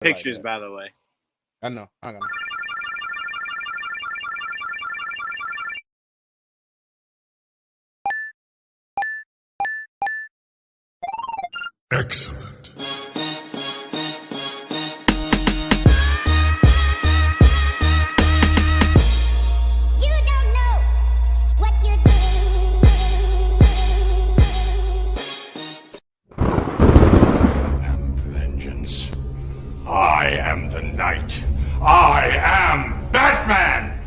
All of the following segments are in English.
Pictures, like by the way. I know. I got. Excellent. You don't know what you're doing. I am vengeance. I am the night. I am Batman!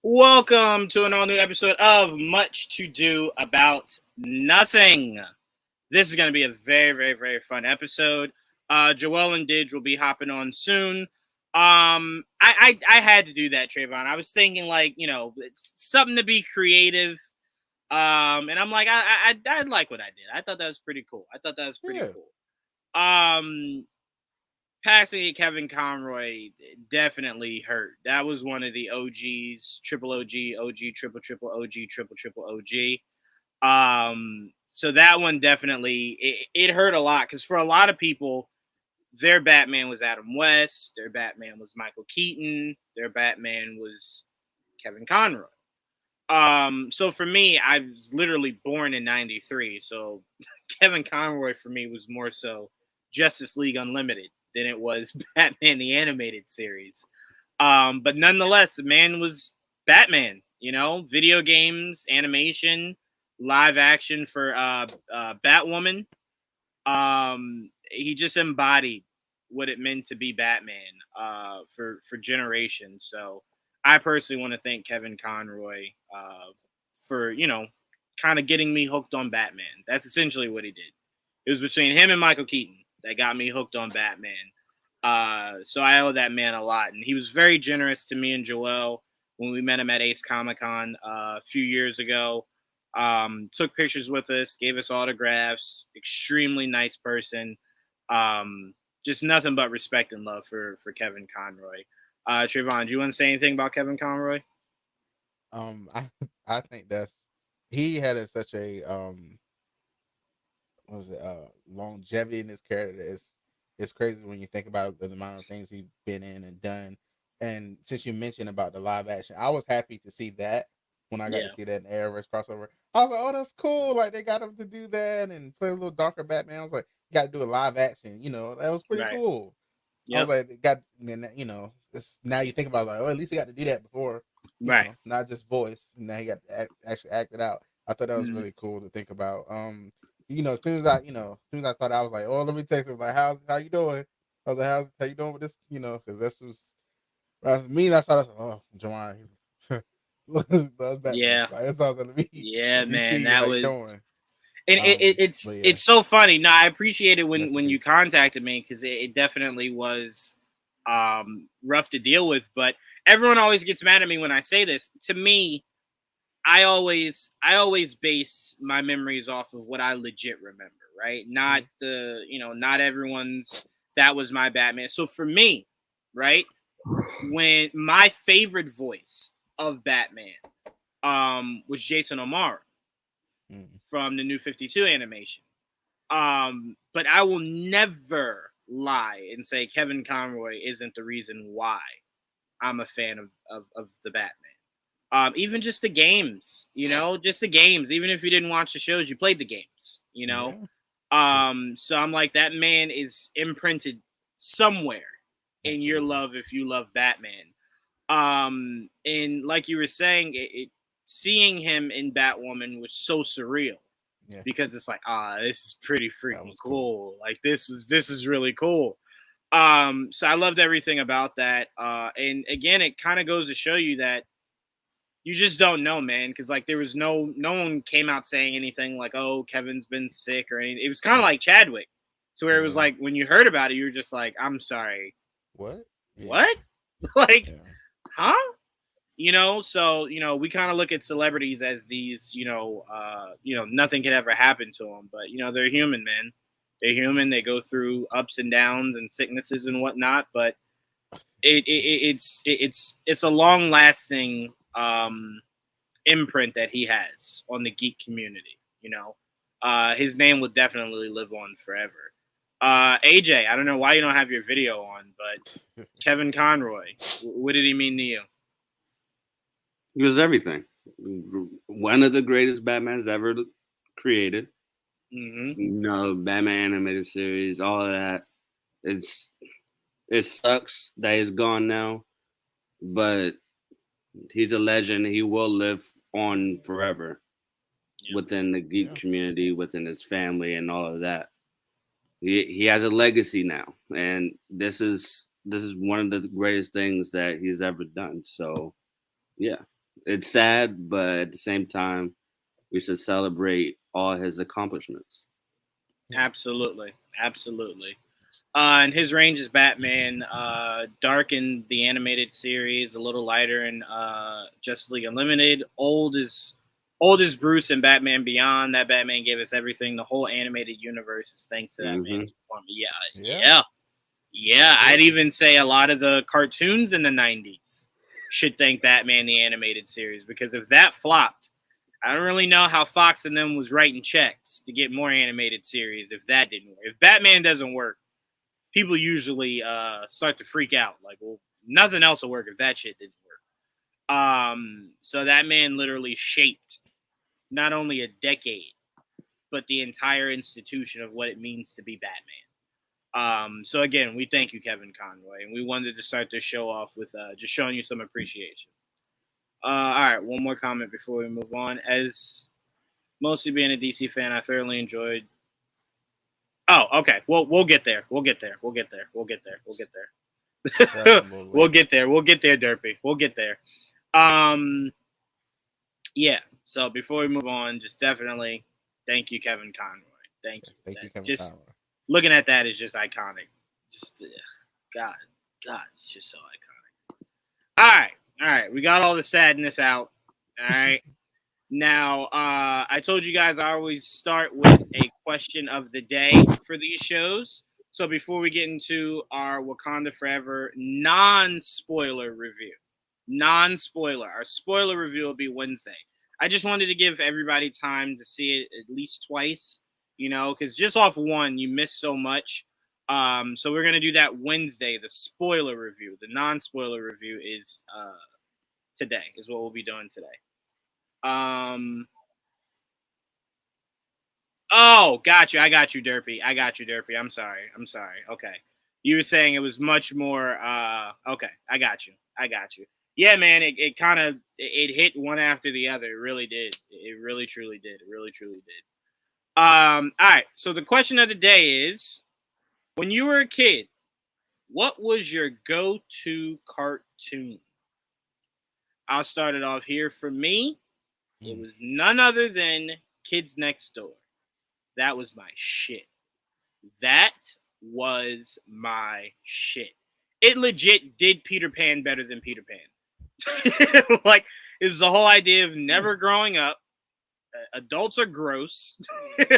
Welcome to an all-new episode of Much to Do About Nothing. This is going to be a very, very, very fun episode. Joel and DIdge will be hopping on soon. I had to do that, Trevon. I was thinking, like, you know, it's something to be creative. And I'm like, I like what I did. I thought that was pretty cool. Passing of Kevin Conroy definitely hurt. That was one of the OGs, triple OG, OG, triple OG, triple OG. So that one definitely it hurt a lot because for a lot of people, their Batman was Adam West, their Batman was Michael Keaton, their Batman was Kevin Conroy. So for me, I was literally born in '93, so Kevin Conroy for me was more so Justice League Unlimited than it was Batman the Animated Series. But nonetheless, the man was Batman. You know, video games, animation, live action for Batwoman. He just embodied what it meant to be Batman for generations. So I personally want to thank Kevin Conroy for, you know, kind of getting me hooked on Batman. That's essentially what he did. It was between him and Michael Keaton that got me hooked on Batman. So I owe that man a lot. And he was very generous to me and Joel when we met him at Ace Comic-Con a few years ago. Took pictures with us, gave us autographs, extremely nice person. Just nothing but respect and love for Kevin Conroy. Trevon, do you want to say anything about Kevin Conroy? I think he had such a longevity in his character. It's crazy when you think about the amount of things he's been in and done. And since you mentioned about the live action, I was happy to see that when I got to see that in the Arrowverse crossover. I was like, oh, that's cool. Like they got him to do that and play a little darker Batman. I was like, you got to do a live action. You know, that was pretty cool. Yep. I was like, you know, now you think about like, oh, at least he got to do that before, you know, not just voice. And now he got to actually act it out. I thought that was really cool to think about. You know, as soon as I thought, I was like, oh, let me text him like, how you doing? I was like, how you doing with this? You know, because this was me. That's how I was like, oh, Juwaan. Yeah, like, that's all gonna be. Yeah, man, that was. Doing. And it's so funny. No, I appreciate it when you contacted me because it definitely was rough to deal with. But everyone always gets mad at me when I say this. To me, I always base my memories off of what I legit remember, right? Not not everyone's. That was my Batman. So for me, right, when my favorite voice of Batman was Jason O'Mara from the New 52 animation. But I will never lie and say Kevin Conroy isn't the reason why I'm a fan of the Batman. Even just the games, you know, just the games. Even if you didn't watch the shows, you played the games, you know. Yeah. So I'm like, that man is imprinted somewhere in your love if you love Batman. And like you were saying, seeing him in Batwoman was so surreal because it's like, this is pretty freaking cool. Like this is really cool. So I loved everything about that. And again, it kind of goes to show you that you just don't know, man. Because like there was no one came out saying anything like, oh, Kevin's been sick or anything. It was kind of like Chadwick, to where it was like when you heard about it, you were just like, I'm sorry, what? Like, huh? You know, so you know, we kind of look at celebrities as these, nothing could ever happen to them, but you know, they're human, man. They're human. They go through ups and downs and sicknesses and whatnot, but it's a long lasting imprint that he has on the geek community. You know, his name will definitely live on forever. AJ, I don't know why you don't have your video on, but Kevin Conroy, what did he mean to you? He was everything. One of the greatest Batmans ever created. Mm-hmm. Batman animated series, all of that. It sucks that he's gone now, but he's a legend. He will live on forever within the geek community, within his family, and all of that. He has a legacy now, and this is one of the greatest things that he's ever done. So, yeah, it's sad, but at the same time, we should celebrate all his accomplishments. Absolutely. And his range as Batman, dark in the animated series, a little lighter in Justice League Unlimited. Old as Bruce and Batman Beyond. That Batman gave us everything. The whole animated universe is thanks to that man's performance. Yeah. I'd even say a lot of the cartoons in the 90s should thank Batman the animated series, because if that flopped, I don't really know how Fox and them was writing checks to get more animated series if that didn't work. If Batman doesn't work, people usually start to freak out. Like, well, nothing else will work if that shit didn't work. So that man literally shaped not only a decade, but the entire institution of what it means to be Batman. So again, we thank you, Kevin Conroy, and we wanted to start this show off with just showing you some appreciation. All right, one more comment before we move on. As mostly being a DC fan, I thoroughly enjoyed. Oh, okay. Well, we'll get there. We'll get there, Derpy. We'll get there. Yeah. So before we move on, just definitely thank you, Kevin Conroy. Thank you, Kevin Conroy. Looking at that is just iconic. Just God, it's just so iconic. All right. We got all the sadness out. All right. Now, I told you guys I always start with a question of the day for these shows. So before we get into our Wakanda Forever non-spoiler review, our spoiler review will be Wednesday. I just wanted to give everybody time to see it at least twice, because just off one, you miss so much. So we're going to do that Wednesday, the spoiler review. The non-spoiler review is today, is what we'll be doing today. Oh, got you. I got you, Derpy. I'm sorry. Okay. You were saying it was much more, okay. I got you. Yeah, man, it kind of, it hit one after the other. It really did. It really, truly did. All right. So the question of the day is, when you were a kid, what was your go-to cartoon? I'll start it off here. For me, it was none other than Kids Next Door. That was my shit. It legit did Peter Pan better than Peter Pan. Like, it's the whole idea of never growing up. Adults are gross.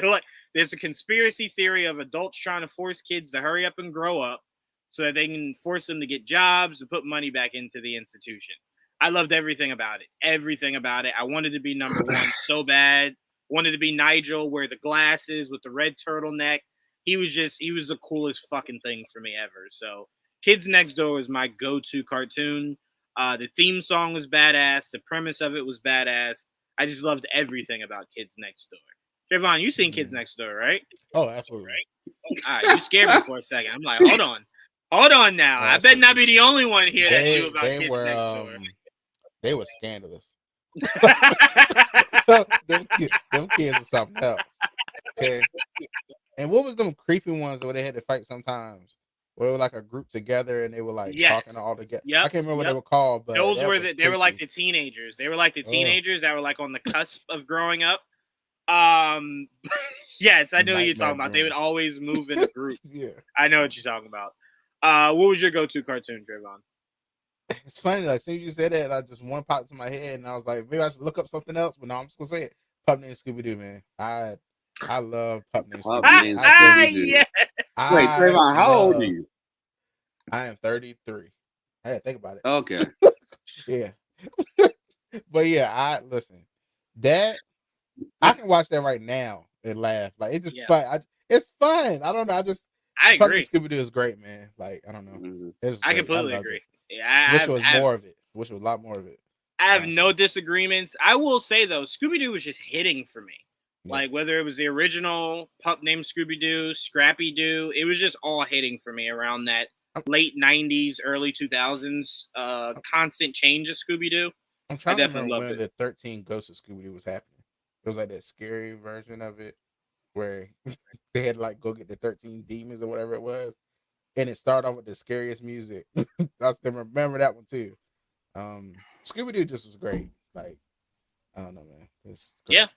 Like, there's a conspiracy theory of adults trying to force kids to hurry up and grow up so that they can force them to get jobs and put money back into the institution. I loved everything about it. I wanted to be number one so bad. Wanted to be Nigel, wear the glasses with the red turtleneck. He was the coolest fucking thing for me ever. So Kids Next Door was my go-to cartoon. The theme song was badass. The premise of it was badass. I just loved everything about Kids Next Door. Trevon, you seen Kids Next Door, right? Oh, absolutely. Right? All right, you scared me for a second. I'm like, hold on now. I bet not be the only one here that knew about Kids Next Door. They were scandalous. them kids are something else. Okay. And what was them creepy ones where they had to fight sometimes? Where they were like a group together and they were like talking all together. Yep. I can't remember what they were called, but those were they were like the teenagers. They were like the teenagers that were like on the cusp of growing up. Yes, I know what you're talking about. They would always move in a group. Yeah. I know what you're talking about. What was your go-to cartoon, Trevon? It's funny, like, as soon as you said that, like, just one popped in my head, and I was like, maybe I should look up something else, but no, I'm just gonna say it. Puppet and Scooby-Doo, man. I love Puppet and Scooby-Doo. Yeah. Wait, Trevon, how old are you? I am 33. I had to think about it. Okay. Yeah. But yeah, listen. That I can watch that right now and laugh. Like it's just fun. It's fun. I don't know. I agree. Scooby Doo is great, man. Like I don't know. I completely agree. It. Yeah, wish there was more of it. Wish there was a lot more of it. I have no disagreements. I will say though, Scooby Doo was just hitting for me. Yeah. Like whether it was the original pup named Scooby Doo, Scrappy Doo, it was just all hitting for me around that late 90s, early 2000s. Constant change of Scooby Doo. I'm trying to remember when the 13 Ghosts of Scooby Doo was happening. It was like that scary version of it where they had like go get the 13 demons or whatever it was, and it started off with the scariest music. I still remember that one too. Scooby Doo just was great. Like I don't know, man. Yeah.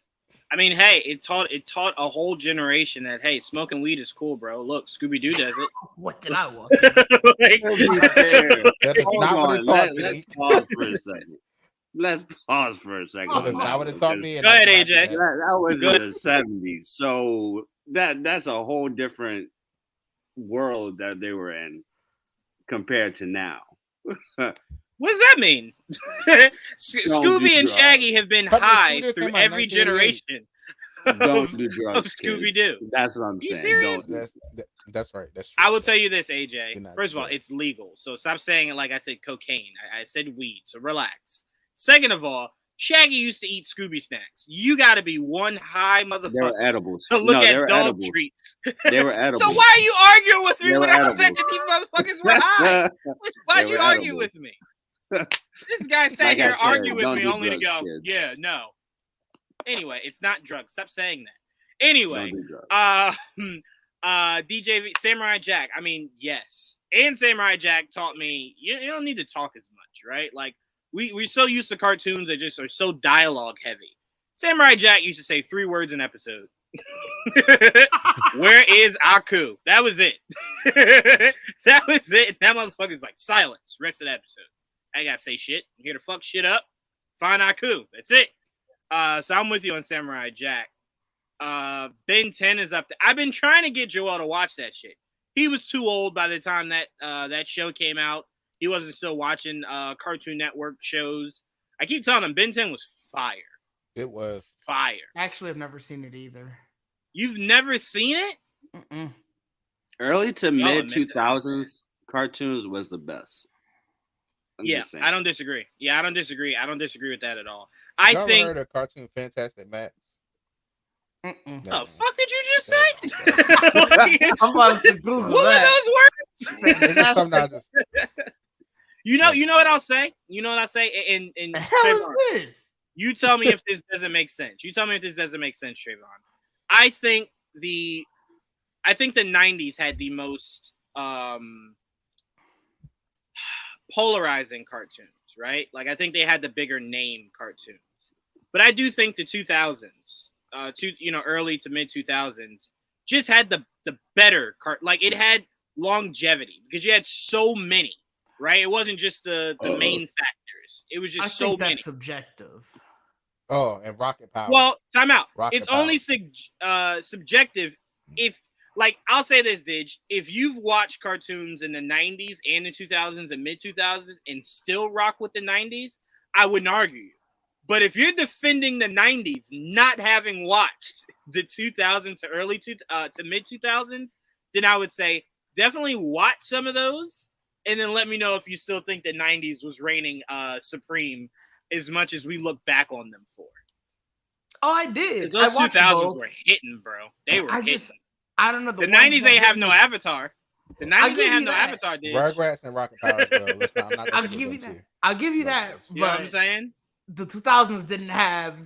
I mean, hey, it taught a whole generation that hey, smoking weed is cool, bro. Look, Scooby Doo does it. What did I want? That is not what it taught me. Let's pause for a second. That is not what it taught me. Go ahead, AJ. That was in the 70s, so that's a whole different world that they were in compared to now. What does that mean? Scooby and Shaggy have been high through every generation of Scooby Doo. That's what I'm saying. Serious? That's right. That's true. I will tell you this, AJ. First of all, it's legal, so stop saying it like I said cocaine. I said weed, so relax. Second of all, Shaggy used to eat Scooby snacks. You got to be one high motherfucker. They were edibles. To look at dog treats. They were edibles. So why are you arguing with me when I said that these motherfuckers were high? Why'd you argue with me? This guy sat here arguing with me only to go, yeah, no. Anyway, it's not drugs. Stop saying that. Anyway, DJ Samurai Jack. I mean, yes. And Samurai Jack taught me you don't need to talk as much, right? Like we're so used to cartoons that just are so dialogue heavy. Samurai Jack used to say 3 words an episode. Where is Aku? That was it. That was it. That motherfucker's like silence. Rest of the episode. I gotta say shit. I'm here to fuck shit up. Find Aku. That's it. So I'm with you on Samurai Jack. Ben 10 is up there. I've been trying to get Joel to watch that shit. He was too old by the time that that show came out. He wasn't still watching Cartoon Network shows. I keep telling him Ben 10 was fire. It was fire. Actually, I've never seen it either. You've never seen it? Mm-mm. Early to mid 2000s cartoons was the best. I don't disagree. I don't disagree. I don't disagree with that at all. Y'all think heard of cartoon Fantastic Max? No, fuck did you just say? I'm about to Google what that. Were those words? You know what I'll say? You know what I'll say? And the hell is this? You tell me if this doesn't make sense. You tell me if this doesn't make sense, Trevon. I think the 90s had the most polarizing cartoons, right? Like I think they had the bigger name cartoons. But I do think the 2000s, early to mid 2000s, just had the better like it had longevity because you had so many, right? It wasn't just the main factors. It was just so many. That's subjective. Oh, and Rocket Power. Well, time out. Rocket it's only subjective if, like, I'll say this, DIdge. If you've watched cartoons in the 90s and the 2000s and mid 2000s and still rock with the 90s, I wouldn't argue you. But if you're defending the 90s, not having watched the 2000s to early to mid 2000s, then I would say definitely watch some of those, and then let me know if you still think the 90s was reigning supreme as much as we look back on them for. Oh, I did. Those 2000s were hitting, bro. They were hitting. I don't know. The 90s ain't have no Avatar. The 90s ain't have no Avatar, dude. Rugrats and Rocket Power, bro. I'll give you that. I'll give you that. You know what I'm saying? The 2000s didn't have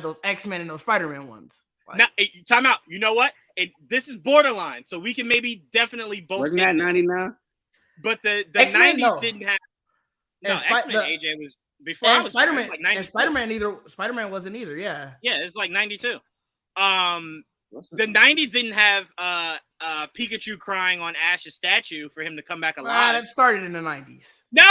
those X-Men and those Spider-Man ones. Like, now, time out. You know what? This is borderline, so we can maybe definitely both. Wasn't that 99? But the X-Men, 90s didn't have. No, X-Men AJ was before I was Spider-Man. Like and Spider-Man wasn't either. Yeah. Yeah, it's like 92. The 90s didn't have Pikachu crying on Ash's statue for him to come back alive. That started in the 90s. No.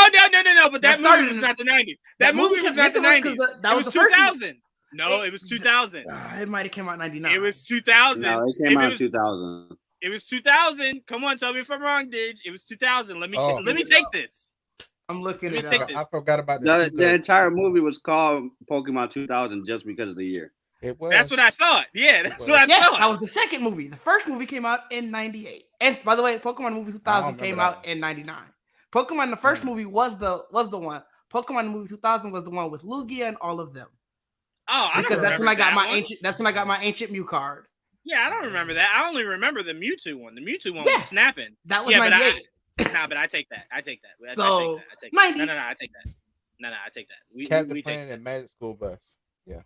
But that movie was not the 90s. That movie was not the 90s. That was the 2000. No, it was 2000. It might have come out in 99. It was 2000. No, it came out in 2000. It was 2000. Come on, tell me if I'm wrong, DIdge. It was 2000. Let me take this. I'm looking at it. I forgot about the entire movie was called Pokemon 2000 just because of the year. It was. That's what I thought. Yeah, that's what I Yes, thought. that was the second movie. The first movie came out in 98. And by the way, Pokemon movie 2000 came out in 99. Pokemon, the first movie was the one. Pokemon movie 2000 was the one with Lugia and all of them. Oh, I because don't that's when I got that my one. ancient. That's when I got my ancient Mew card. Yeah, I don't remember that. I only remember the Mewtwo one. The Mewtwo one was snapping. That was 98. But I take that. I take that. So, I take 90s. No, I take that. No, I take that. Captain Planet and Magic School Bus. Yeah.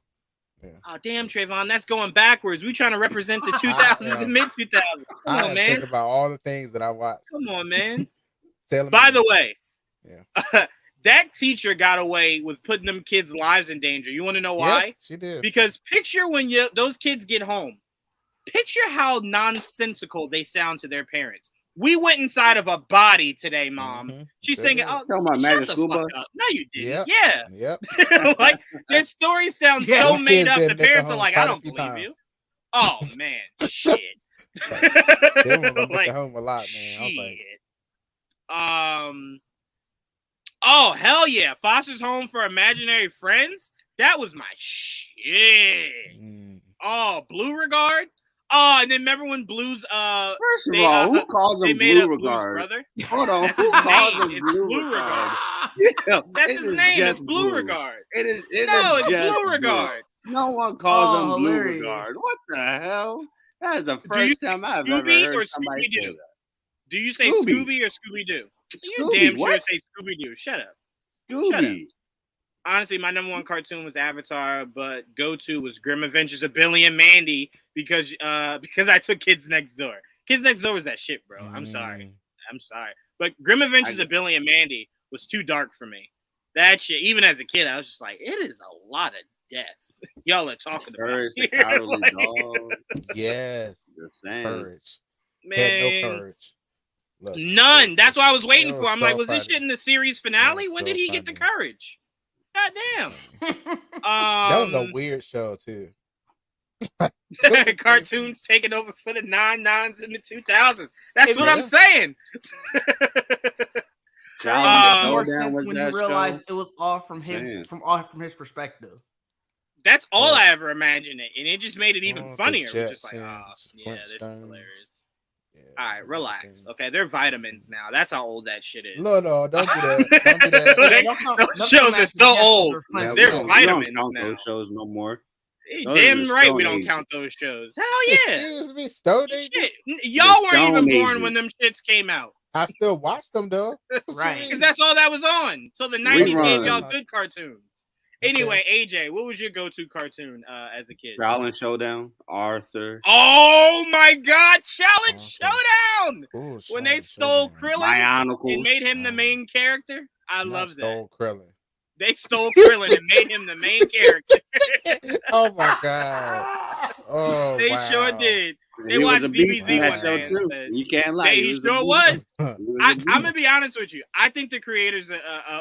Oh, damn, Trevon, that's going backwards. We trying to represent the 2000s and mid-2000s. Come on, man. Think about all the things that I watched. Come on, man. By the way, that teacher got away with putting them kids' lives in danger. You want to know why? Yes, she did. Because picture when those kids get home. Picture how nonsensical they sound to their parents. We went inside of a body today, Mom. Mm-hmm. She's singing, "Oh, Magic School Bus." No, you didn't. Yep. Yeah. Like their story sounds so made up. The parents are like, "I don't believe you." Oh man, shit. They were gonna make it home a lot, man. I was like, oh hell yeah, Foster's Home for Imaginary Friends. That was my shit. Oh, Blue Regard. Oh, and then remember when Blue's first of all, who calls him Blue Regard? Brother? Hold on, that's who his calls name. him Blue Regard? Yeah, that's his name. It's Blue Regard. It's Blue Regard. No one calls him Blue Regard. What the hell? That is the first time I've ever heard somebody say that. Do you say Scooby or Scooby Doo? You damn sure say Scooby Doo. Shut up. Scooby. Honestly, my number one cartoon was Avatar, but go-to was Grim Adventures of Billy and Mandy because I took Kids Next Door. Kids Next Door was that shit, bro. I'm sorry. But Grim Adventures of Billy and Mandy was too dark for me. That shit, even as a kid, I was just like, it is a lot of death. Y'all are talking about the Cowardly Dog. Yes. The same. Courage. Man. Had no courage. Look, none. That's what I was waiting for. I'm like, was this shit in the series finale? When did he get the courage? God damn. That was a weird show too. Cartoons taking over for the 99s in the 2000s. That's what I'm saying. More sense when you realize it was all from his perspective. That's all I ever imagined it, and it just made it even funnier. Just like, this is hilarious. Yeah, all right, relax. Okay, they're vitamins now. That's how old that shit is. No, don't do that. Don't do that. Those shows are so old. They're vitamins now. Those shows no more. Damn right we don't count those shows. Hell yeah. Excuse me, Stone Age. Shit. Y'all weren't even born when them shits came out. I still watch them though. Right. Because that's all that was on. So the 90s gave y'all good cartoons. Anyway, AJ, what was your go-to cartoon as a kid? Challenge Showdown, Arthur. Oh my God, Challenge Showdown! Ooh, when they stole Krillin and made him the main character, I love that. Stole Krillin. They stole Krillin and made him the main character. Oh my God! Oh, they sure did. They watched DBZ one day. Too. You can't lie. He sure was. I'm gonna be honest with you. I think the creators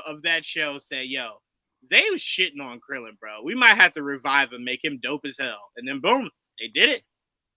of that show said, "Yo." They was shitting on Krillin, bro. We might have to revive him, make him dope as hell. And then boom, they did it.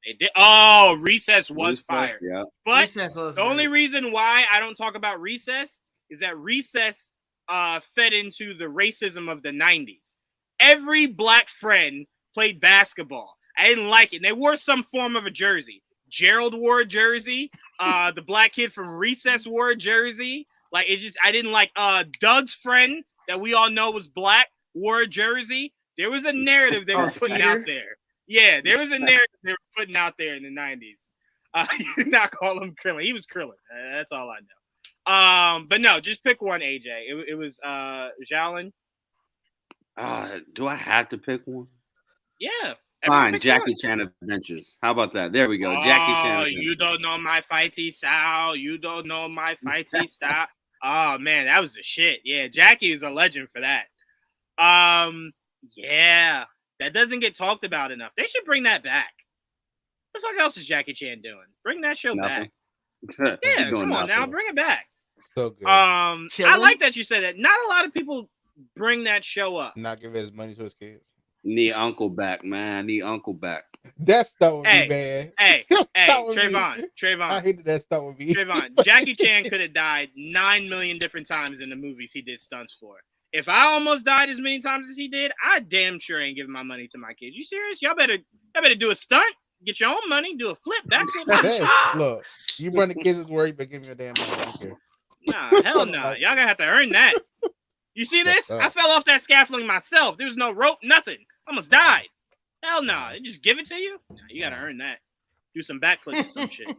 They did. Oh, Recess was fire. Yeah. But the only reason why I don't talk about Recess is that Recess fed into the racism of the 90s. Every black friend played basketball. I didn't like it. And they wore some form of a jersey. Gerald wore a jersey. The black kid from Recess wore a jersey. Like, it's just, I didn't like Doug's friend that we all know was black, wore a jersey. There was a narrative they were putting out there. Yeah, there was a narrative they were putting out there in the 90s. You did not call him Krillin. He was Krillin. That's all I know. But no, just pick one, AJ. It was Xiaolin. Do I have to pick one? Yeah. Fine, Jackie Chan Adventures. How about that? There we go. Jackie Chan. You don't know my fighty style. You don't know my fighty style. Oh man, that was the shit. Yeah, Jackie is a legend for that. Yeah, that doesn't get talked about enough. They should bring that back. What the fuck else is Jackie Chan doing? Bring that show back. Yeah, come on now, bring it back. So good. I like that you said that. Not a lot of people bring that show up. Not give his money to his kids. Need Uncle back, man. I need Uncle back. That stuff with me, man. Hey, Trevon. I hated that stuff with me. Trevon, Jackie Chan could have died 9 million different times in the movies he did stunts for. If I almost died as many times as he did, I damn sure ain't giving my money to my kids. You serious? Y'all better do a stunt, get your own money, do a flip, backflip. Look, you run the kids' worry, but give me your damn money. Okay. Nah, hell no. Y'all gonna have to earn that. You see this? I fell off that scaffolding myself. There was no rope, nothing. Almost died. Hell no. They just give it to you? Nah, you gotta earn that. Do some backflips or some shit.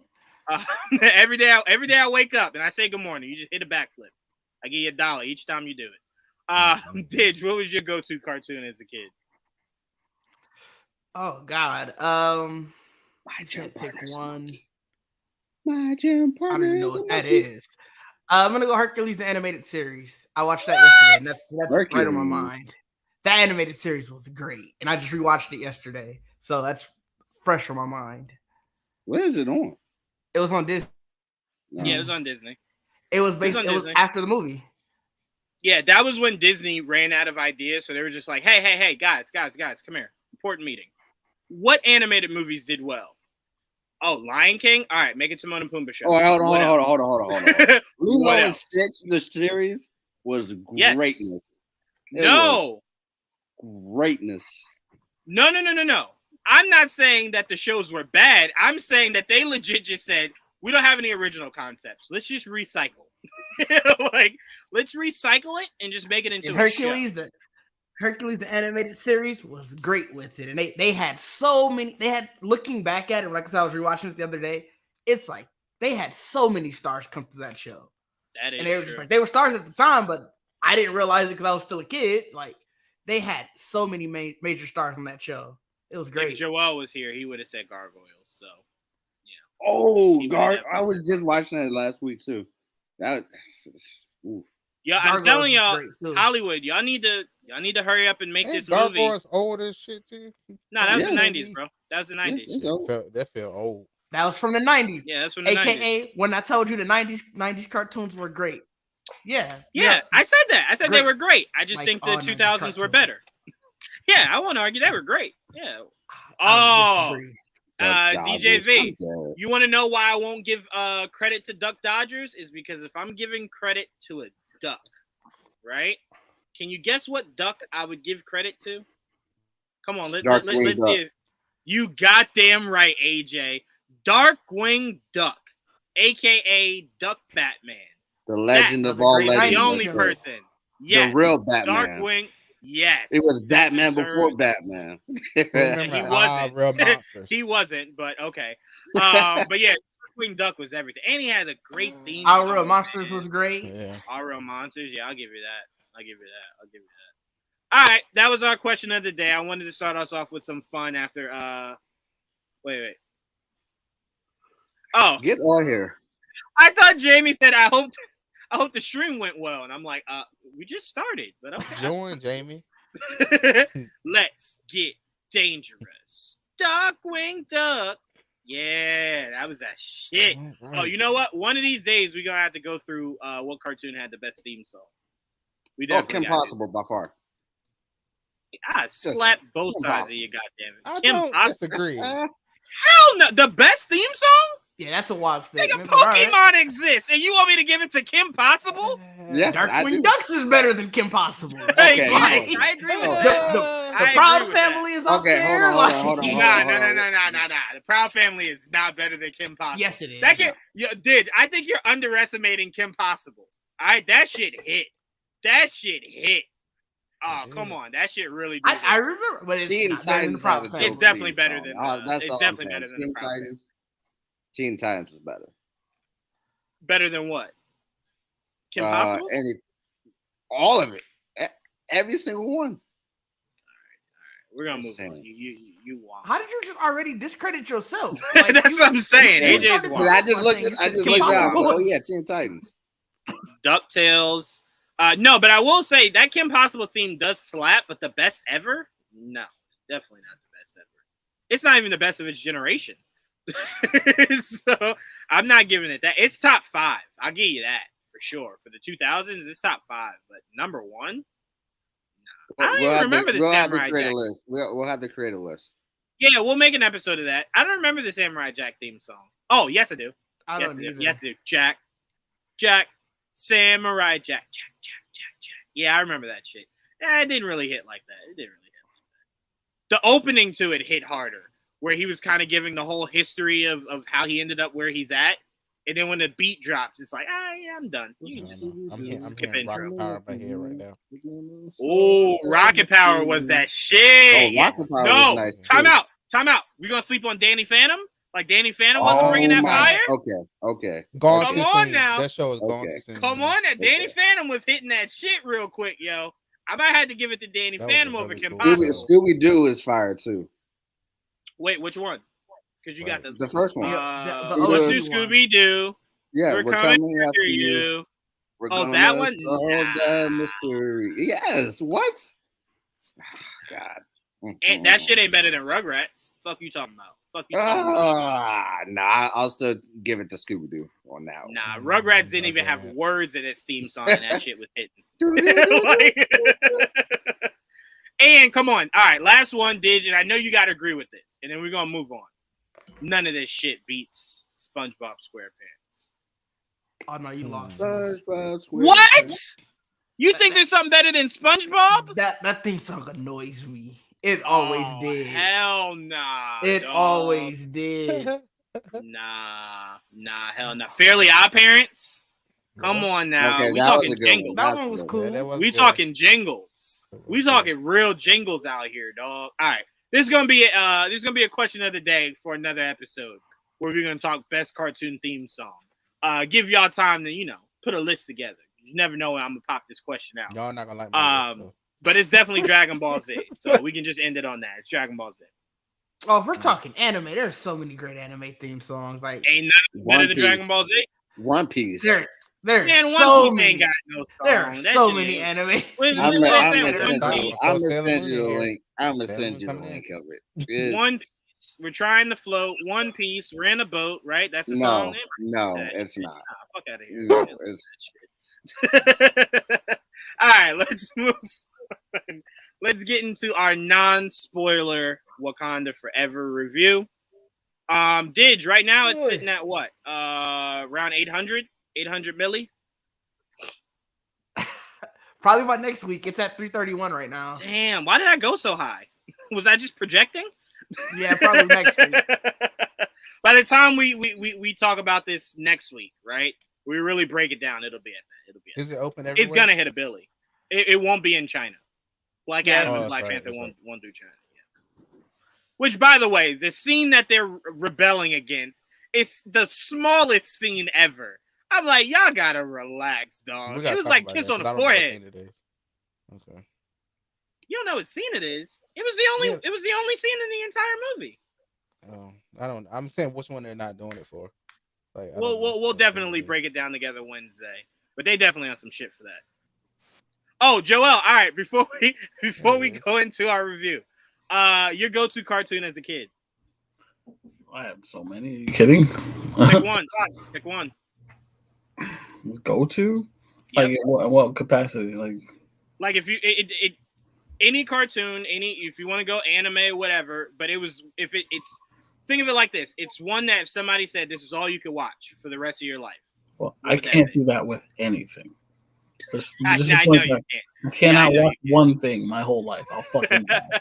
Every day I wake up and I say good morning. You just hit a backflip. I give you $1 each time you do it. Didge, what was your go-to cartoon as a kid? Oh God. I can't pick one. My gym I partner. don't even know what that is. I'm gonna go Hercules, the animated series. I watched that yesterday, and that's right on my mind. That animated series was great, and I just rewatched it yesterday, so that's fresh on my mind. What is it on? It was on Disney. Yeah, it was on Disney. It was after the movie. Yeah, that was when Disney ran out of ideas, so they were just like, hey, guys, come here. Important meeting. What animated movies did well? Oh, Lion King? All right, make it Timon and Pumbaa show. Oh, hold on. Lilo and Stitch, the series, was greatness. No. Greatness. No. I'm not saying that the shows were bad. I'm saying that they legit just said, we don't have any original concepts. Let's just recycle. Like, let's recycle it and just make it into Hercules. Hercules, the animated series, was great with it, and they had so many. They had, looking back at it, like I was rewatching it the other day. It's like they had so many stars come to that show, and they were just like, they were stars at the time, but I didn't realize it because I was still a kid. Like, they had so many major stars on that show. It was great. If Joel was here, he would have said gargoyles. So, yeah. Oh, I was just watching that last week too. Yeah, I'm telling y'all, Hollywood, y'all need to hurry up and make this movie. Gargoyles old as shit too. No, that was the 90s, bro. That was the 90s. That felt old. That was from the 90s. Yeah, that's from the 90s. AKA when I told you the 90s cartoons were great. Yeah, I said that. I said great. They were great. I just think the 2000s were better. Yeah, I won't argue. They were great. Yeah. Oh, DJ V, you want to know why I won't give credit to Duck Dodgers? Is because if I'm giving credit to a duck, right? Can you guess what duck I would give credit to? Come on, let's see it. You goddamn right, AJ. Darkwing Duck, aka Duck Batman. The legend of all legends. The only person. Yes. The real Batman. Darkwing. Yes. It was Batman before Batman. He wasn't. Real monsters. He wasn't, but okay. But yeah, Darkwing Duck was everything. And he had a great theme. Our Real Monsters was great. Yeah. Our Real Monsters. Yeah, I'll give you that. All right, that was our question of the day. I wanted to start us off with some fun after wait. Oh. Get on here. I thought Jamie said I hope the stream went well. And I'm like, we just started, but okay. Join Jamie. Let's get dangerous. Darkwing Duck. Yeah, that was that shit. Right. Oh, you know what? One of these days we're gonna have to go through what cartoon had the best theme song. Kim Possible by far. I slapped both sides of you, goddammit. Kim don't disagree. Hell no, the best theme song? Yeah, that's a wild statement. Pokemon exists, and you want me to give it to Kim Possible? Yeah, Darkwing Ducks is better than Kim Possible. Okay, I agree with that. The Proud Family is up there. Hold on. Nah. The Proud Family is not better than Kim Possible. Yes, it is. I think you're underestimating Kim Possible. That shit hit. Oh, come on. That shit really did. I remember, but it's definitely better than that's it's definitely better than Teen Titans. Teen Titans was better. Better than what? Kim Possible? All of it. Every single one. All right. We're gonna move on. You won. How did you just already discredit yourself? Like, that's what I'm saying. AJ's won. I just looked down. Oh yeah, Teen Titans. DuckTales. No, but I will say that Kim Possible theme does slap, but the best ever? No, definitely not the best ever. It's not even the best of its generation. So I'm not giving it that. It's top 5. I'll give you that for sure. For the 2000s, it's top 5. But number 1? No. I don't even remember the Samurai Jack. We'll have to create a list. Yeah, we'll make an episode of that. I don't remember the Samurai Jack theme song. Oh, yes, I do. Yes, I do. Jack. Samurai Jack. Yeah, I remember that shit. Yeah, it didn't really hit like that. It didn't really hit like that. The opening to it hit harder, where he was kind of giving the whole history of how he ended up where he's at. And then when the beat drops, it's like, yeah, I'm done. You can just skip intro. Rocket Power in my head right now. Oh, Rocket Power was that shit. Rocket Power was nice. Time out. We gonna sleep on Danny Phantom? Like Danny Phantom wasn't bringing that fire? Okay. Come on now. That show is gone too soon. Come on, that Danny Phantom was hitting that shit real quick, yo. I might have to give it to Danny Phantom over Kim Possible. Scooby Doo is fire too. Wait, which one? Because you got the first one. Let's do Scooby Doo. Yeah, we're coming after you. That one. That mystery. Yes. What? God. And that shit ain't better than Rugrats. Fuck you talking about? Nah, I'll still give it to Scooby Doo on that one. Nah, Rugrats didn't even have words in its theme song, and that shit was hitting. And come on, all right, last one, DIdge, and I know you got to agree with this, and then we're gonna move on. None of this shit beats SpongeBob SquarePants. Oh no, you lost. What? You think there's something better than SpongeBob? That theme song annoys me. It always did. Hell nah. It always did. Nah, hell nah. Fairly Odd Parents? Come on now. Okay, we talking jingles. That one was cool. Yeah, we talking jingles. We talking real jingles out here, dog. All right. This is gonna be a question of the day for another episode where we're gonna talk best cartoon theme song. Give y'all time to, put a list together. You never know when I'm gonna pop this question out. Y'all not gonna like my list, though. But it's definitely Dragon Ball Z. So we can just end it on that. It's Dragon Ball Z. Oh, if we're talking anime, there's so many great anime theme songs. Like, ain't nothing better than Dragon Ball Z. One Piece. There's Man, so One Piece many. ain't got no songs. There are so many anime. I'm gonna send you the link. I'm gonna send you the link of it. One Piece. We're trying to float. One Piece. We're in a boat, right? That's the song. No, it's not. Fuck out of here. No, All right, let's move on. Let's get into our non-spoiler Wakanda Forever review. DIdge, right now it's sitting at what? Around 800 milli? Probably by next week. It's at 331 right now. Damn, why did I go so high? Was I just projecting? Yeah, probably next week. By the time we talk about this next week, right? We really break it down. It'll be at that. Is it open everywhere? It's gonna hit a Billy. It won't be in China. Black Adam and Black Panther won't do China. Yeah. Which, by the way, the scene that they're rebelling against is the smallest scene ever. I'm like, y'all gotta relax, dog. It was like kiss on the forehead. Okay. You don't know what scene it is. It was the only. It was the only scene in the entire movie. I don't. I'm saying which one they're not doing it for. Like, we'll definitely break it down together Wednesday. But they definitely on some shit for that. Oh, Joel. All right. Before we go into our review, your go-to cartoon as a kid. I had so many. Are you kidding? Pick one. Pick one. Go to? Yep. Like what capacity? Like if you any cartoon, if you want to go anime, whatever. But it's think of it like this: it's one that if somebody said this is all you could watch for the rest of your life. Well, I can't do that with anything. I know you can't. I cannot watch one thing my whole life. I'll fucking die.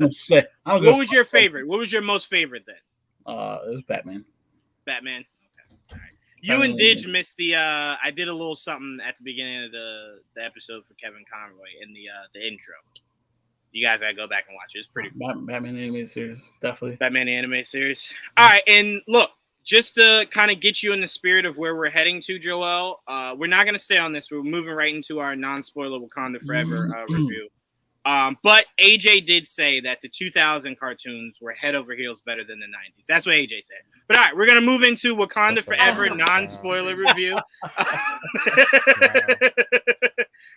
I'm sick. What was your favorite? What was your most favorite then? It was Batman. Batman. Okay. All right. You and DIdge missed the. I did a little something at the beginning of the episode for Kevin Conroy in the intro. You guys gotta go back and watch it. It's pretty cool. Batman anime series, definitely. Batman anime series. All right, and look, just to kind of get you in the spirit of where we're heading to, Joel, we're not going to stay on this. We're moving right into our non-spoiler Wakanda Forever review. But AJ did say that the 2000 cartoons were head over heels better than the 90s. That's what AJ said. But all right, we're going to move into Wakanda Forever non-spoiler review.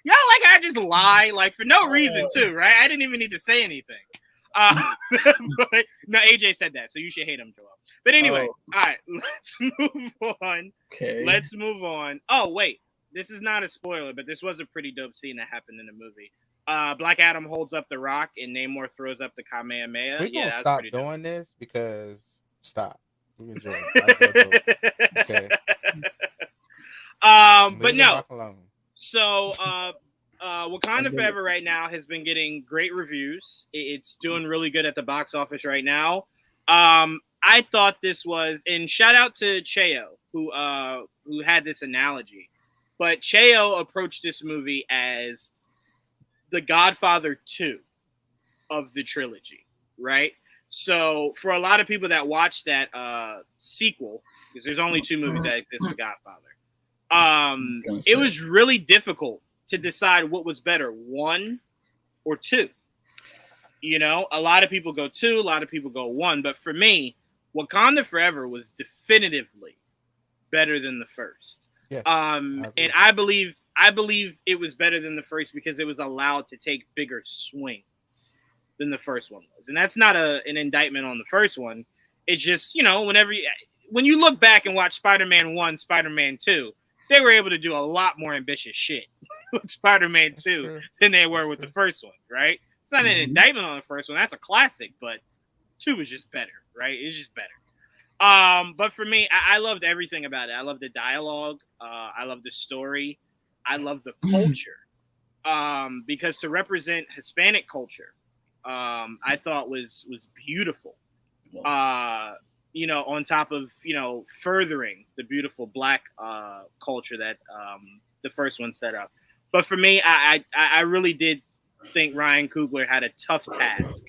Y'all like I just lie, like for no reason too, right? I didn't even need to say anything. But no, AJ said that, so you should hate him, Joel. But anyway, all right, let's move on. Okay. Let's move on. Oh, wait. This is not a spoiler, but this was a pretty dope scene that happened in the movie. Black Adam holds up the rock and Namor throws up the Kamehameha. We're gonna stop doing this because stop. We enjoy it. Okay. But no. Alone. So Wakanda Forever right now has been getting great reviews. It's doing really good at the box office right now. I thought this was, and shout out to Cheo who had this analogy, but Cheo approached this movie as the Godfather 2 of the trilogy, right? So for a lot of people that watch that sequel, because there's only 2 movies that exist for Godfather, it was really difficult to decide what was better, 1 or 2. You know, a lot of people go 2, a lot of people go 1, but for me, Wakanda Forever was definitively better than the first. Yeah, and I believe it was better than the first because it was allowed to take bigger swings than the first one was. And that's not an indictment on the first one. It's just, you know, when you look back and watch Spider-Man 1, Spider-Man 2, they were able to do a lot more ambitious shit with Spider-Man 2 than they were with the first one, right? It's not an indictment on the first one. That's a classic, but 2 was just better, right? It's just better. But for me, I loved everything about it. I loved the dialogue. I loved the story. I loved the culture. Because to represent Hispanic culture, I thought was beautiful. You know, on top of, you know, furthering the beautiful Black culture that the first one set up. But for me, I really did think Ryan Coogler had a tough task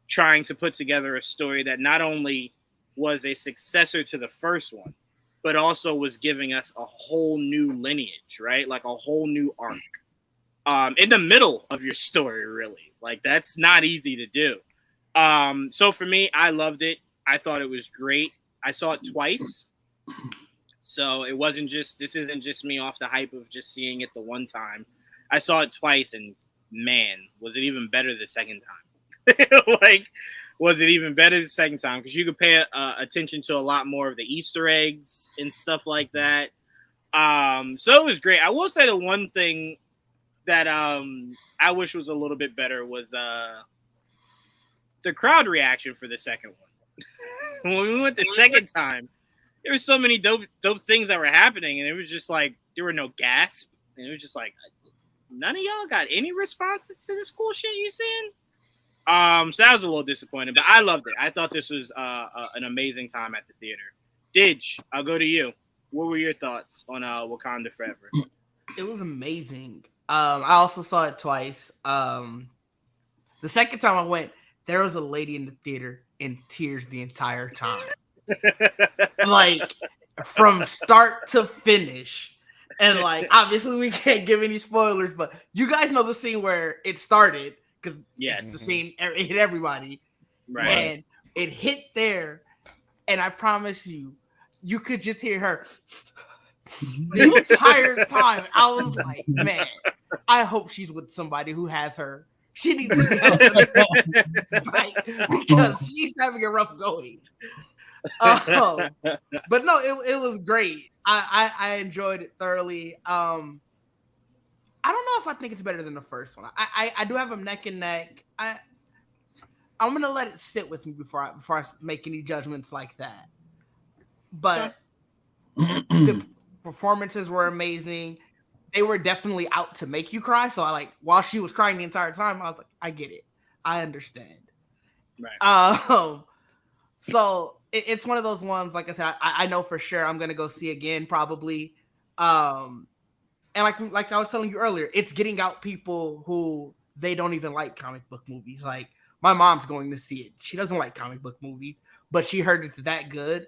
trying to put together a story that not only was a successor to the first one, but also was giving us a whole new lineage, right? Like a whole new arc in the middle of your story, really. Like, that's not easy to do. So for me, I loved it. I thought it was great. I saw it twice. So it wasn't just, this isn't just me off the hype of just seeing it the one time. I saw it twice, and man, was it even better the second time? Like, was it even better the second time? Because you could pay attention to a lot more of the Easter eggs and stuff like that. So it was great. I will say the one thing that I wish was a little bit better was the crowd reaction for the second one. When we went the second time, there were so many dope things that were happening, and it was just like there were no gasp, and it was just like none of y'all got any responses to this cool shit you saying. So that was a little disappointing, but I loved it. I thought this was an amazing time at the theater. DIdge, I'll go to you. What were your thoughts on Wakanda Forever? It was amazing. I also saw it twice. The second time I went, there was a lady in the theater in tears the entire time. Like, from start to finish. And, like, obviously we can't give any spoilers, but you guys know the scene where it started, because it's the scene, it hit everybody. Right. And it hit there, and I promise you, you could just hear her the entire time. I was like, man, I hope she's with somebody who has her. She needs to be because she's having a rough going. But no, it was great. I enjoyed it thoroughly. I don't know if I think it's better than the first one. I do have them neck and neck. I'm gonna let it sit with me before I make any judgments like that. But the performances were amazing. They were definitely out to make you cry. So while she was crying the entire time, I was like, I get it. I understand. Right. So it's one of those ones, like I said, I know for sure I'm gonna go see again probably. And like I was telling you earlier, it's getting out people who they don't even like comic book movies. Like, my mom's going to see it. She doesn't like comic book movies, but she heard it's that good,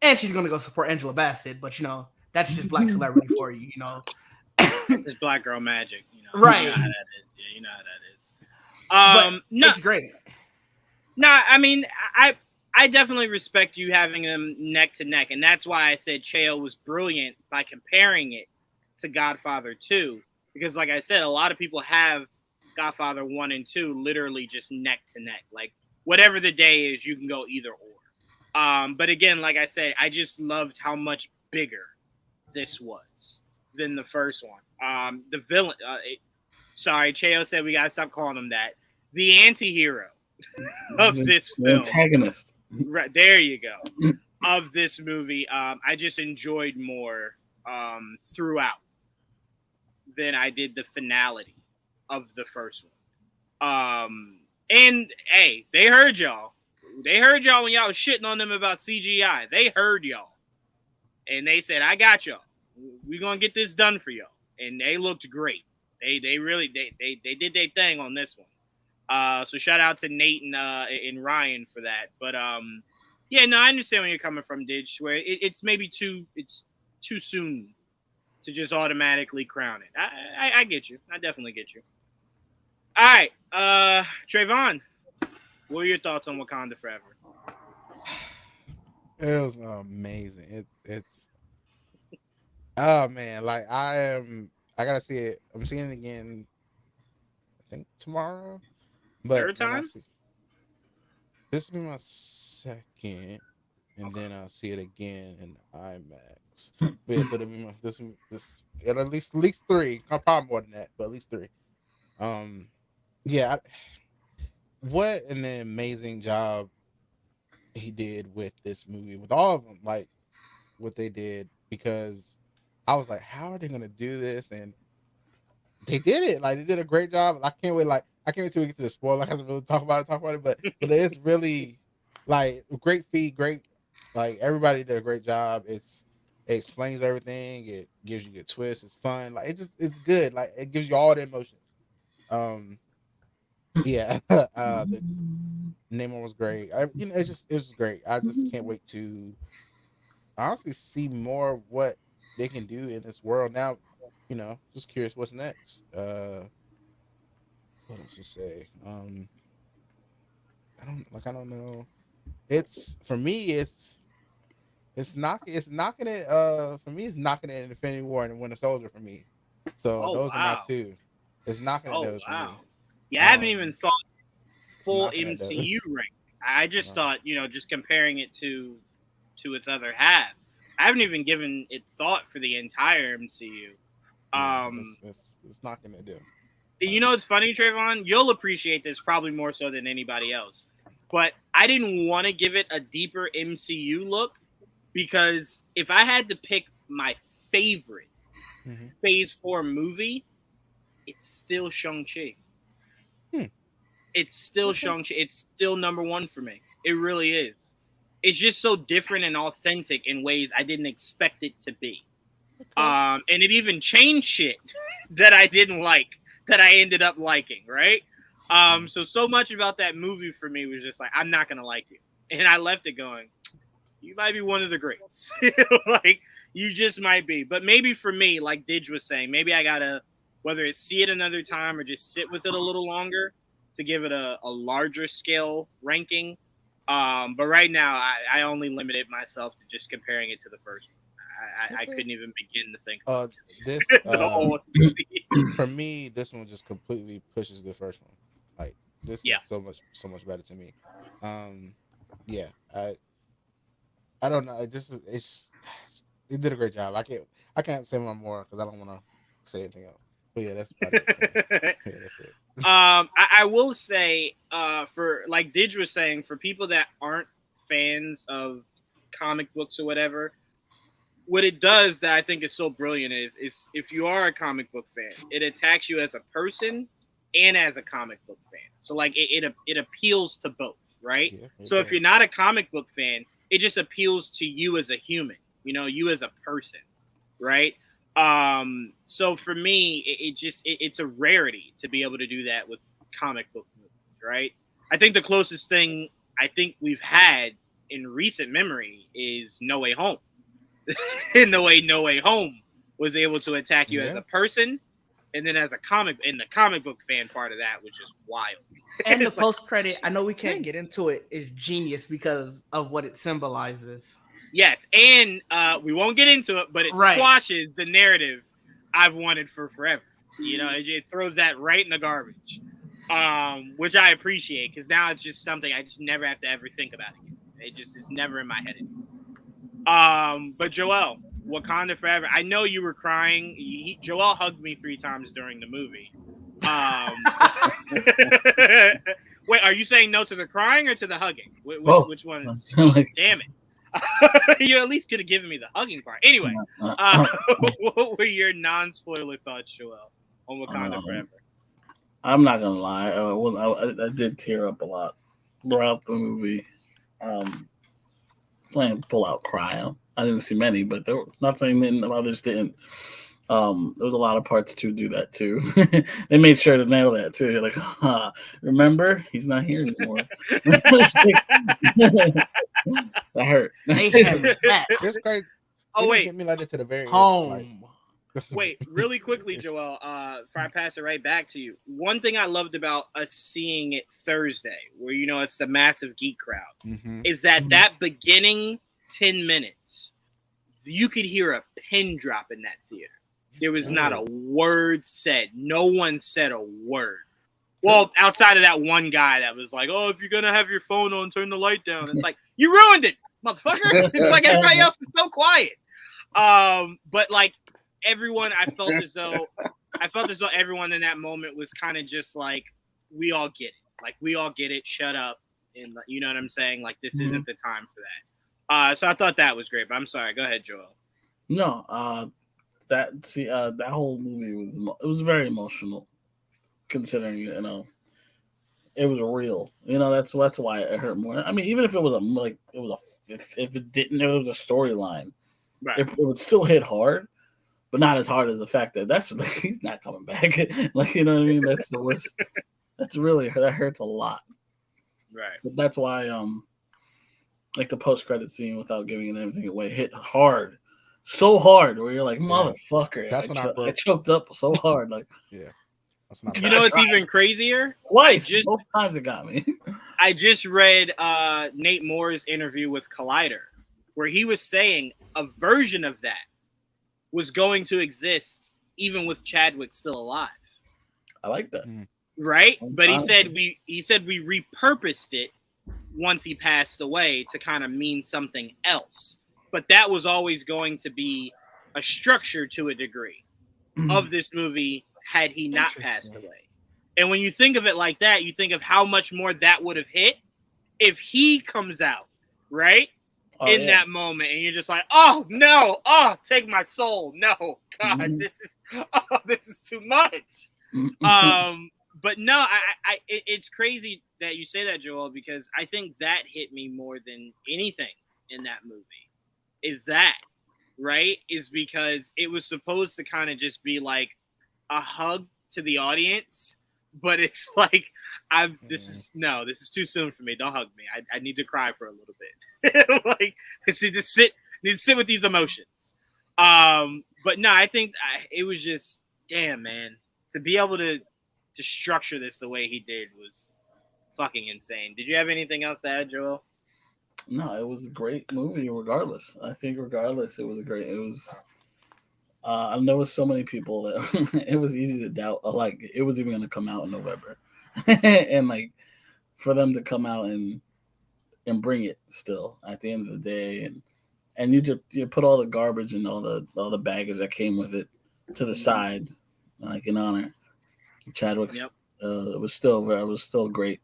and she's gonna go support Angela Bassett. But you know, that's just Black celebrity for you. You know, it's Black girl magic. You know, right? You know how that is. Yeah, you know how that is. No, it's great. No, I mean, I definitely respect you having them neck to neck, and that's why I said Cheo was brilliant by comparing it to Godfather 2, because like I said, a lot of people have Godfather 1 and 2 literally just neck to neck. Like, whatever the day is, you can go either or. But again, like I said, I just loved how much bigger this was than the first one. The villain, sorry, Cheo said we gotta stop calling him that. The anti-hero of this film. Antagonist. Right, there you go. Of this movie, I just enjoyed more throughout than I did the finality of the first one. And hey, they heard y'all. They heard y'all when y'all was shitting on them about CGI. They heard y'all. And they said, I got y'all. We're going to get this done for y'all. And they looked great. They really did their thing on this one. So shout out to Nate and Ryan for that. But yeah, no, I understand where you're coming from, DIdge, where it's maybe too soon to just automatically crown it. I get you. I definitely get you. All right, Trevon, what are your thoughts on Wakanda Forever? It was amazing. It's oh man, like I gotta see it. I'm seeing it again, I think tomorrow. But third time? this will be my second, and then I'll see it again in IMAX. But yeah, so it'll be my this at least three. Probably more than that, but at least three. Yeah, what an amazing job he did with this movie, with all of them, like what they did, because I was like, how are they gonna do this? And they did it. Like, they did a great job. I can't wait till we get to the spoiler. I can't really talk about it, but it's really like great feat, great, like everybody did a great job. It explains everything, it gives you good twists, it's fun, like it's good, like it gives you all the emotions. Yeah, the Namor was great. It was great. I just can't wait to honestly see more of what they can do in this world. Now, just curious what's next. What else to say? I don't know. It's for me. It's knocking it. For me, it's knocking it in Infinity War and Winter Soldier for me. So those are my two. It's knocking at those for me. Yeah, I haven't even thought full MCU rank. I just thought, just comparing it to its other half. I haven't even given it thought for the entire MCU. It's knocking it down. It's funny, Trevon? You'll appreciate this probably more so than anybody else. But I didn't want to give it a deeper MCU look, because if I had to pick my favorite Phase 4 movie, it's still Shang-Chi. It's still Shang-Chi. It's still number one for me. It really is. It's just so different and authentic in ways I didn't expect it to be. And it even changed shit that I didn't like, that I ended up liking, right? So much about that movie for me was just like, I'm not going to like you. And I left it going, you might be one of the greats. Like, you just might be. But maybe for me, like DIdge was saying, maybe I got to, whether it's see it another time or just sit with it a little longer to give it a larger scale ranking. But right now, I only limited myself to just comparing it to the first one. I couldn't even begin to think about this. For me, this one just completely pushes the first one. Like, this is so much better to me. Yeah, I don't know. They did a great job. I can't say one more because I don't want to say anything else. But yeah, that's about it. Yeah, that's it. I will say, for like DIdge was saying, for people that aren't fans of comic books or whatever, what it does that I think is so brilliant is if you are a comic book fan, it attacks you as a person and as a comic book fan. So like it appeals to both, right? Yeah, so if you're not a comic book fan, it just appeals to you as a human, you as a person, right? So for me, it's a rarity to be able to do that with comic book movies, right? I think the closest thing I think we've had in recent memory is No Way Home. In the way No Way Home was able to attack you as a person, and then as a comic, and the comic book fan part of that was just wild. And the post credit, I know we can't get into it, is genius because of what it symbolizes. Yes, and we won't get into it, but it squashes the narrative I've wanted for forever. It throws that right in the garbage, which I appreciate, because now it's just something I just never have to ever think about again. It just is never in my head anymore. But Joel, Wakanda Forever. I know you were crying. Joel hugged me 3 times during the movie. Wait, are you saying no to the crying or to the hugging? Which one? Damn it. You at least could have given me the hugging part. Anyway, what were your non-spoiler thoughts, Joel, on Wakanda Forever? I'm not gonna lie. I did tear up a lot throughout the movie. Playing full out cry. I didn't see many, but there were, not saying that others didn't. There was a lot of parts to do that too. They made sure to nail that too. You're like, remember, he's not here anymore. That hurt. They have that. It's crazy. Oh wait, hit me like that to the very Home. end. Wait, really quickly, Joel, before I pass it right back to you. One thing I loved about us seeing it Thursday, where, you know, it's the massive Geek crowd, is that beginning 10 minutes, you could hear a pin drop in that theater. There was not a word said. No one said a word. Well, outside of that one guy that was like, oh, if you're going to have your phone on, turn the light down. It's like, you ruined it, motherfucker. It's like everybody else is so quiet. But like, everyone, I felt as though everyone in that moment was kind of just like, we all get it. Like, we all get it. Shut up. And you know what I'm saying? Like, this isn't the time for that. So I thought that was great, but I'm sorry. Go ahead, Joel. No, that whole movie was very emotional, considering, you know, it was real. You know, that's why it hurt more. I mean, even if it was if it was a storyline, right, it would still hit hard. But not as hard as the fact that that's like, he's not coming back. Like, you know what I mean? That's the worst. That hurts a lot. Right. But that's why like the post-credit scene, without giving anything away, hit hard. So hard where you're like, motherfucker. That's when I choked up so hard. Like, yeah. That's when you know what's even crazier? Twice. Both times it got me. I just read Nate Moore's interview with Collider, where he was saying a version of that was going to exist even with Chadwick still alive. I like that. Right? But he said we repurposed it once he passed away to kind of mean something else. But that was always going to be a structure to a degree of this movie had he not passed away. And when you think of it like that, you think of how much more that would have hit if he comes out, right? That moment, and you're just like, oh no, oh, take my soul, no, God, this is too much. But no, it's crazy that you say that, Joel, because I think that hit me more than anything in that movie. Is because it was supposed to kind of just be like a hug to the audience, but it's like, this is too soon for me. Don't hug me. I need to cry for a little bit. Like, need to sit with these emotions. But no, I think it was just, damn, man, to be able to structure this the way he did was fucking insane. Did you have anything else to add, Joel? No, it was a great movie regardless. I think regardless, it was a great, it was, I know with so many people that it was easy to doubt, like, it was even going to come out in November. And like, for them to come out and bring it still at the end of the day, and you put all the garbage and all the baggage that came with it to the side, like in honor of Chadwick. Yep. It was still great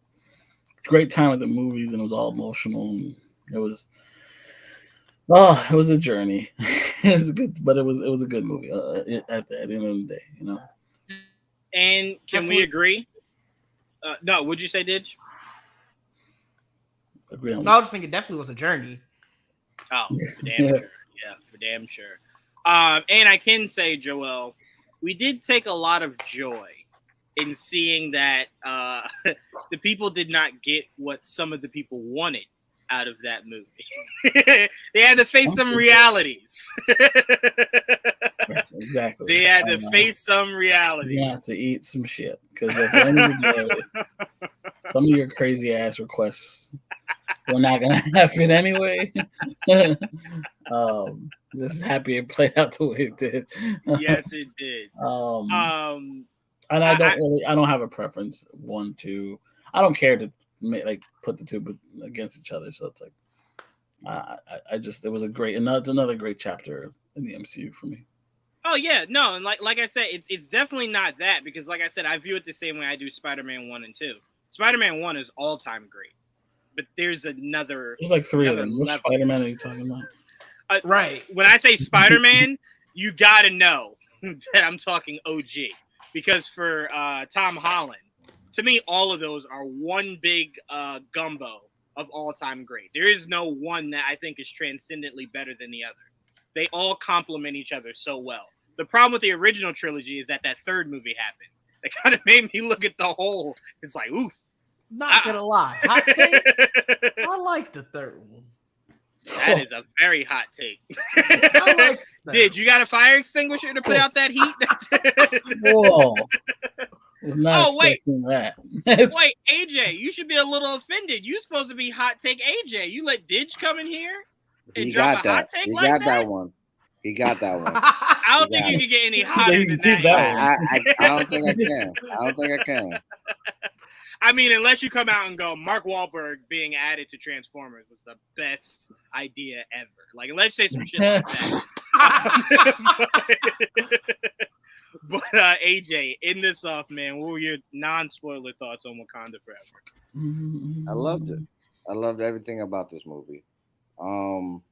time at the movies, and it was all emotional, and it was a journey. It was good, but it was a good movie at the end of the day, you know. And can we agree? No, would you say, DIdge? Agree on No, I was just thinking it definitely was a journey. Oh, for damn sure. Yeah, for damn sure. And I can say, Joel, we did take a lot of joy in seeing that the people did not get what some of the people wanted out of that movie. They had to face some realities. Yes, exactly. They had to face some realities. You have to eat some shit, because at the end of the day, some of your crazy ass requests were not gonna happen anyway. Just happy it played out the way it did. Yes, it did. And I don't have a preference. 1, 2. I don't care to put the two against each other. So it's like, it was it's another great chapter in the MCU for me. Oh yeah, no, and like I said, it's definitely not that, because like I said, I view it the same way I do Spider-Man 1 and 2. Spider-Man 1 is all-time great. but there's another. There's like 3 of them. Which level. Spider-Man are you talking about? Right. When I say Spider-Man, you gotta know that I'm talking OG, because for Tom Holland, to me, all of those are one big gumbo of all-time great. There is no one that I think is transcendently better than the other. They all complement each other so well. The problem with the original trilogy is that third movie happened. That kind of made me look at the whole. It's like, oof. Not gonna lie, hot take. I like the third one. That is a very hot take. I like that. Did you got a fire extinguisher to put out that heat? Whoa. Was not Oh, wait. expecting that. Wait, AJ, you should be a little offended. You supposed to be hot take AJ. You let DIdge come in here and He drop got a hot that. take He like got that? that one. He got that one. I don't He think got you it. can get any hotter You than can keep that. that. I don't think I can. I don't think I can. I mean, unless you come out and go, Mark Wahlberg being added to Transformers was the best idea ever. Like, unless you say some shit like that. But AJ, end this off, man. What were your non-spoiler thoughts on Wakanda Forever? I loved it. I loved everything about this movie. From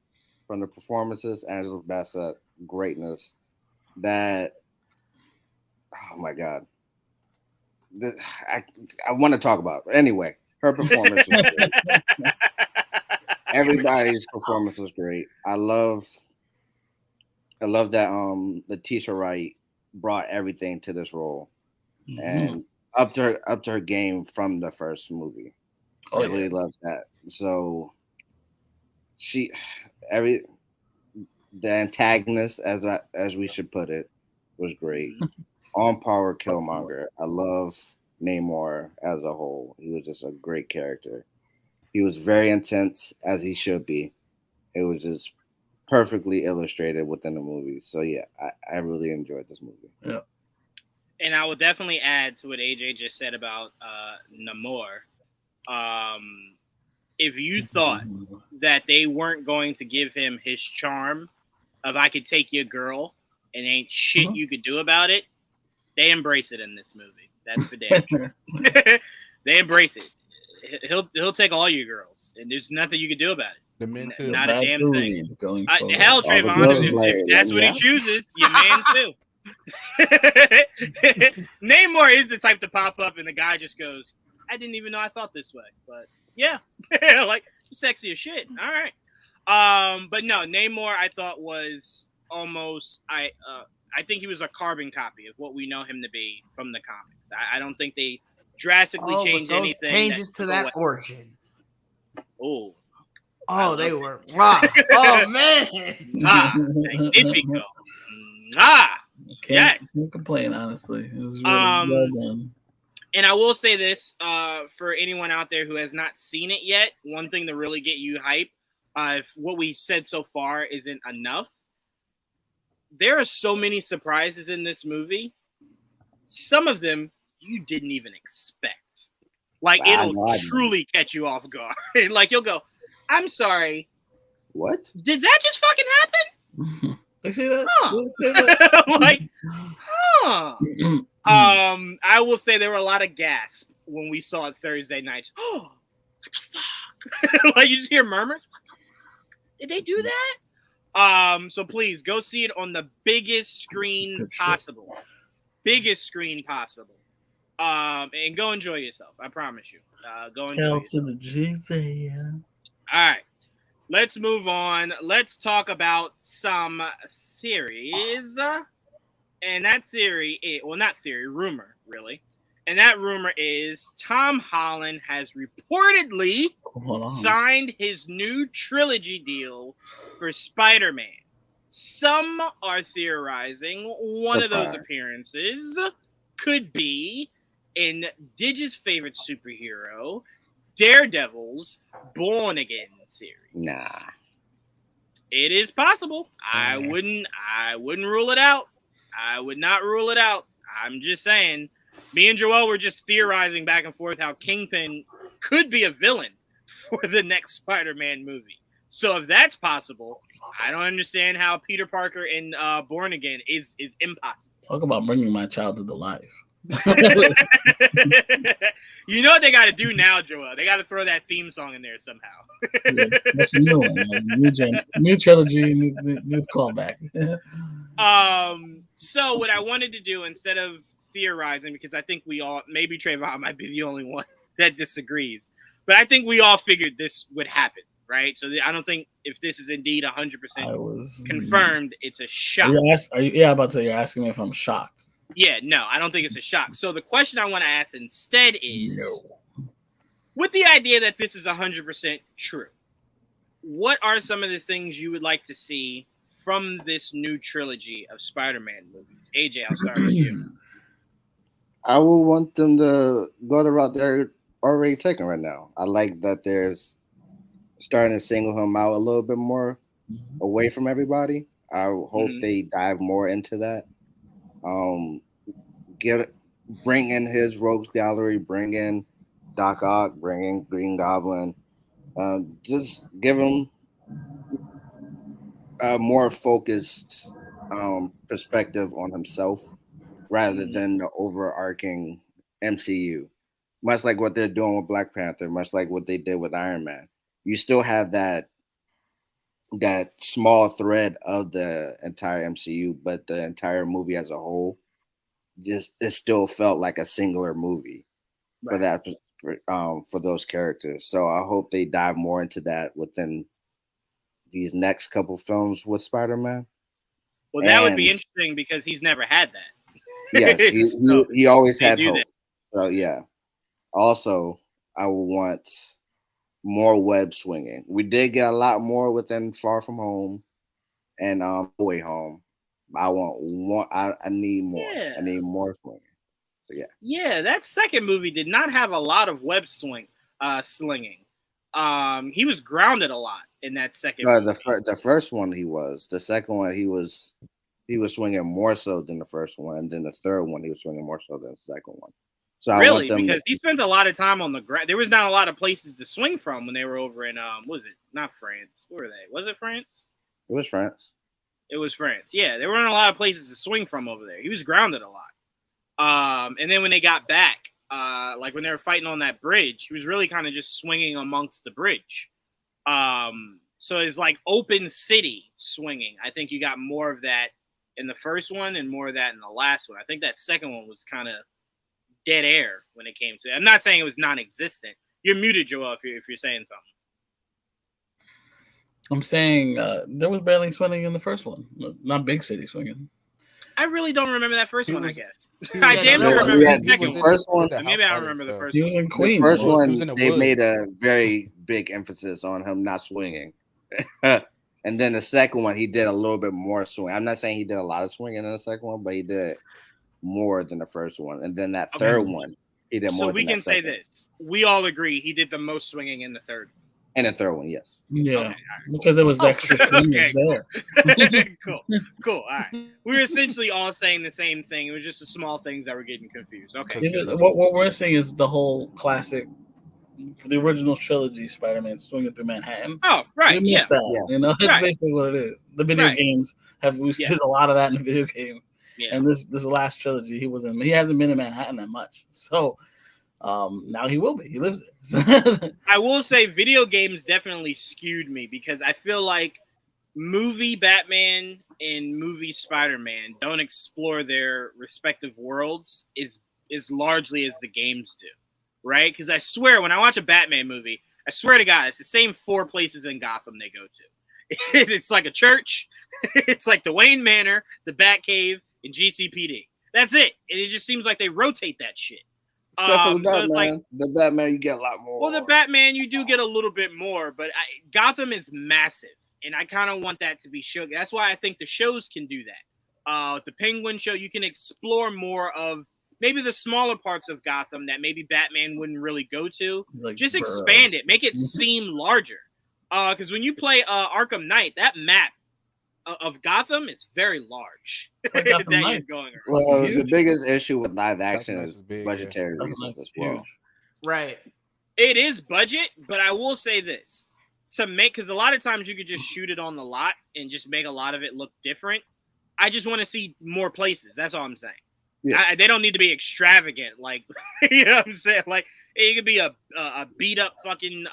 the performances, Angela Bassett, greatness. That, oh my God. I want to talk about it. Anyway, her performance was great. Everybody's performance was great. I love that Letitia Wright brought everything to this role, and up to her game from the first movie. I really love that. So the antagonist, as we should put it, was great. On power Killmonger. I love Namor as a whole. He was just a great character. He was very intense, as he should be. It was just perfectly illustrated within the movie. So yeah, I really enjoyed this movie. Yeah. And I will definitely add to what AJ just said about Namor. If you thought that they weren't going to give him his charm of "I could take your girl and ain't shit you could do about it," they embrace it in this movie. That's for damn sure. They embrace it. He'll take all your girls, and there's nothing you can do about it. The men too. Not a damn thing. Forward. Hell, Trevon, if that's what he chooses, your man too. Namor is the type to pop up, and the guy just goes, "I didn't even know I thought this way," but yeah, like sexy as shit. All right, but no, Namor I thought was almost I think he was a carbon copy of what we know him to be from the comics. I don't think they drastically changed anything. Changes to that origin. Oh, they were. Oh man. Magnifico. Can't complain, honestly. It was really well done. And I will say this for anyone out there who has not seen it yet, one thing to really get you hype, if what we said so far isn't enough, there are so many surprises in this movie. Some of them you didn't even expect. Like, it'll truly catch you off guard. Like, you'll go, I'm sorry. What? Did that just fucking happen? They say that? Huh. I'm like, huh. I will say there were a lot of gasps when we saw it Thursday nights. Oh, what the fuck? Like, you just hear murmurs. What the fuck? Did they do that? So please go see it on the biggest screen possible. Biggest screen possible. And go enjoy yourself. I promise you. Go enjoy yourself. To the GZ, yeah. All right. Let's move on. Let's talk about some theories. And that theory is, well, not theory, rumor, really. And that rumor is Tom Holland has reportedly signed his new trilogy deal for Spider-Man. Some are theorizing one of those appearances could be in DIdge's favorite superhero, Daredevil's Born Again series. Nah. It is possible. I wouldn't rule it out. I would not rule it out. I'm just saying. Me and Joel were just theorizing back and forth how Kingpin could be a villain for the next Spider-Man movie. So if that's possible, I don't understand how Peter Parker in Born Again is impossible. Talk about bringing my childhood to life. You know what they got to do now, Joel? They got to throw that theme song in there somehow. Yeah, that's a new one. New trilogy, new callback. So what I wanted to do instead of theorizing, because I think we all, maybe Trevon might be the only one that disagrees, but I think we all figured this would happen, right? So I don't think if this is indeed 100% confirmed, it's a shock. I'm about to say you're asking me if I'm shocked. Yeah, no, I don't think it's a shock. So the question I want to ask instead is, with the idea that this is 100% true, what are some of the things you would like to see from this new trilogy of Spider-Man movies? AJ, I'll start with you. I would want them to go the route they're already taking right now. I like that there's starting to single him out a little bit more away from everybody. I hope they dive more into that. Bring in his rogues gallery, bring in Doc Ock, bring in Green Goblin. Just give him a more focused perspective on himself rather than the overarching MCU. Much like what they're doing with Black Panther, much like what they did with Iron Man. You still have that small thread of the entire MCU, but the entire movie as a whole, it still felt like a singular movie for those characters. So I hope they dive more into that within these next couple films with Spider-Man. Well, that would be interesting because he's never had that. Yes, he always had hope. That. So yeah. Also, I would want more web swinging. We did get a lot more within Far From Home and No Way Home. I need more. Yeah. I need more swinging. So yeah. Yeah, that second movie did not have a lot of web slinging. He was grounded a lot in that second movie. The first one he was. The second one he was swinging more so than the first one, and then the third one he was swinging more so than the second one. So really, because he spent a lot of time on the ground. There was not a lot of places to swing from when they were over in what was it? Not France. Where were they? Was it France? It was France. It was France. Yeah, there weren't a lot of places to swing from over there. He was grounded a lot. And then when they got back, like when they were fighting on that bridge, he was really kind of just swinging amongst the bridge. So it's like open city swinging. I think you got more of that in the first one and more of that in the last one. I think that second one was kind of dead air when it came to it. I'm not saying it was non-existent. You're muted, Joel, if you're saying something. I'm saying there was barely swinging in the first one. Not big city swinging. I really don't remember that first one, I guess. I damn near remember the second first one. Maybe I remember the first one. He was in Queens. The first one, they made a very big emphasis on him not swinging. And then the second one, he did a little bit more swing. I'm not saying he did a lot of swinging in the second one, but he did more than the first one. And then that third one, he did more. So we can say this: we all agree he did the most swinging in the third one. And the third one, yes. Yeah, okay, right. Because it was extra swingers there. Cool. All right. We're essentially all saying the same thing. It was just the small things that were getting confused. Okay. What we're saying is the whole classic, the original trilogy, Spider-Man swinging through Manhattan. Oh, right. We missed that. You know, that's basically what it is. The video games we did a lot of that in the video games. Yeah. And this last trilogy, he hasn't been in Manhattan that much. So now he will be. He lives there. I will say video games definitely skewed me because I feel like movie Batman and movie Spider-Man don't explore their respective worlds as largely as the games do, right? Because I swear, when I watch a Batman movie, I swear to God, it's the same 4 places in Gotham they go to. It's like a church. It's like the Wayne Manor, the Batcave, and GCPD. That's it. And it just seems like they rotate that shit. Except for the Batman. So like, the Batman, you get a lot more. Well, the Batman, you do get a little bit more, but Gotham is massive, and I kind of want that to be shown. That's why I think the shows can do that. The Penguin show, you can explore more of maybe the smaller parts of Gotham that maybe Batman wouldn't really go to. Like just expand it, make it seem larger. Because when you play Arkham Knight, that map of Gotham is very large. Well, the biggest issue with live action is budgetary reasons as well. Right. It is budget, but I will say this. Because a lot of times you could just shoot it on the lot and just make a lot of it look different. I just want to see more places. That's all I'm saying. They don't need to be extravagant. Like, you know what I'm saying? Like, it could be a beat up fucking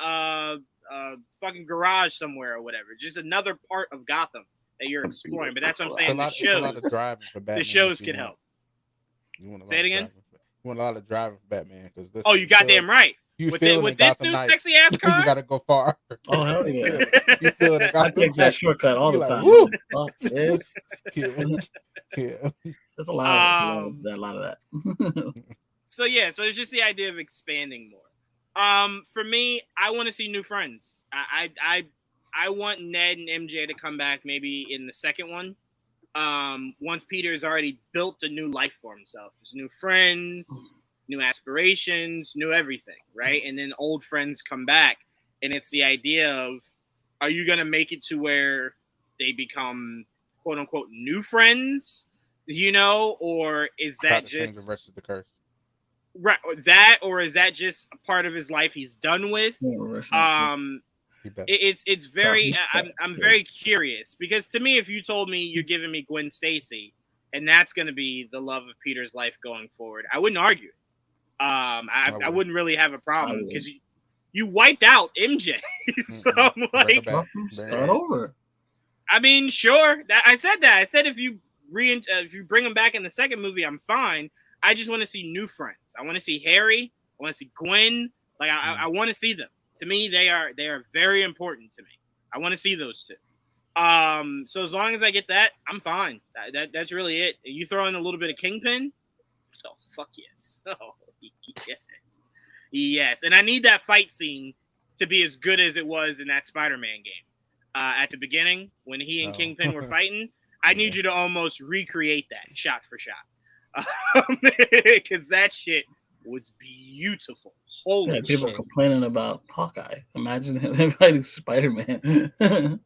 garage somewhere or whatever. Just another part of Gotham that you're exploring. But that's what I'm saying. The shows can help. Say it again. You want a lot of driving for Batman because this. Oh, you goddamn right. With this new sexy ass car, you gotta go far. Oh hell yeah! You feel it. I take that shortcut all the time. Fuck this. There's a lot of that. So it's just the idea of expanding more. For me, I want to see new friends. I want Ned and MJ to come back maybe in the second one. Once Peter has already built a new life for himself, there's new friends, new aspirations, new everything, right? And then old friends come back, and it's the idea of, are you gonna make it to where they become quote unquote new friends, you know, or is that just the rest of the curse? Right, or is that just a part of his life he's done with? It's very I'm very curious, because to me, if you told me you're giving me Gwen Stacy and that's going to be the love of Peter's life going forward, I wouldn't argue. I wouldn't really have a problem, because you wiped out MJ. So I'm like, start over. I mean, sure. I said if you bring him back in the second movie, I'm fine. I just want to see new friends. I want to see Harry. I want to see Gwen. Like I want to see them. To me, they are very important to me. I want to see those two. So as long as I get that, I'm fine. That's really it. You throw in a little bit of Kingpin? Oh, fuck yes. Oh, yes. And I need that fight scene to be as good as it was in that Spider-Man game. At the beginning, when he and Kingpin were fighting, I need you to almost recreate that shot for shot. Because that shit was beautiful. Holy shit. People complaining about Hawkeye. Imagine him fighting Spider-Man.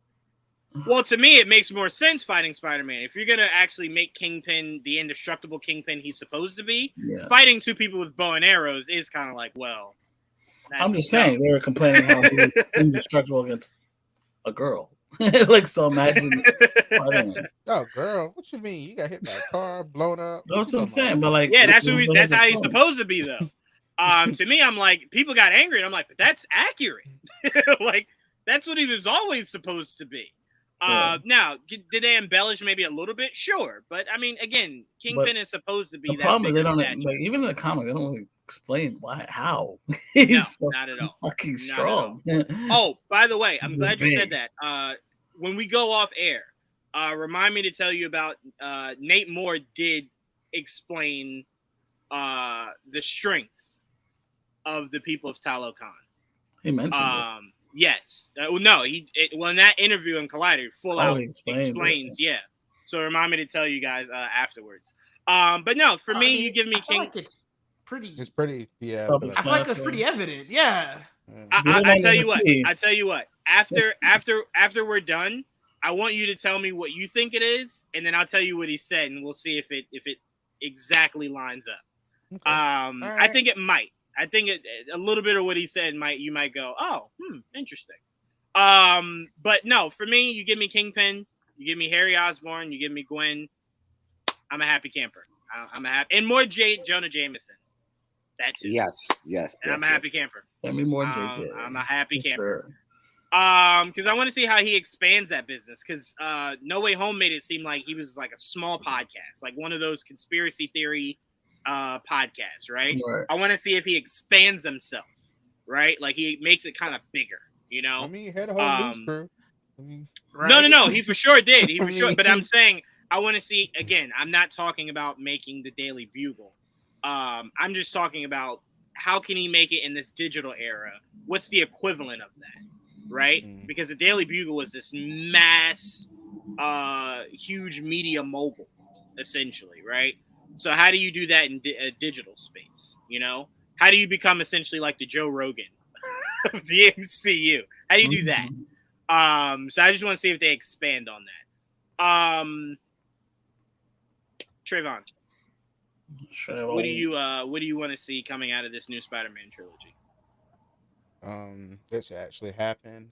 Well, to me, it makes more sense fighting Spider-Man. If you're going to actually make Kingpin the indestructible Kingpin he's supposed to be, fighting two people with bow and arrows is kind of like, well... I'm just saying, they were complaining how he was indestructible against a girl. Like, so imagine Spider-Man. Oh, girl, what you mean? You got hit by a car, blown up? That's what I'm saying, but like... Yeah, that's how he's supposed to be, though. To me, I'm like, people got angry, and I'm like, but that's accurate. Like, that's what he was always supposed to be. Now, did they embellish maybe a little bit? Sure, but I mean, again, Kingpin is supposed to be. The problem is they don't like, even in the comic, they don't really explain how. No, not at all. Fucking strong. Oh, by the way, I'm glad you said that. When we go off air, remind me to tell you about Nate Moore did explain the strength of the people of Talokan. He mentioned it. Yes. No, in that interview in Collider, full out explains. Yeah. So remind me to tell you guys afterwards. But no, for me, you give me King. Like it's pretty. Yeah. I feel like it's pretty evident. Yeah. I tell you what. After we're done, I want you to tell me what you think it is, and then I'll tell you what he said, and we'll see if it exactly lines up. Okay. Right. I think it might. I think a little bit of what he said you might go, oh, interesting. But no, for me, you give me Kingpin, you give me Harry Osborn, you give me Gwen. I'm a happy camper. And more Jonah Jameson. That too. Yes. And I'm a happy camper. Let me more JJ. I'm a happy camper. Sure. Because I want to see how he expands that business. Because No Way Home made it seem like he was like a small podcast, like one of those conspiracy theory podcast, right? I want to see if he expands himself, right? Like he makes it kind of bigger, you know? I mean, he had a whole news crew. Right? No, he for sure did. He for sure. But I'm saying I want to see, again, I'm not talking about making the Daily Bugle. I'm just talking about how can he make it in this digital era? What's the equivalent of that, right? Because the Daily Bugle was this mass, huge media mogul, essentially, right? So how do you do that in a digital space? You know, how do you become essentially like the Joe Rogan of the MCU? How do you do that? So I just want to see if they expand on that. Trevon, what do you want to see coming out of this new Spider-Man trilogy? This should actually happen,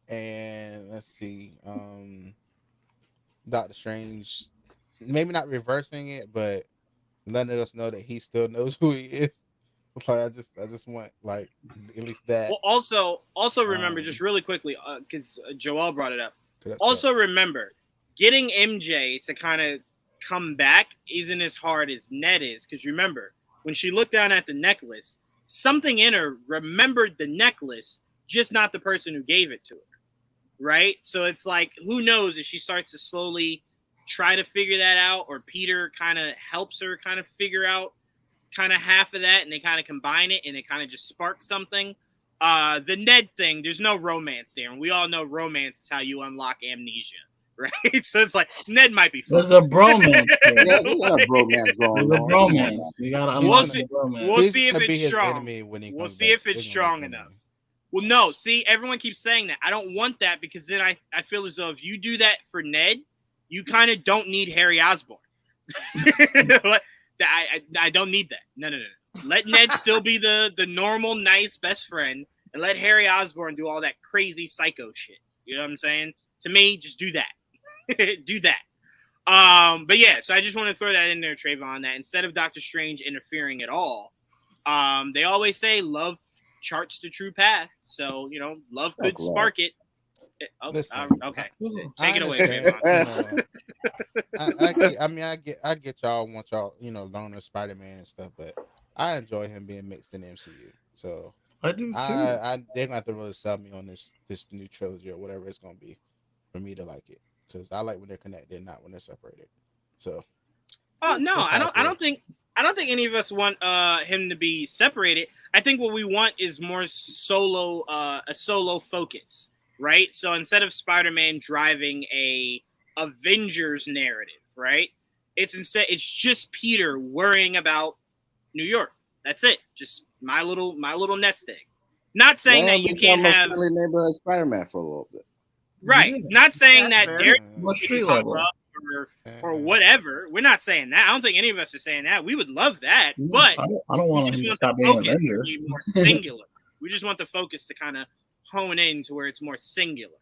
and let's see, Doctor Strange, maybe not reversing it, but letting us know that he still knows who he is. Like I just want like at least that. Well, also remember just really quickly because Joel brought it up. Also remember, getting MJ to kind of come back isn't as hard as Ned is, because remember when she looked down at the necklace, something in her remembered the necklace, just not the person who gave it to her. Right? So it's like, who knows if she starts to slowly try to figure that out, or Peter kind of helps her kind of figure out kind of half of that, and they kind of combine it, and it kind of just sparks something. The Ned thing, there's no romance there, and we all know romance is how you unlock amnesia, right? So it's like Ned might be There's a bromance. Yeah, there's a bromance going There's a on. bromance. You gotta unlock the bromance. We'll see if it's strong. We'll see if it's strong enough. Well, no, see, everyone keeps saying that. I don't want that, because then I feel as though if you do that for Ned, you kind of don't need Harry Osborn. I don't need that. No. Let Ned still be the normal, nice best friend, and let Harry Osborn do all that crazy psycho shit. You know what I'm saying? To me, just do that. Do that. But yeah, so I just want to throw that in there, Trevon, that instead of Doctor Strange interfering at all, they always say love charts the true path. So, love could spark it. Okay. Take it away, Trevon. I get y'all want y'all, loner Spider-Man and stuff, but I enjoy him being mixed in the MCU. So I do too. They're gonna have to really sell me on this new trilogy or whatever it's gonna be for me to like it, because I like when they're connected, not when they're separated. So no, I don't think any of us want him to be separated. I think what we want is more a solo focus, right? So instead of Spider-Man driving a Avengers narrative, right? It's just Peter worrying about New York. That's it. Just my little nest egg. Not saying that you can't have friendly neighborhood Spider-Man for a little bit. Right. Not saying that Derek street level or whatever. We're not saying that. I don't think any of us are saying that. We would love that, but I don't want him to stop being an Avenger. More singular. We just want the focus to kind of hone in to where it's more singular,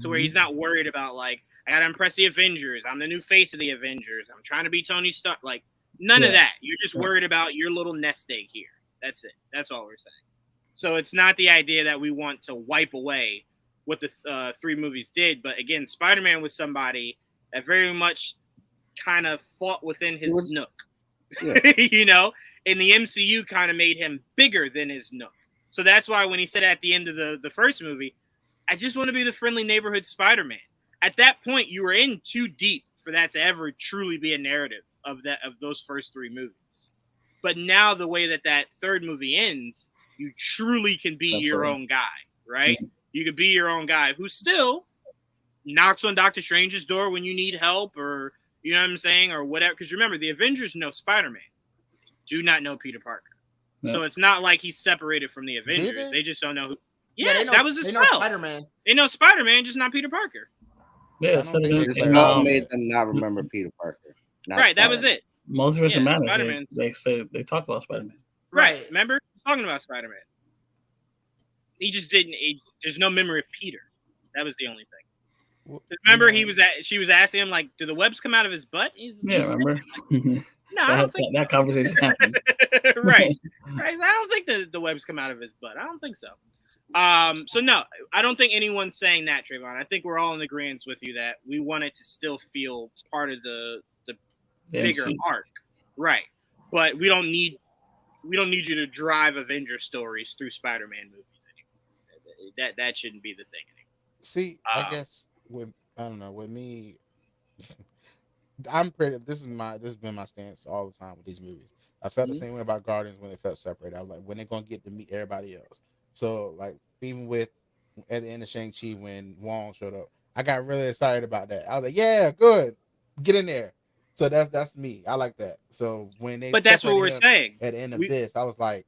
to where he's not worried about like, I gotta impress the Avengers. I'm the new face of the Avengers. I'm trying to be Tony Stark. Like none of that. You're just worried about your little nest egg here. That's it. That's all we're saying. So it's not the idea that we want to wipe away what the 3 movies did. But again, Spider-Man was somebody that very much kind of fought within his nook. Yeah. And the MCU kind of made him bigger than his nook. So that's why when he said at the end of the first movie, I just want to be the friendly neighborhood Spider-Man. At that point, you were in too deep for that to ever truly be a narrative of those first 3 movies. But now the way that third movie ends, you truly can be your own guy, right? Mm-hmm. You can be your own guy who still knocks on Doctor Strange's door when you need help, or you know what I'm saying, or whatever. Because remember, the Avengers know Spider-Man, do not know Peter Parker. Yeah. So it's not like he's separated from the Avengers. They just don't know who. Yeah, that was a spell. They know Spider-Man. They know Spider-Man, just not Peter Parker. Yeah, it all made them not remember Peter Parker. Right, that was it. Multiverse Madness. They talk about Spider-Man. Right. Remember talking about Spider-Man. He just didn't. There's no memory of Peter. That was the only thing. Remember, she was asking him like, "Do the webs come out of his butt?" Remember? No, I don't think that conversation happened. Right. I don't think the webs come out of his butt. I don't think so. So no, I don't think anyone's saying that, Trevon. I think we're all in agreement with you that we want it to still feel part of the bigger arc, right? But we don't need you to drive Avenger stories through Spider-Man movies anymore. That shouldn't be the thing anymore. See, I guess with me, this has been my stance all the time with these movies. I felt the same way about Guardians when they felt separated. I was like, when they're gonna get to meet everybody else. So like even with at the end of Shang-Chi when Wong showed up, I got really excited about that. I was like, yeah, good, get in there. So that's me. I like that. So when they, but that's what we're saying at the end of this, I was like,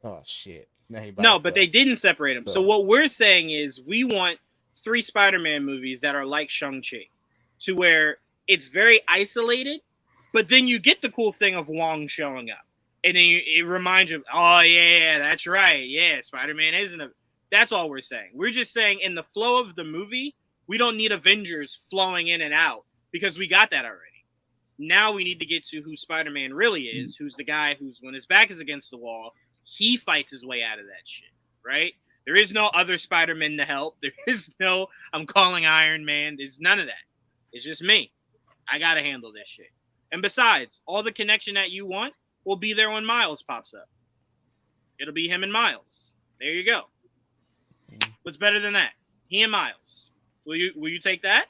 oh shit. But they didn't separate them. So what we're saying is we want 3 Spider-Man movies that are like Shang-Chi, to where it's very isolated, but then you get the cool thing of Wong showing up. And then it reminds you, oh, yeah, that's right. Yeah, Spider-Man isn't a... That's all we're saying. We're just saying in the flow of the movie, we don't need Avengers flowing in and out because we got that already. Now we need to get to who Spider-Man really is, who's the guy who's, when his back is against the wall, he fights his way out of that shit, right? There is no other Spider-Man to help. There is no, I'm calling Iron Man. There's none of that. It's just me. I got to handle this shit. And besides, all the connection that you want will be there when Miles pops up. It'll be him and Miles. There you go. What's better than that? He and Miles. Will you take that?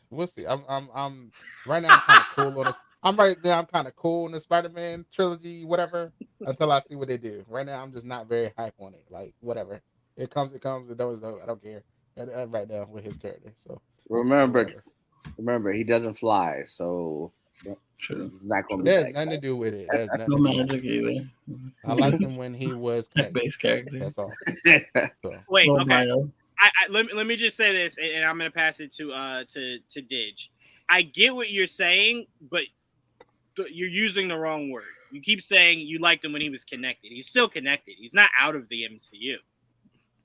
We'll see. I'm right now. I'm kind of cool on this. I'm kind of cool in the Spider-Man trilogy, whatever, until I see what they do. Right now, I'm just not very hype on it. Like, whatever. It comes. It doesn't. I don't care. Right now with his character. So remember, he doesn't fly, so True. he's not going to There's be nothing to do with it. There's No nothing. magic either. I liked him when he was Base character. That's all. So. Wait, No okay. bio. Let me just say this, and I'm gonna pass it to DIdge. I get what you're saying, but you're using the wrong word. You keep saying you liked him when he was connected. He's still connected. He's not out of the MCU.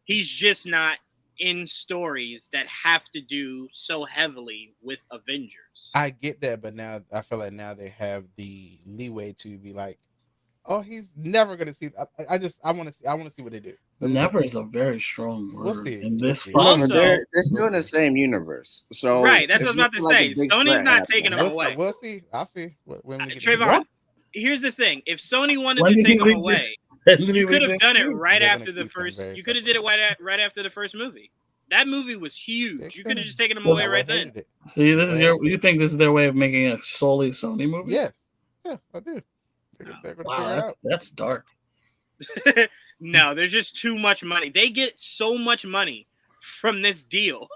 He's just not in stories that have to do so heavily with Avengers. I get that, but now I feel like now they have the leeway to be like, oh, he's never gonna see. I want to see what they do. Never is a very strong word. We'll see. In this Also- fight, they're still in the same universe, so Right, that's if what I was about to you feel like say. a big Sony's threat not happens- taking him away. We'll see. I'll see when we get to Trayvon, What? here's the thing: if Sony wanted When to did he take him leak away, this? you could have done it right They're after gonna the keep them first. very You could have did it right after the first movie. That movie was huge. You could have just taken him So- away right then. See, this is you think this is their way of making a solely Sony movie? Yes. Yeah, I do. They're gonna Wow, figure it out. that's dark. No, there's just too much money. They get so much money from this deal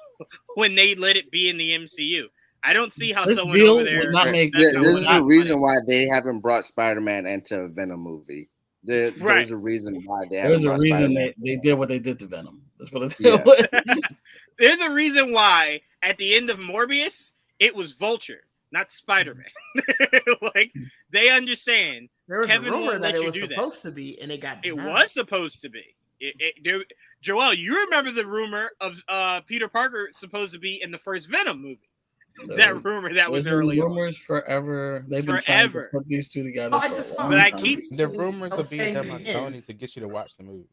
when they let it be in the MCU. I don't see how This someone deal over there. would not make. This That's is not the funny. reason why they haven't brought Spider-Man into a Venom movie. Right. There's a reason why they haven't There's a brought reason Spider-Man. they did what they did to Venom. That's what it's. Yeah. There's a reason why at the end of Morbius it was Vulture, not Spider-Man. Like they understand. There was Kevin a rumor won't that let it you was do that. supposed to be, and it got It denied. was supposed to be. Joel, you remember the rumor of Peter Parker supposed to be in the first Venom movie? That rumor that was There's been early on. rumors forever. They've been trying to Forever. put these two together. Oh, I for a just long saw- But I time. keep- The rumors will be Saying them it on again. Sony to get you to watch the movie.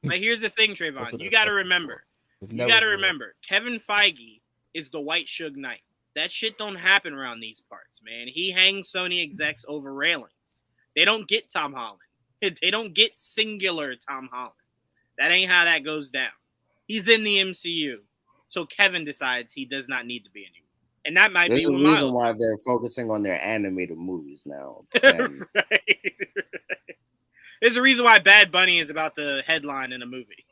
But here's the thing, That's Trayvon. what You that got to stuff is remember. for. It's You never got to for- remember. Kevin Feige is the white Suge Knight. That shit don't happen around these parts, man. He hangs Sony execs over railings. They don't get Tom Holland. They don't get singular Tom Holland. That ain't how that goes down. He's in the MCU. So Kevin decides he does not need to be anymore. And that might There's be a what reason Miles. why they're focusing on their animated movies now. And Right. There's a reason why Bad Bunny is about the headline in a movie.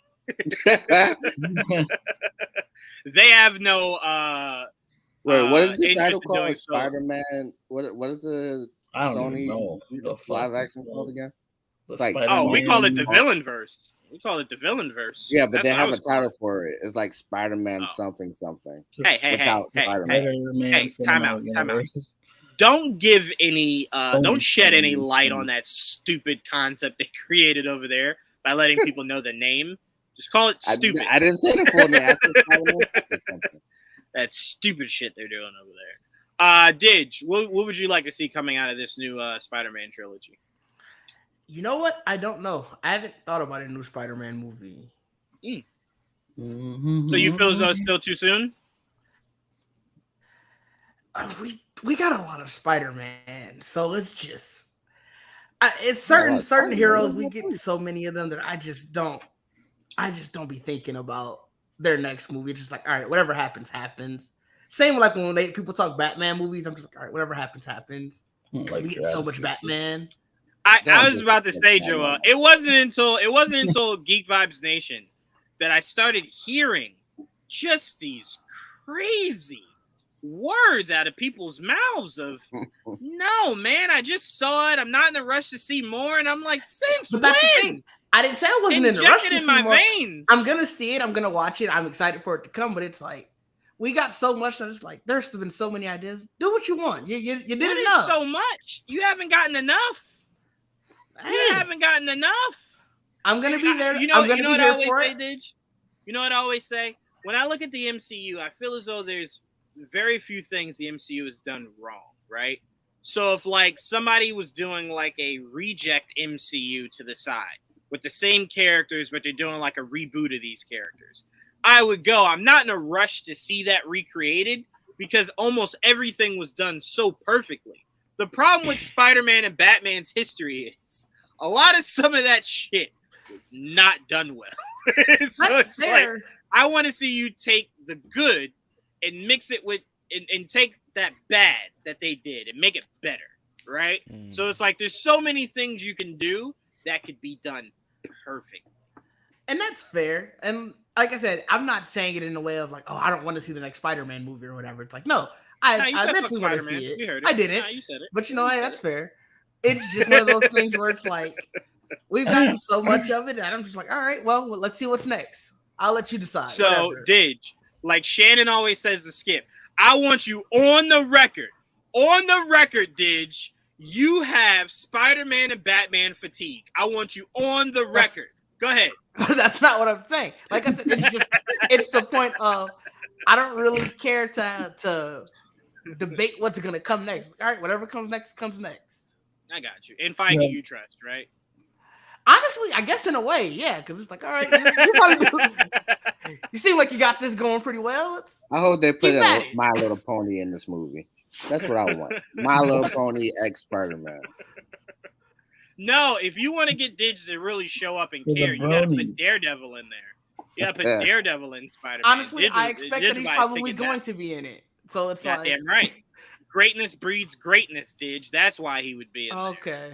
They have no wait, what is the interest title in doing called? so. Spider-Man. What is the I don't Sony even know. The live fuck? action called again? The It's like Oh, we call it the Spider-Man. villain verse. We call it the villain verse. Yeah, but That's they what I have a was title for it. It's like Spider-Man Oh. something something. Hey, without hey. Spider-Man. Spider-Man Hey, time out, Cinematic time out. Universe. Don't give any don't shed any Sony. light on that stupid concept they created over there by letting people know the name. Just call it stupid. I didn't say the full name. I said Spider-Man something. That stupid shit they're doing over there. Didge, what would you like to see coming out of this new Spider-Man trilogy? You know what? I don't know. I haven't thought about a new Spider-Man movie. Mm-hmm. So you feel as though it's still too soon? We got a lot of Spider-Man, so it's just it's certain Spider-Man. heroes. We get so many of them that I just don't be thinking about their next movie. It's just like, all right, whatever happens, happens. Same like when people talk Batman movies, I'm just like, all right, whatever happens, happens. Like We get so much Batman. I was about to say, Joel, it wasn't until Geek Vibes Nation that I started hearing just these crazy words out of people's mouths of no, man, I just saw it. I'm not in a rush to see more. And I'm like, since But that's the when? thing. I didn't say I wasn't in a rush Inject to it in see my more. veins. I'm gonna see it. I'm gonna watch it. I'm excited for it to come. But it's like we got so much that it's like there's been so many ideas. Do what you want. You did What is enough. so much? You haven't gotten enough. You haven't gotten enough. I'm gonna be there. You know, I'm gonna what I be here always for say, it. Didge? You know what I always say? When I look at the MCU, I feel as though there's very few things the MCU has done wrong, right? So if like somebody was doing like a reject MCU to the side with the same characters, but they're doing like a reboot of these characters, I would go. I'm not in a rush to see that recreated because almost everything was done so perfectly. The problem with Spider-Man and Batman's history is a lot of some of that shit was not done well. So That's it's fair. like, I want to see you take the good and mix it with and take that bad that they did and make it better, right? So it's like there's so many things you can do that could be done perfect. And that's fair. And like I said, I'm not saying it in a way of like, oh, I don't want to see the next Spider-Man movie or whatever. It's like, no, I you said eventually want to Spider-Man. see it. We heard it. I didn't. Nah, you said it. But you know, hey, that's fair. It's just one of those things where it's like, we've gotten so much of it, and I'm just like, all right, well, let's see what's next. I'll let you decide. So, whatever. DIdge, like Shannon always says to Skip, I want you on the record, DIdge, you have Spider-Man and Batman fatigue. I want you on the record. Go ahead. That's not what I'm saying. Like I said, it's the point of I don't really care to debate what's gonna come next. All right, whatever comes next comes next. I got you. And Feige, you trust, right? Honestly, I guess in a way, yeah, because it's like, all right, you probably do. You seem like you got this going pretty well. I hope they put keep at it. My Little Pony in this movie. That's what I want. My Little Pony x Spider-Man. No, if you want to get DIdge to really show up and Yeah, care, the you gotta put bronies. Daredevil in there. You gotta put Daredevil in Spider-Man. Honestly, I DIdge expect that he's wise probably taking going that. to be in it. So it's Goddamn right. Greatness breeds greatness, DIdge. That's why he would be in there. Okay.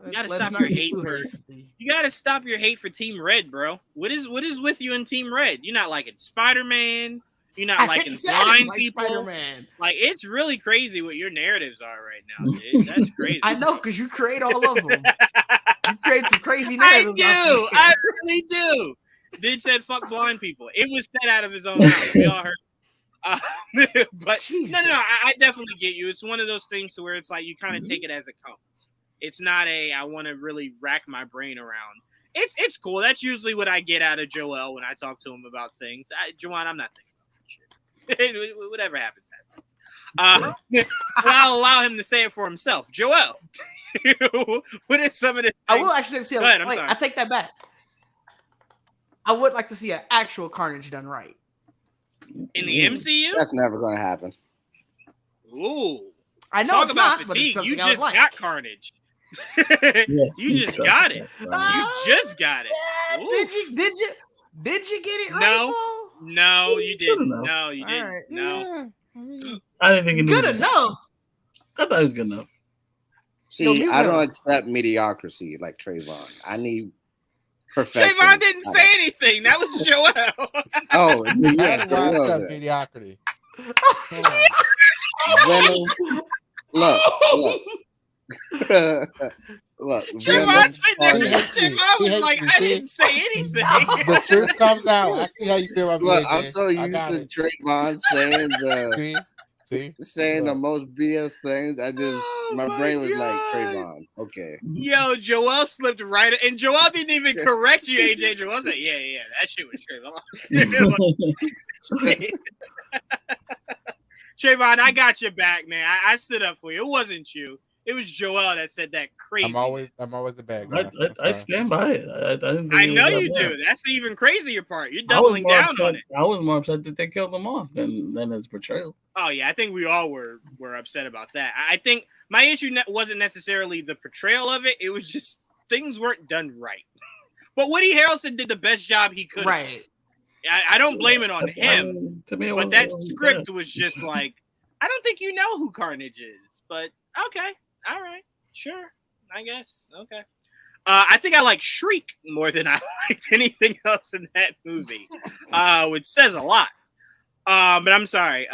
You gotta Let's stop not your be hate too for hasty. You gotta stop your hate for Team Red, bro. What is with you in Team Red? You're not liking Spider-Man. You're not liking didn't say I didn't blind like people. Spider-Man. Like it's really crazy what your narratives are right now, dude. That's crazy. I know because you create all of them. You create some crazy I narratives. do. I really do. DIdge said fuck blind people. It was said out of his own mouth. We all heard. But Jesus. no, I definitely get you. It's one of those things to where it's like you kind of take it as it comes. It's not I want to really rack my brain around. It's cool. That's usually what I get out of Joel when I talk to him about things. Juwaan, I'm not thinking about that shit. Whatever happens. But I'll allow him to say it for himself. Joel, what are some of the things? I will actually see. Go ahead, I'm Wait, sorry. I take that back. I would like to see an actual Carnage done right. In the MCU? That's never going to happen. Ooh. I know Talk it's about not, but it's fatigue. You something I just like. got Carnage. You just got it. You just got it. Yeah, Ooh. did you get it right? No. Mo? No, you didn't. enough. No, you didn't. Alright. No. I didn't think it Good needed- enough. I thought it was good enough. See, you I know. don't accept mediocrity like Trevon. I need perfection. Trayvon didn't say anything. That was Joel. Oh, yeah. That's why I Joel said there. mediocrity. Venom. Look. Look. Trayvon Venom, said that. He hates me. Trayvon He was hates like, me, I see? didn't say anything. The truth comes out. I see how you feel about Look, me. I'm AJ. so I used got to it. Trayvon saying See? saying the Look. most BS things. I just Oh my my brain was like God. Trayvon. Okay. Yo, Joel slipped right, and Joel didn't even correct you, AJ. Joel said, "Yeah, that shit was Trayvon." Trayvon, I got your back, man. I stood up for you. It wasn't you. It was Joel that said that crazy. I'm always the bad guy. I stand by it. I didn't think I it was know that you bad. do. That's the even crazier part. You're I was doubling more down upset- on it. I was more upset that they killed him off than his portrayal. Oh yeah, I think we all were upset about that. I think my issue wasn't necessarily the portrayal of it. It was just things weren't done right. But Woody Harrelson did the best job he could. Right. I don't blame it on him. To me, it But wasn't- that it wasn't script bad. was just like, I don't think you know who Carnage is. But okay, all right, sure, I guess. Okay. I think I like Shriek more than I liked anything else in that movie, which says a lot. But I'm sorry,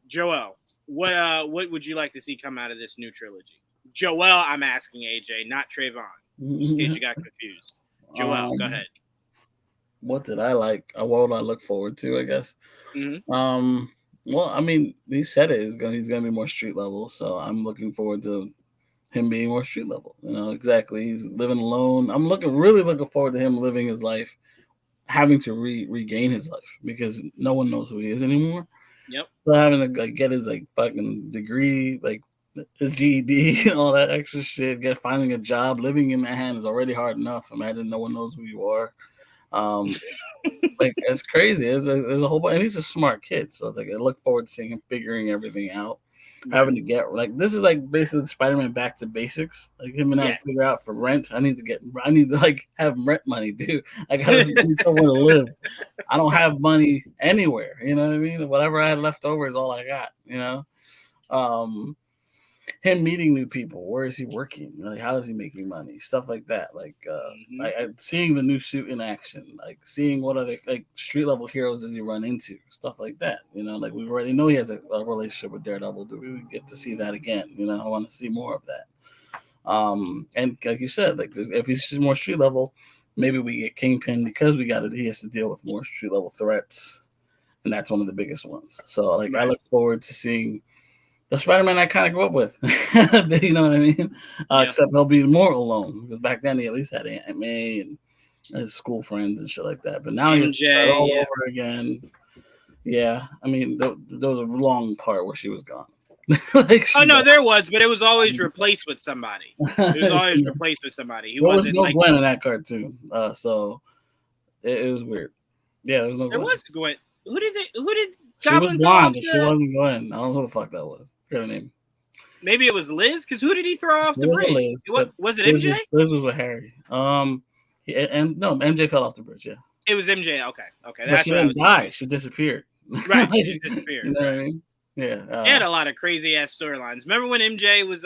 Joel. What would you like to see come out of this new trilogy? Joel, I'm asking AJ, not Trayvon. Just in case you got confused. Joel, go ahead. What did I like? What would I look forward to? I guess. Mhm. Well, I mean, he said it. He's gonna be more street level, so I'm looking forward to him being more street level. You know, exactly. He's living alone. I'm really looking forward to him living his life, having to regain his life because no one knows who he is anymore. Yep. So having to like get his like fucking degree, like his GED and all that extra shit, finding a job, living in Manhattan is already hard enough. Imagine no one knows who you are. Like it's crazy. There's a whole bunch, and he's a smart kid, so it's like I look forward to seeing him figuring everything out. Having to get like this is like basically Spider-Man back to basics. Like him and I figure out for rent. I need to like have rent money, dude. I gotta need somewhere to live. I don't have money anywhere. You know what I mean? Whatever I had left over is all I got. You know, him meeting new people. Where is he working? Like how is he making money? Stuff like that. Like seeing the new suit in action. Like seeing what other like street level heroes does he run into? Stuff like that. You know, like we already know he has a relationship with Daredevil. Do we get to see that again? You know, I want to see more of that. And like you said, like if he's just more street level, maybe we get Kingpin because he has to deal with more street level threats, and that's one of the biggest ones. So like I look forward to seeing the Spider-Man I kind of grew up with. You know what I mean? Except he'll be more alone because back then he at least had Aunt May and his school friends and shit like that. But now he's all over again. Yeah, I mean there was a long part where she was gone. Like there was, but it was always replaced with somebody. It was always replaced with somebody. He wasn't no Gwen in that cartoon, so it was weird. Yeah, there was no. There was Gwen. Who did? She was blonde, but she wasn't Gwen. I don't know who the fuck that was. Got her name. Maybe it was Liz, because who did he throw off the bridge? Liz, was it MJ? Liz was with Harry. And no, MJ fell off the bridge. Yeah, it was MJ. Okay, but that's she didn't die. She disappeared. Right, she disappeared. You know what I mean? Yeah. He had a lot of crazy ass storylines. Remember when MJ was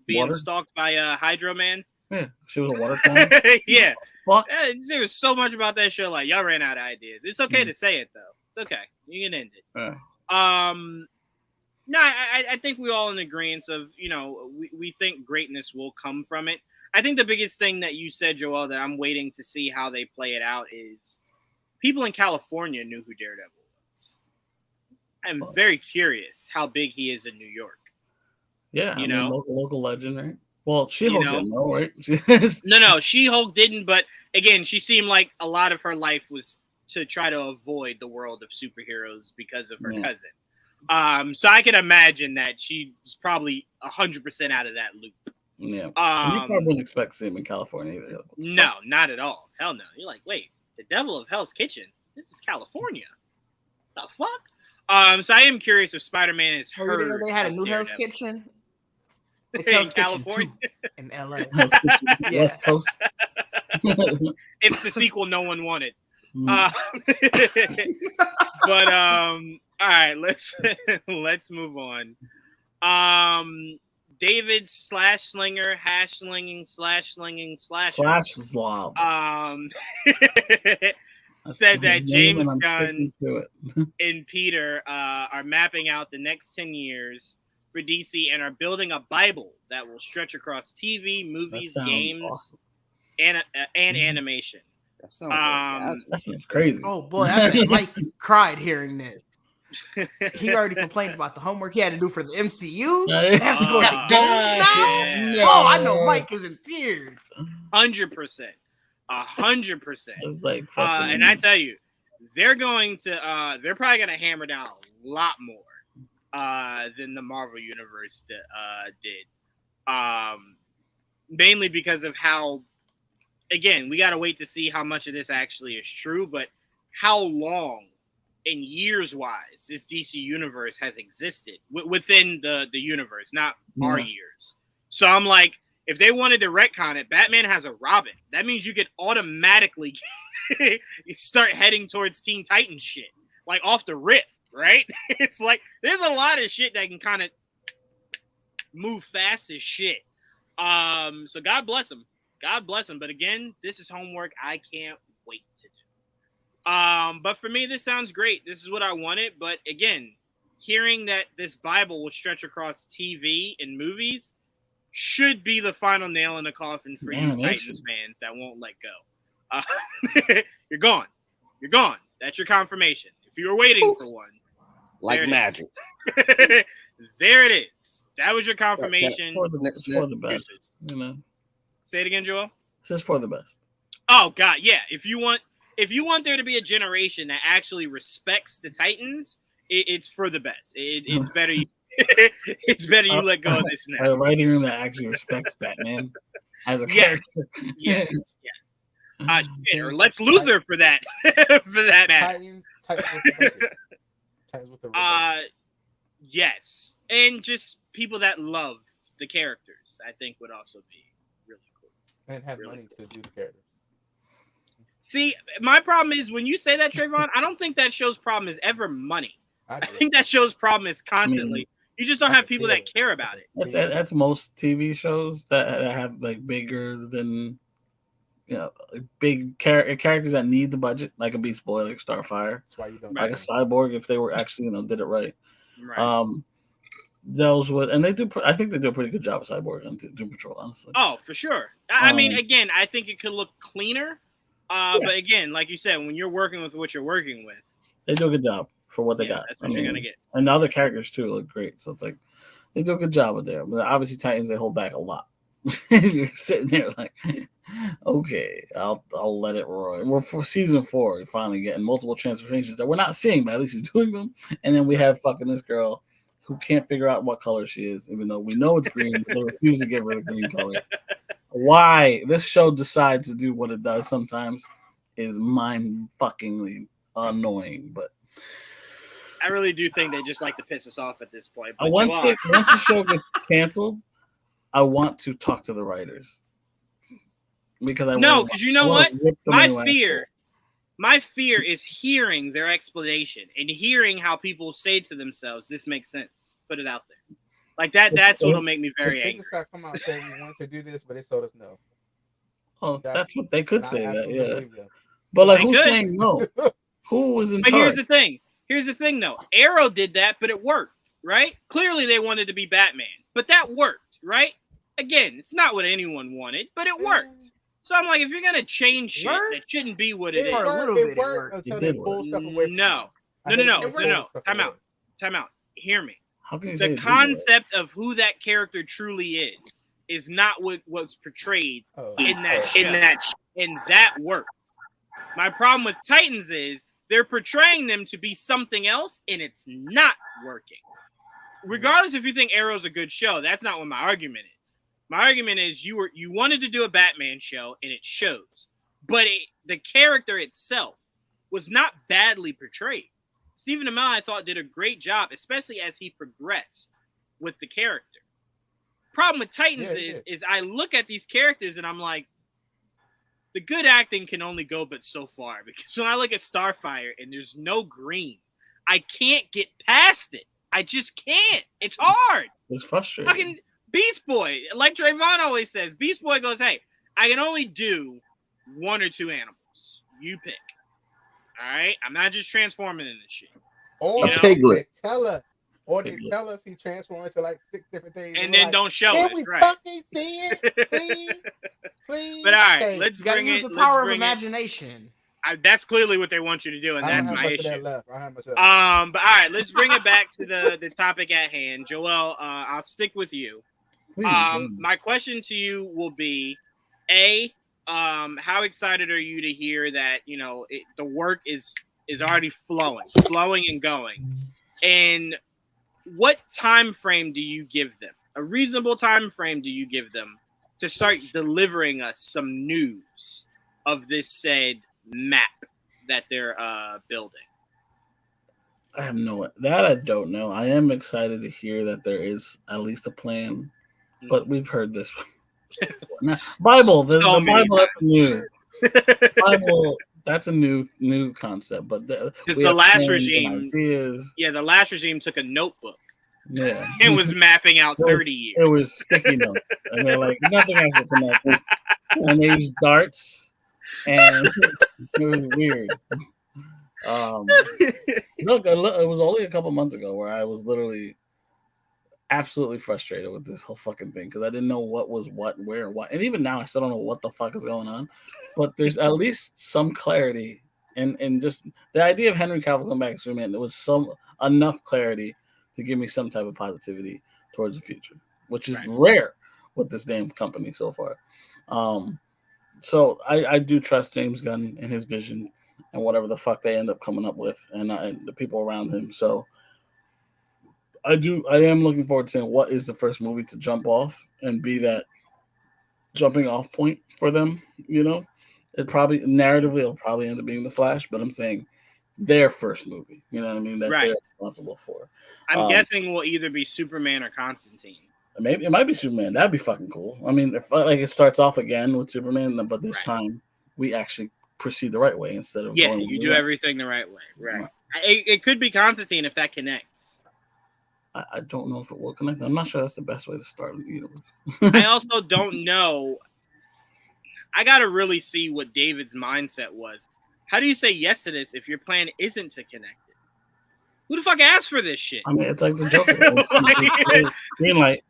being stalked by Hydro Man? Yeah, she was a water clown. Yeah. Fuck. There was so much about that show. Like y'all ran out of ideas. It's okay to say it though. It's okay. You can end it. No, I think we all in agreement of, you know, we think greatness will come from it. I think the biggest thing that you said, Joel, that I'm waiting to see how they play it out is people in California knew who Daredevil was. I'm very curious how big he is in New York. Yeah, you know, local legend, right? Well, She-Hulk didn't know, right? No, She-Hulk didn't. But again, she seemed like a lot of her life was to try to avoid the world of superheroes because of her cousin. So I can imagine that she's probably 100% out of that loop. Yeah. You probably wouldn't expect to see him in California either. No, not at all. Hell no. You're like, wait, the Devil of Hell's Kitchen. This is California. The fuck? So I am curious if Spider-Man is heard. You know they had a new Hell's Kitchen. It's in California, in LA, West Coast. It's the sequel no one wanted. But all right, let's move on. David /Slinger #slinging said that James Gunn and Peter are mapping out the next 10 years for DC and are building a Bible that will stretch across TV, movies, games, awesome. and animation. That sounds crazy. Oh boy, I bet Mike cried hearing this. He already complained about the homework he had to do for the MCU. He has to go to the games now. Yeah. Oh, I know Mike is in tears. 100%. 100%. It's like and I tell you, they're probably gonna hammer down a lot more than the Marvel Universe did. Mainly because of how, again, we gotta wait to see how much of this actually is true, but how long in years wise this DC universe has existed within the universe, not our years. So I'm like, if they wanted to retcon it, Batman has a Robin. That means you could automatically start heading towards Teen Titans shit, like off the rip, right? It's like there's a lot of shit that can kind of move fast as shit. So God bless him. God bless him. But again, this is homework I can't wait to do. But for me, this sounds great. This is what I wanted. But again, hearing that this Bible will stretch across TV and movies should be the final nail in the coffin for you Titans fans that won't let go. You're gone. You're gone. That's your confirmation. If you were waiting for one. Like magic. There it is. That was your confirmation. For the best. You know. Say it again, Joel. It's just for the best. Oh God, yeah. If you want there to be a generation that actually respects the Titans it's for the best. It's better. It's better you let go of this now. A writing room that actually respects Batman as a character. Yes. Or Lex Luthor for that. For that matter. Titans with the yes, and just people that love the characters, I think would also be really cool. And have money to do the characters. See, my problem is when you say that, Trevon, I don't think that show's problem is ever money. I think that show's problem is constantly. You just don't have people that care about it. That's most TV shows that have like bigger than, big characters that need the budget, like a Beast Boy, like Starfire. That's why you don't like a Cyborg if they were actually did it right. Right. Those would, and they do. I think they do a pretty good job of Cyborg and Doom Patrol, honestly. Oh, for sure. I mean, again, I think it could look cleaner. But again, like you said, when you're working with what you're working with, they do a good job for what they got. That's what you're gonna get. And the other characters too look great. So it's like they do a good job with there. But obviously, Titans they hold back a lot. You're sitting there like, okay, I'll let it roll. And we're for season 4, we're finally getting multiple transformations that we're not seeing, but at least he's doing them. And then we have fucking this girl who can't figure out what color she is, even though we know it's green, but they refuse to give her the green color. Why this show decides to do what it does sometimes is mind-fuckingly annoying, but I really do think they just like to piss us off at this point. But once the show gets canceled, I want to talk to the writers because you know what? My fear is hearing their explanation and hearing how people say to themselves, "This makes sense." Put it out there, like that. That's what'll make me very angry. They just gotta come out and say we want to do this, but they told us no. Oh, that's what they could say. That, yeah. But like, who's saying no? Who was in charge? But here's the thing, though. Arrow did that, but it worked, right? Clearly, they wanted to be Batman, but that worked, right? Again, it's not what anyone wanted, but it worked. So I'm like, if you're gonna change shit, that shouldn't be what it is. It worked until they pull stuff away. No. Time out. Hear me. How can you the concept of who that character truly is not what was portrayed in that worked. My problem with Titans is they're portraying them to be something else, and it's not working. Regardless if you think Arrow's a good show, that's not what my argument is. My argument is you wanted to do a Batman show, and it shows. But the character itself was not badly portrayed. Stephen Amell, I thought, did a great job, especially as he progressed with the character. Problem with Titans is I look at these characters, and I'm like, the good acting can only go but so far. Because when I look at Starfire and there's no green, I can't get past it. I just can't. It's hard. It's frustrating. Fucking Beast Boy, like Trevon always says, Beast Boy goes, "Hey, I can only do 1 or 2 animals. You pick. All right? I'm not just transforming in this shit." Or Piglet. They tell us he transformed into like 6 different things. And then don't show us, it. Right. Fucking see it? Please. But all right, let's bring it. Use the power of imagination. That's clearly what they want you to do, and that's my issue. But all right, let's bring it back to the topic at hand. Joel, I'll stick with you. My question to you will be, how excited are you to hear that the work is already flowing and going, and what time frame do you give them? A reasonable time frame do you give them to start delivering us some news of this said map that they're building? I have I don't know. I am excited to hear that there is at least a plan, but we've heard this before. Bible, the Bible, that's new. Bible, that's a new concept, but the last regime, the last regime took a notebook, and was mapping out 30 years. It was sticky notes, and they're like, nothing else to connect. And they used darts, and it was weird. Look, it was only a couple months ago where I was literally absolutely frustrated with this whole fucking thing because I didn't know what was what, where, what, and even now I still don't know what the fuck is going on. But there's at least some clarity, and just the idea of Henry Cavill coming back as Superman, there was enough clarity to give me some type of positivity towards the future, which is rare with this damn company so far. So I do trust James Gunn and his vision and whatever the fuck they end up coming up with, and the people around him. So I am looking forward to seeing what is the first movie to jump off and be that jumping off point for them. You know, it probably narratively it'll probably end up being The Flash, but I'm saying their first movie. You know what I mean? That they're responsible for. I'm guessing will either be Superman or Constantine. Maybe it might be Superman. That'd be fucking cool. I mean, if like it starts off again with Superman, but this time we actually proceed the right way instead of going you do everything the right way. Right. It could be Constantine if that connects. I don't know if it will connect. I'm not sure that's the best way to start the universe. I also don't know. I gotta really see what David's mindset was. How do you say yes to this if your plan isn't to connect it? Who the fuck asked for this shit? I mean, it's like the Joker. Green light.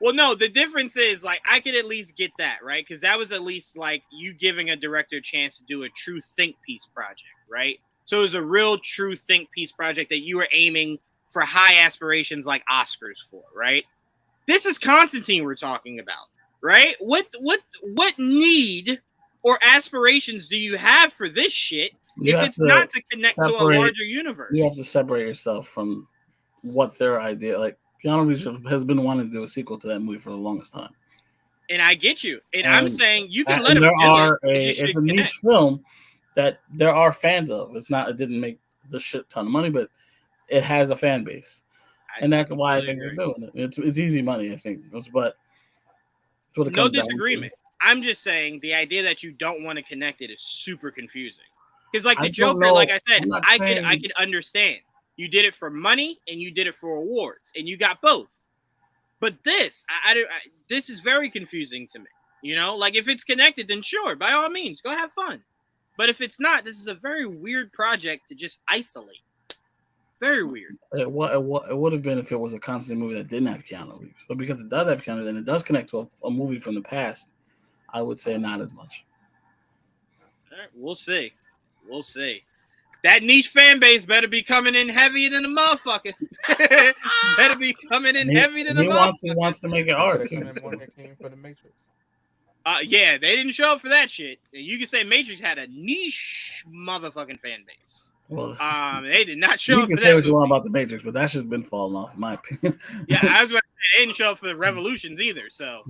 Well, no, the difference is like I could at least get that, right? Because that was at least like you giving a director a chance to do a true think piece project, right? So it was a real true think piece project that you were aiming for high aspirations like Oscars for, right? This is Constantine we're talking about, right? What need or aspirations do you have for this shit if it's not to connect to a larger universe? You have to separate yourself from what their idea. Like Keanu Reeves has been wanting to do a sequel to that movie for the longest time. And I get you. And I'm saying you can let him do it. It's a niche film that there are fans of. It didn't make the shit ton of money, but it has a fan base. And that's why I think they're doing it. It's easy money, I think. But no disagreement. I'm just saying the idea that you don't want to connect it is super confusing. Because like the Joker, like I said, I could understand. You did it for money and you did it for awards, and you got both. But this, this is very confusing to me. You know, like if it's connected, then sure, by all means, go have fun. But if it's not, this is a very weird project to just isolate. Very weird. It would have been if it was a constant movie that didn't have Keanu Reeves. But because it does have Keanu, and it does connect to a movie from the past, I would say not as much. All right, we'll see. We'll see. That niche fan base better be coming in heavier than a motherfucker. Better be coming in heavier than a motherfucker. He wants to make it hard. Yeah, they didn't show up for that shit. You can say Matrix had a niche motherfucking fan base. Well, they did not show up for that. You can say what you want about the Matrix, but that's just been falling off, in my opinion. Yeah, I was about to say, they didn't show up for the Revolutions either. So,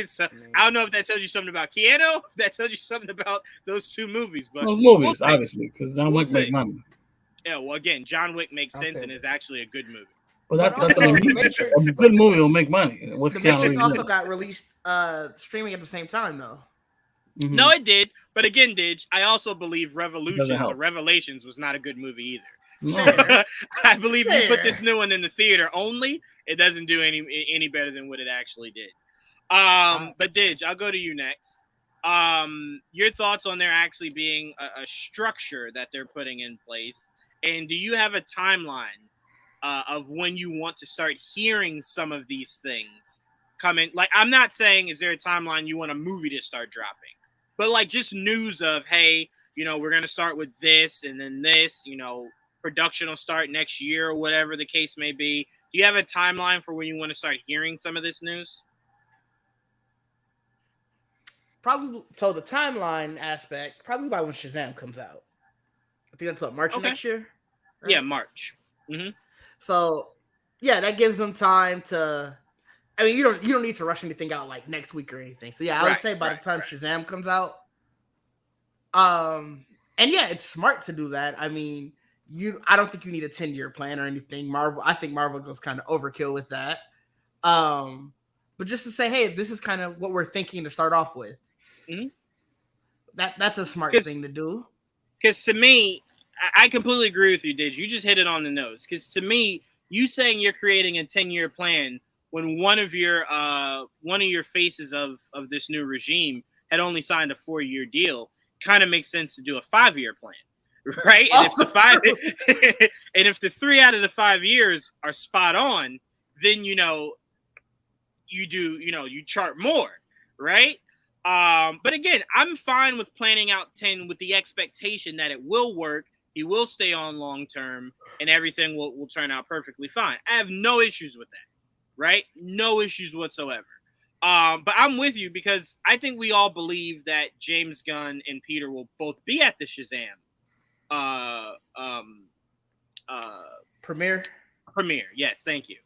so I don't know if that tells you something about Keanu. That tells you something about those two movies. But those movies, obviously, because John Wick make money. Yeah, well, again, John Wick makes sense and is actually a good movie. But that's what I mean. A good movie will make money. The Matrix also got released streaming at the same time, though. Mm-hmm. No, it did. But again, DIdge, I also believe Revelations was not a good movie either. So, I believe you put this new one in the theater only, it doesn't do any better than what it actually did. But DIdge, I'll go to you next. Your thoughts on there actually being a structure that they're putting in place, and do you have a timeline of when you want to start hearing some of these things coming? Like, I'm not saying is there a timeline you want a movie to start dropping, but like just news of, hey, you know, we're gonna start with this and then this, you know, production will start next year or whatever the case may be. Do you have a timeline for when you want to start hearing some of this news? Probably. So the timeline aspect, probably by when Shazam comes out. I think that's what, March of next year? Right? Yeah, March. Mm-hmm. So yeah, that gives them time to. I mean, you don't need to rush anything out like next week or anything. So yeah, I would say by the time Shazam comes out. And yeah, it's smart to do that. I mean, I don't think you need a 10-year plan or anything. I think Marvel goes kind of overkill with that. But just to say, hey, this is kind of what we're thinking to start off with. Mm-hmm. That's a smart thing to do. Because to me, I completely agree with you, DIdge. You just hit it on the nose. Because to me, you saying you're creating a 10-year plan when one of your faces of this new regime had only signed a 4-year deal kind of makes sense to do a 5-year plan, right? And if the 3 out of the 5 years are spot on, then you chart more, right? But again, I'm fine with planning out 10 with the expectation that it will work, he will stay on long term, and everything will turn out perfectly fine. I have no issues with that. Right? No issues whatsoever. But I'm with you because I think we all believe that James Gunn and Peter will both be at the Shazam premiere. Premiere. Yes, thank you.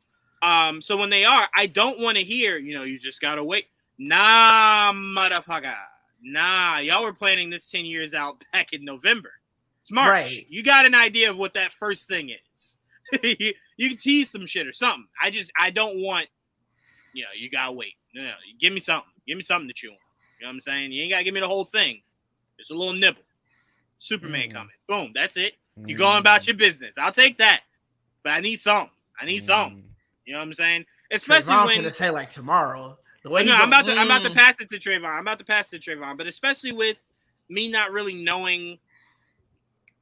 So when they are, I don't want to hear, you just gotta wait. Nah, motherfucker. Nah, y'all were planning this 10 years out back in November. It's March. Right. You got an idea of what that first thing is. you can tease some shit or something. I don't want, you gotta wait. No, give me something. Give me something to chew on. You know what I'm saying? You ain't gotta give me the whole thing. Just a little nibble. Superman coming. Boom. That's it. You going about your business. I'll take that. But I need something. You know what I'm saying? Especially Trevon when gonna say like tomorrow. The way I'm about to pass it to Trevon. But especially with me not really knowing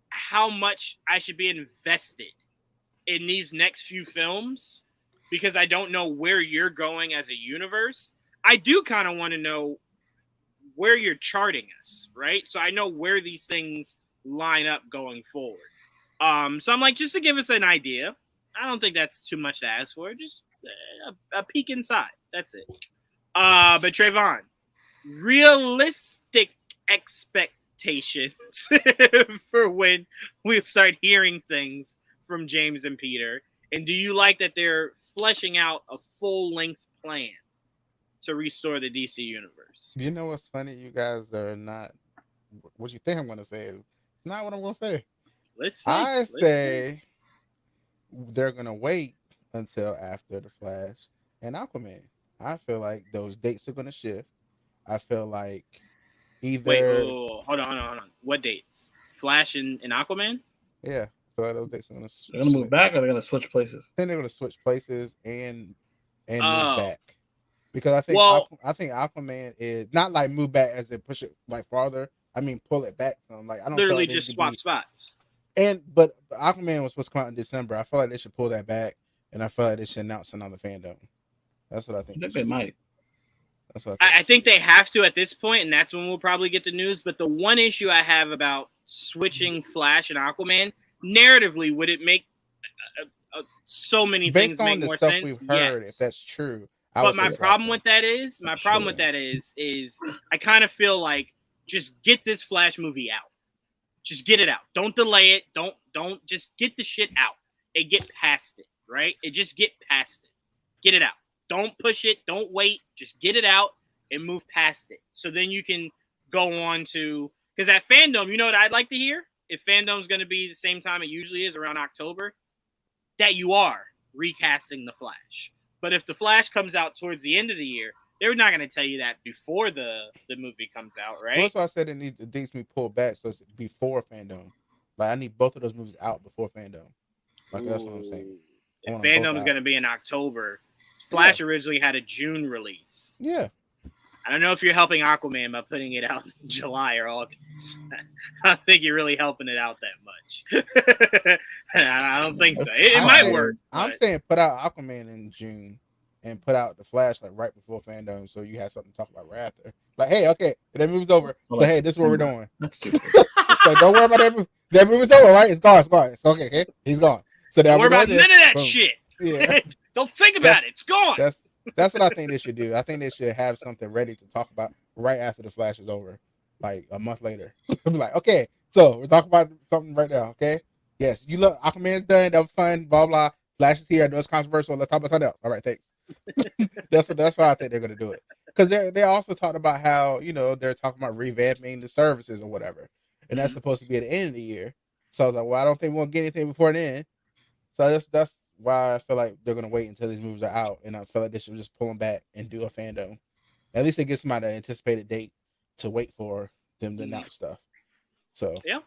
how much I should be invested in these next few films, because I don't know where you're going as a universe. I do kind of want to know where you're charting us, right? So I know where these things line up going forward. So I'm like, just to give us an idea. I don't think that's too much to ask for. Just a peek inside. That's it. But Trevon, realistic expectations for when we start hearing things from James and Peter, and do you like that they're fleshing out a full-length plan to restore the DC universe? You know what's funny? You guys are not what you think I'm going to say is not what I'm going to say. I say they're going to wait until after the Flash and Aquaman. I feel like those dates are going to shift. I feel like either... Wait, hold on. What dates? Flash and Aquaman? Yeah. I feel like those dates are going to They're going to move back, or they're going to switch places? I think they're going to switch places and move back. Because I think Aquaman is not like move back as in push it like farther. I mean, pull it back some. Like I don't literally like just swap spots. But Aquaman was supposed to come out in December. I feel like they should pull that back, and I feel like they should announce another fandom. That's what I think. I think they might. That's what I think they have to at this point, and that's when we'll probably get the news. But the one issue I have about switching Flash and Aquaman, narratively, would it make so many based things on make the more stuff sense? we've heard, if that's true. But my problem with that is I kind of feel like just get this Flash movie out. Just get it out. Don't delay it. Don't just get the shit out and get past it, right? And just get past it. Get it out. Don't push it. Don't wait. Just get it out and move past it. So then you can go on to, because that fandom, you know what I'd like to hear? If fandom's going to be the same time it usually is, around October, that you are recasting the Flash. But if the Flash comes out towards the end of the year, they're not going to tell you that before the movie comes out, right? Well, that's why I said it needs to be pulled back, so it's before fandom. Like I need both of those movies out before fandom. Like that's what I'm saying. If fandom's going to be in October, Flash originally had a June release. Yeah. I don't know if you're helping Aquaman by putting it out in July or August. I don't think you're really helping it out that much. I don't think so. It might work. I'm saying put out Aquaman in June and put out the Flash like right before fandom, so you have something to talk about right after. Like, hey, okay, that movie's over. So hey, this is what we're doing. That's stupid. So don't worry about that movie. That movie's over, right? It's gone. It's gone. It's okay. He's gone. So don't worry about none of that Boom. shit. Yeah. Don't think about it. It's gone. That's what I think they should do. I think they should have something ready to talk about right after the Flash is over, like a month later. Be like, okay, so we're talking about something right now, okay? Yes, you look, Aquaman's done. That was fun. Blah blah. Flash is here. I know it's controversial. Let's talk about something else. All right, thanks. that's why I think they're gonna do it. Because they also talked about how they're talking about revamping the services or whatever, and that's supposed to be at the end of the year. So I was like, well, I don't think we'll get anything before then. So that's why I feel like they're gonna wait until these movies are out, and I feel like they should just pull them back and do a fandom. At least it gives somebody an anticipated date to wait for them to announce stuff. So yeah,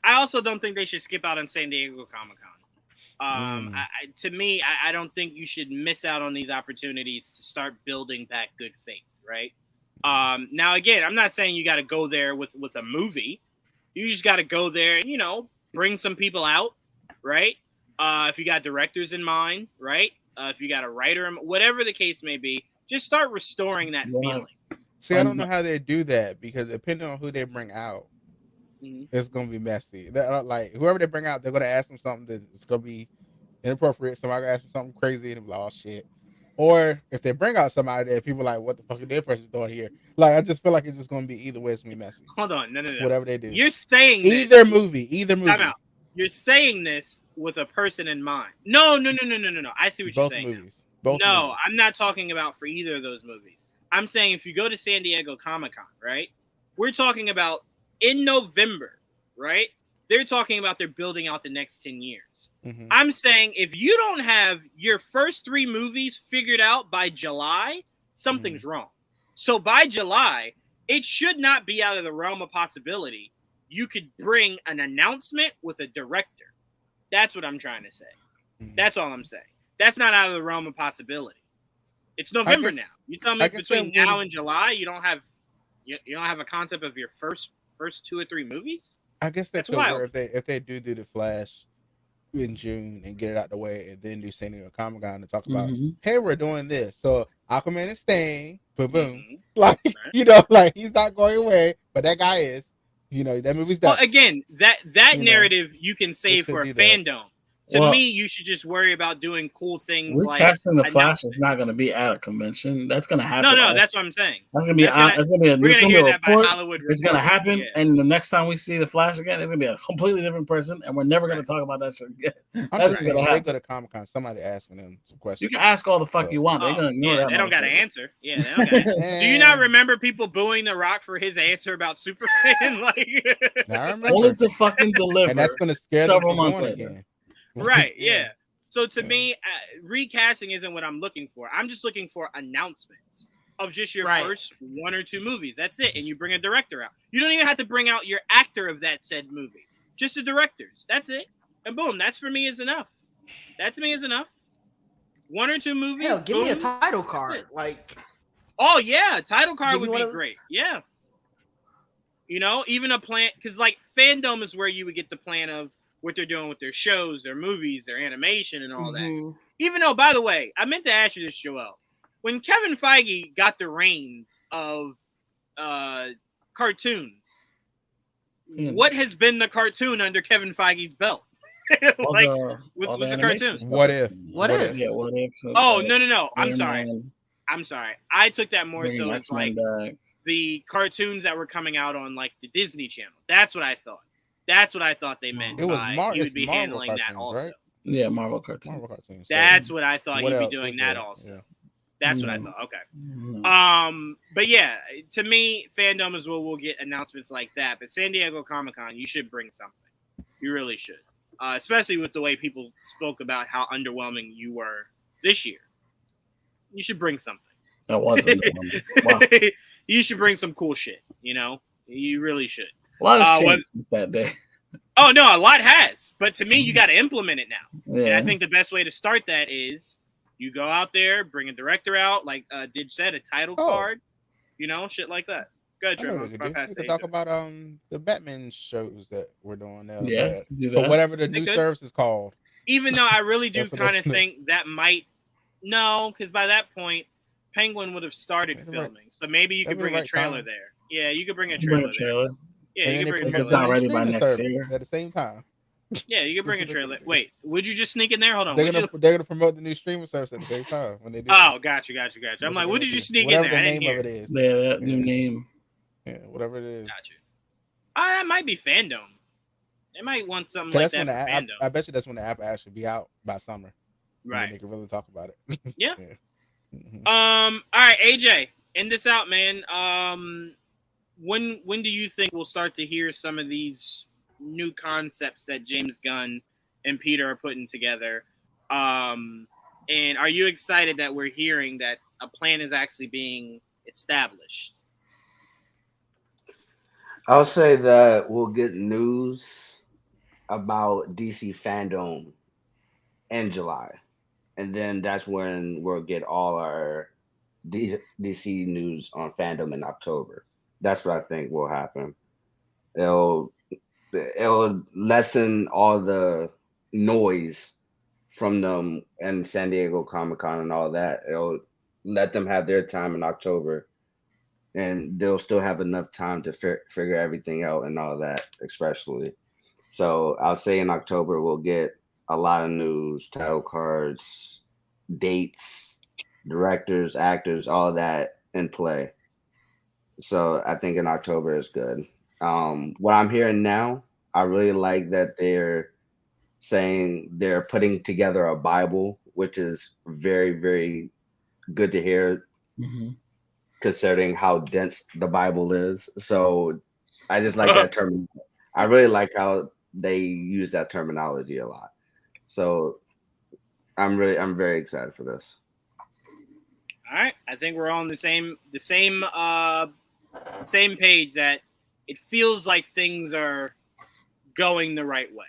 I also don't think they should skip out on San Diego Comic-Con. To me, I don't think you should miss out on these opportunities to start building back good faith, right? Now again, I'm not saying you got to go there with a movie. You just got to go there and bring some people out, right? If you got directors in mind, right? If you got a writer, whatever the case may be, just start restoring that feeling. See, I don't know how they do that because depending on who they bring out, it's gonna be messy. Like whoever they bring out, they're gonna ask them something that's gonna be inappropriate. Somebody gonna ask them something crazy and they're like, "Oh shit." Or if they bring out somebody that people are like, "What the fuck is that person doing here?" Like, I just feel like it's just gonna be either way. It's gonna be messy. Hold on, no. Whatever they do, you're saying either movie. Time out. you're saying this with a person in mind. No. I see what you're Both saying. movies. Both No, movies. I'm not talking about for either of those movies. I'm saying if you go to San Diego Comic-Con, right? We're talking about in November, right? They're talking about they're building out the next 10 years. Mhm. I'm saying if you don't have your first 3 movies figured out by July, something's wrong. So by July, it should not be out of the realm of possibility. You could bring an announcement with a director. That's what I'm trying to say. That's all I'm saying. That's not out of the realm of possibility. It's November now. You tell me between now and July, you don't have a concept of your first 2 or 3 movies? I guess that's wild. If they do the Flash in June and get it out the way, and then do San Diego Comic-Con and talk about, hey, we're doing this. So Aquaman is staying, boom, like like he's not going away, but that guy is. That movie's done. Well, again, that narrative you can save for a fandom. To me, you should just worry about doing cool things like recasting the Flash is not going to be at a convention. That's going to happen. No, that's what I'm saying. That's going to be a report. It's going to happen, and the next time we see the Flash again, it's going to be a completely different person, and we're never going to talk about that shit again. That's going to happen. They go to Comic-Con, somebody asking them some questions. You can ask all the fuck you want. They're going to ignore that. They don't got to answer. Yeah, they don't got to. Do you not remember people booing The Rock for his answer about Superman? I remember. Only to fucking deliver, and that's going to scare several them months later. again. Right, yeah. So to me, recasting isn't what I'm looking for. I'm just looking for announcements of just your first 1 or 2 movies. That's it. And you bring a director out. You don't even have to bring out your actor of that said movie. Just the directors. That's it. And boom, that's for me is enough. That to me is enough. 1 or 2 movies. Hell, give me a title card. Like, oh yeah, title card would be great. Yeah. Even a plan, because like fandom is where you would get the plan of what they're doing with their shows, their movies, their animation, and all that. Even though, by the way, I meant to ask you this, Joel. When Kevin Feige got the reins of cartoons, what has been the cartoon under Kevin Feige's belt? What's the cartoon? What if? Yeah, what if? Oh, no. I'm sorry. I took that more so as like the cartoons that were coming out on like the Disney Channel. That's what I thought. That's what I thought they meant. It was you would be Marvel handling cartoons, that also. Right? Yeah, Marvel cartoons. That's what I thought you'd be doing that also. Yeah. That's what I thought. Okay. But yeah, to me, fandom is where we'll get announcements like that. But San Diego Comic-Con, you should bring something. You really should. Especially with the way people spoke about how underwhelming you were this year. You should bring something. That was underwhelming. Wow. You should bring some cool shit. You really should. A lot has changed since that day. Oh, no, a lot has. But to me, you got to implement it now. Yeah. And I think the best way to start that is you go out there, bring a director out, like DIdge said, a title card, shit like that. Go ahead, Trevon. We could talk about the Batman shows that we're doing now. Yeah, but whatever the new service is called. Even though I really do kind of think that might – no, because by that point, Penguin would have started filming. So maybe you could bring a trailer there. Yeah, you could bring a trailer there. Yeah, you can bring a trailer. It's not ready by next year. At the same time. Yeah, you can bring a trailer. Wait, would you just sneak in there? Hold on. They're gonna promote the new streaming service at the same time when they do. Oh, gotcha. I'm like, what did you sneak in there? Whatever the name of it is. Yeah, that new name. Yeah, whatever it is. Gotcha. That might be fandom. They might want something like that for fandom. I bet you that's when the app actually be out by summer. Right. They can really talk about it. Yeah. All right, AJ, end this out, man. When do you think we'll start to hear some of these new concepts that James Gunn and Peter are putting together? And are you excited that we're hearing that a plan is actually being established? I'll say that we'll get news about DC fandom in July. And then that's when we'll get all our DC news on fandom in October. That's what I think will happen. It'll lessen all the noise from them and San Diego Comic-Con and all that. It'll let them have their time in October, and they'll still have enough time to figure everything out and all that, especially. So I'll say in October we'll get a lot of news, title cards, dates, directors, actors, all that in play. So I think in October is good. What I'm hearing now, I really like that they're saying they're putting together a Bible, which is very, very good to hear, considering how dense the Bible is. So I just like that term. I really like how they use that terminology a lot. So I'm very excited for this. All right, I think we're on the same page that it feels like things are going the right way.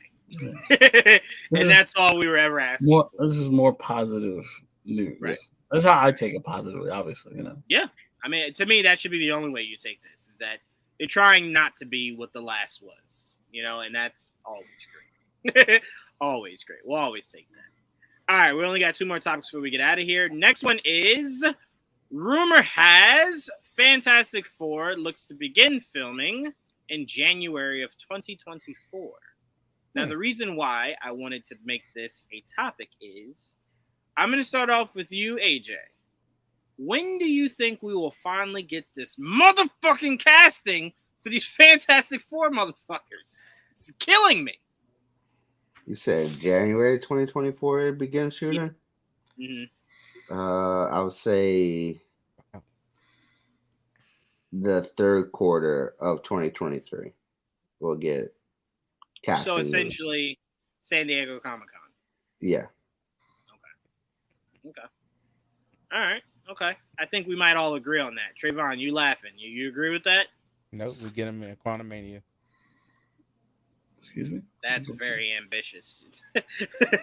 And that's all we were ever asking. This is more positive news. Right. That's how I take it positively, obviously, you know. Yeah. I mean, to me, that should be the only way you take this, is that they're trying not to be what the last was, you know, and that's always great. Always great. We'll always take that. All right, we only got 2 more topics before we get out of here. Next one is, rumor has Fantastic Four looks to begin filming in January of 2024. Now, the reason why I wanted to make this a topic is, I'm going to start off with you, AJ. When do you think we will finally get this motherfucking casting for these Fantastic Four motherfuckers? It's killing me. You said January 2024 it begins shooting? Mm-hmm. I would say the third quarter of 2023 we'll get casting. So essentially, San Diego Comic-Con. Yeah. Okay. All right. Okay. I think we might all agree on that. Trevon, you laughing? You agree with that? Nope. We get him in Quantumania. Excuse me. That's very ambitious.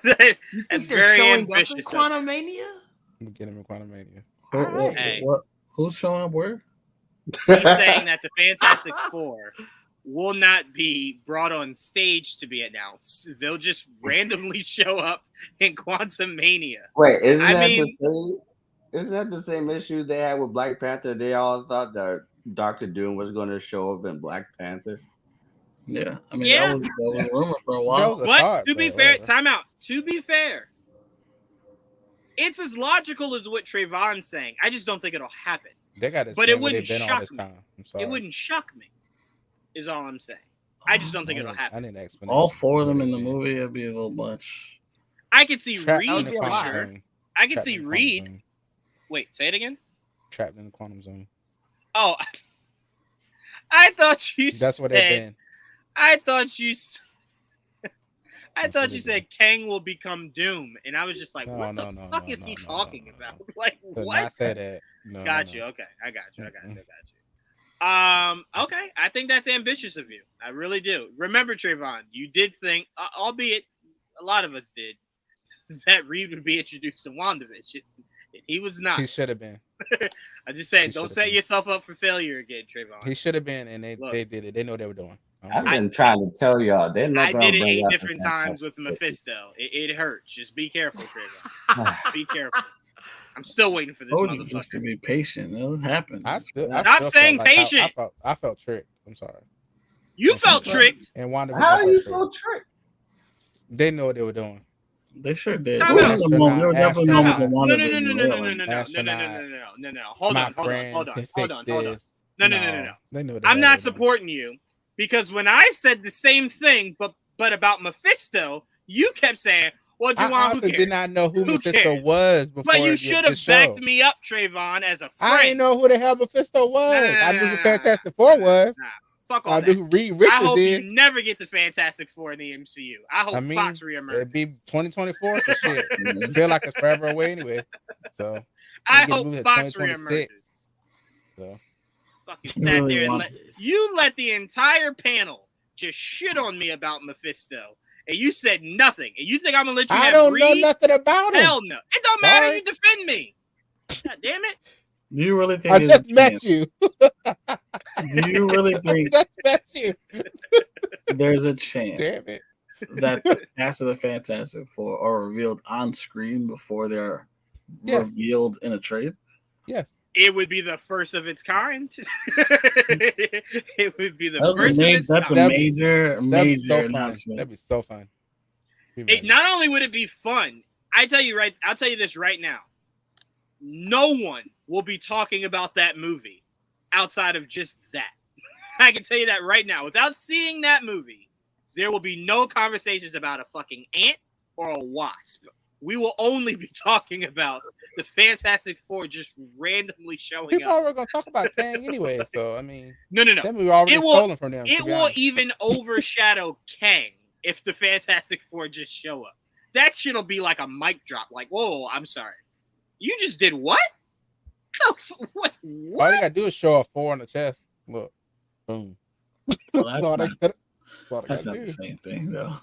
That's very ambitious. Quantumania? We get him in Quantumania. Hey. Who's showing up where? He's saying that the Fantastic Four will not be brought on stage to be announced. They'll just randomly show up in Quantumania. Wait, isn't that the same issue they had with Black Panther? They all thought that Dr. Doom was going to show up in Black Panther. Yeah, I mean that was a rumor for a while. But to be fair, time out. To be fair, it's as logical as what Trevon's saying. I just don't think it'll happen. They got but it wouldn't shock me. I'm sorry. It wouldn't shock me. Is all I'm saying. I just don't think it'll happen. I need an explanation. All 4 of them in the movie, it'd be a little much. I could see Reed for sure. I could see Reed. Wait, say it again. Trapped in the quantum zone. Oh, I thought you said. That's what they've been. I thought you said Kang will become Doom, and I was just like, "What the fuck is he talking about?" Like, what? I said that. No, got you. Okay, I got you. Okay, I think that's ambitious of you. I really do. Remember, Trevon, you did think, albeit a lot of us did, that Reed would be introduced to WandaVision. He was not. He should have been. I just said, don't set yourself up for failure again, Trevon. He should have been, and they did it. They know what they were doing. I've been trying to tell y'all. They're not I did it 8 different times with Mephisto. It hurts. Just be careful, Trevon. Be careful. I'm still waiting for this motherfucker. Just to be patient. It'll happen. Stop saying patient. I felt tricked. I'm sorry. You felt tricked. And Wanda. How do you feel tricked? They know what they were doing. They sure did. No. Hold on. No. I'm not supporting you because when I said the same thing, but about Mephisto, you kept saying, "Well, Juwaan, I also did not know who Mephisto was before. But you should have backed me up, Trevon, as a friend. I didn't know who the hell Mephisto was. I knew who Fantastic Four was. Fuck all I that. knew who Reed Richards I hope is. you never get the Fantastic Four in the MCU. I hope Fox reemerges. It'd be 2024 for shit. I feel like it's forever away anyway. So I hope Fox reemerges. So fucking sat there and let the entire panel just shit on me about Mephisto. And you said nothing. And you think I'm gonna let you have don't Reed? know nothing about him. Hell no. It don't matter. You defend me. God damn it. Do you really think I just met you? Do you really think I just met you? There's a chance Damn it. that the cast of the Fantastic Four are revealed on screen before they're revealed in a trade? Yes. It would be the first of its kind. It would be the first of its kind. That's a major announcement. That'd be so fun. Not only would it be fun, I'll tell you this right now. No one will be talking about that movie outside of just that. I can tell you that right now. Without seeing that movie, there will be no conversations about a fucking ant or a wasp. We will only be talking about the Fantastic Four just randomly showing People up. are already gonna talk about Kang anyway, so I mean, No. then we were already stolen from them. It will even overshadow Kang if the Fantastic Four just show up. That shit'll be like a mic drop. Like, whoa, I'm sorry, you just did what? What? All you gotta do is show a 4 on the chest. Look, boom. Well, that's not the same thing, though.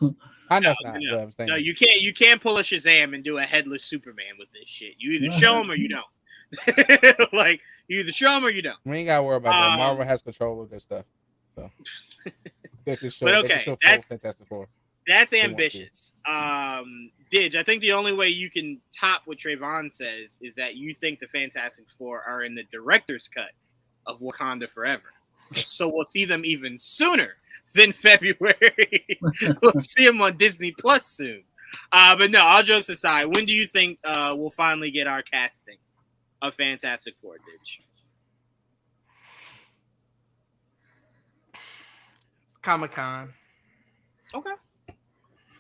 I know it's not. But I'm saying. No, you can't. You can't pull a Shazam and do a headless Superman with this shit. You either show them or you don't. Like, you either show them or you don't. We ain't gotta worry about that. Marvel has control of this stuff. So. But okay, that's ambitious. DIdge, I think the only way you can top what Trevon says is that you think the Fantastic Four are in the director's cut of Wakanda Forever. So we'll see them even sooner than February. We'll see them on Disney Plus soon. But no, all jokes aside, when do you think we'll finally get our casting of Fantastic Four, DIdge? Comic-Con. Okay.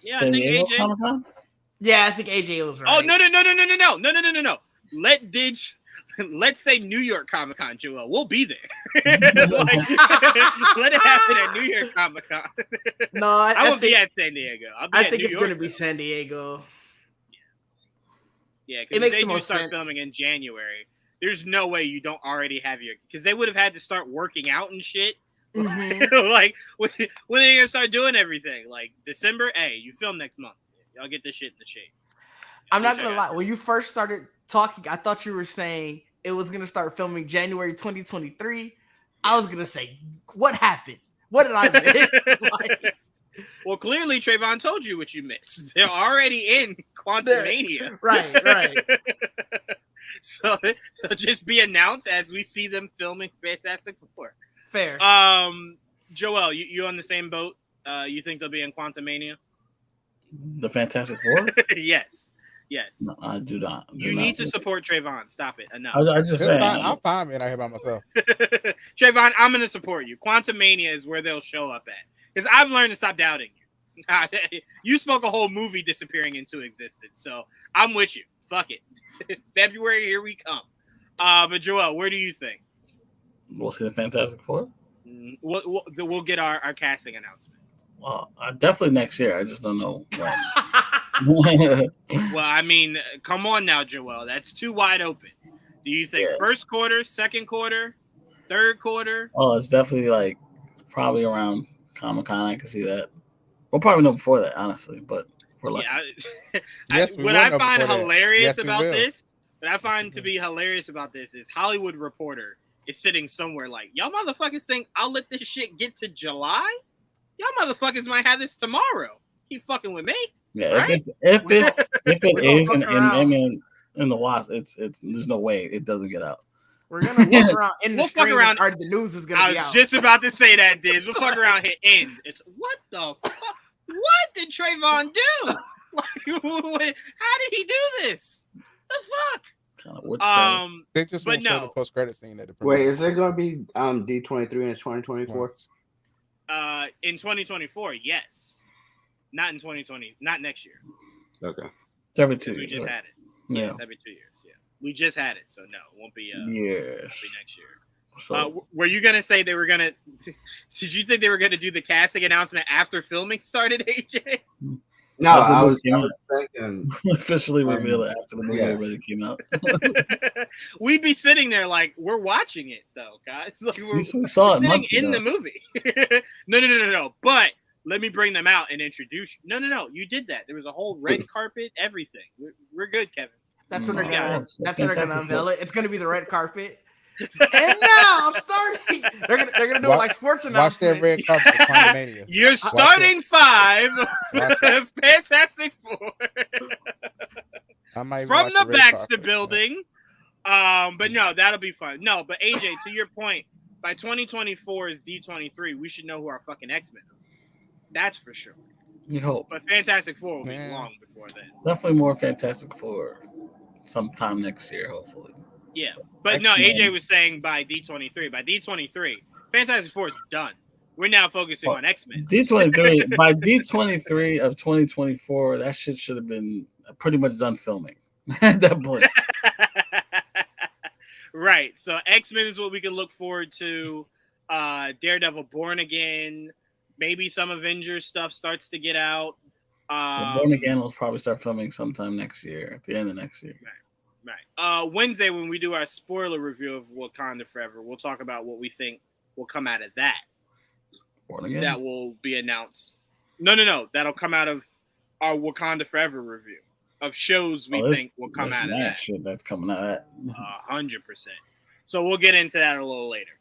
Yeah, I think AJ. Comic-Con? Yeah, I think AJ was right. Oh no! Let DIdge. Let's say New York Comic Con, Joel. We'll be there. Let it happen at New York Comic Con. No, I won't be at San Diego. I think it's going to be San Diego. Yeah, because if they do start filming in January, there's no way you don't already have your. Because they would have had to start working out and shit. Mm-hmm. Like when are they gonna start doing everything? Like December? Hey, you film next month. Y'all get this shit in the shape. I'm not gonna lie. When you first started talking, I thought you were saying it was gonna start filming January 2023. I was gonna say, what happened? What did I miss? Like, well, clearly Trevon told you what you missed. They're already in Quantumania. Right. So they'll just be announced as we see them filming Fantastic Four. Fair. Joel, you on the same boat? You think they'll be in Quantumania? The Fantastic Four? Yes. No, I do not. You need to support Trevon. Stop it. Enough. I just saying. I'm fine being out here by myself. Trevon, I'm going to support you. Quantumania is where they'll show up at. Because I've learned to stop doubting you. You spoke a whole movie disappearing into existence. So I'm with you. Fuck it. February, here we come. But Joel, where do you think? We'll see the Fantastic Four? We'll get our casting announcement. Well, definitely next year. I just don't know when. Well, I mean, come on now, Joel. That's too wide open. Do you think first quarter, second quarter, third quarter? Oh, it's definitely like probably around Comic-Con. I can see that. We'll probably know before that, honestly, but we're lucky. Yeah, what I find hilarious about this, what I find to be hilarious about this is Hollywood Reporter is sitting somewhere like, y'all motherfuckers think I'll let this shit get to July? Y'all motherfuckers might have this tomorrow. Keep fucking with me. Yeah, right? if it is in the Wasp, it's there's no way it doesn't get out. We're gonna walk around in the fuck around. Or the news is gonna be out. I was just about to say that, DIdge. We'll fuck around here. End. It's what the fuck? What did Trevon do? Like, how did he do this? The fuck? They just won't show the post credit scene at the premiere. Wait, is there gonna be D23 in 2024? In 2024, yes. Not in 2020. Not next year. Okay. It's every 2 years. We just had it. Yeah, it's every 2 years. Yeah, we just had it, so no, it won't be. Yes. Won't be next year. So, were you gonna say they were gonna? Did you think they were gonna do the casting announcement after filming started, AJ? No, I was thinking officially reveal it after the movie already came out. We'd be sitting there like we're watching it though, guys. Like we saw it sitting in ago. the movie. No. But let me bring them out and introduce you. No. You did that. There was a whole red carpet, everything. We're good, Kevin. That's when they're gonna. That's when they're gonna unveil it. It's gonna be the red carpet. And now starting, they're gonna do it like sports announcements. Watch that red carpet, Quantumania. You're starting 5. Fantastic Four. From the Baxter Building. But no, that'll be fun. No, but AJ, to your point, by 2024 is D23. We should know who our fucking X-Men are. That's for sure. You hope. But Fantastic Four will be long before then. Definitely more Fantastic Four sometime next year, hopefully. Yeah, but no, AJ was saying by D23. By D23, Fantastic Four is done. We're now focusing on X-Men. D23 by D23 of 2024, that shit should have been pretty much done filming at that point. Right. So X-Men is what we can look forward to. Daredevil Born Again. Maybe some Avengers stuff starts to get out. Born Again will probably start filming sometime next year, at the end of next year. Right. Wednesday, when we do our spoiler review of Wakanda Forever, we'll talk about what we think will come out of that. Born Again? That will be announced. No. That'll come out of our Wakanda Forever review of shows we think will come out of that. Shit that's coming out of that. 100%. So we'll get into that a little later.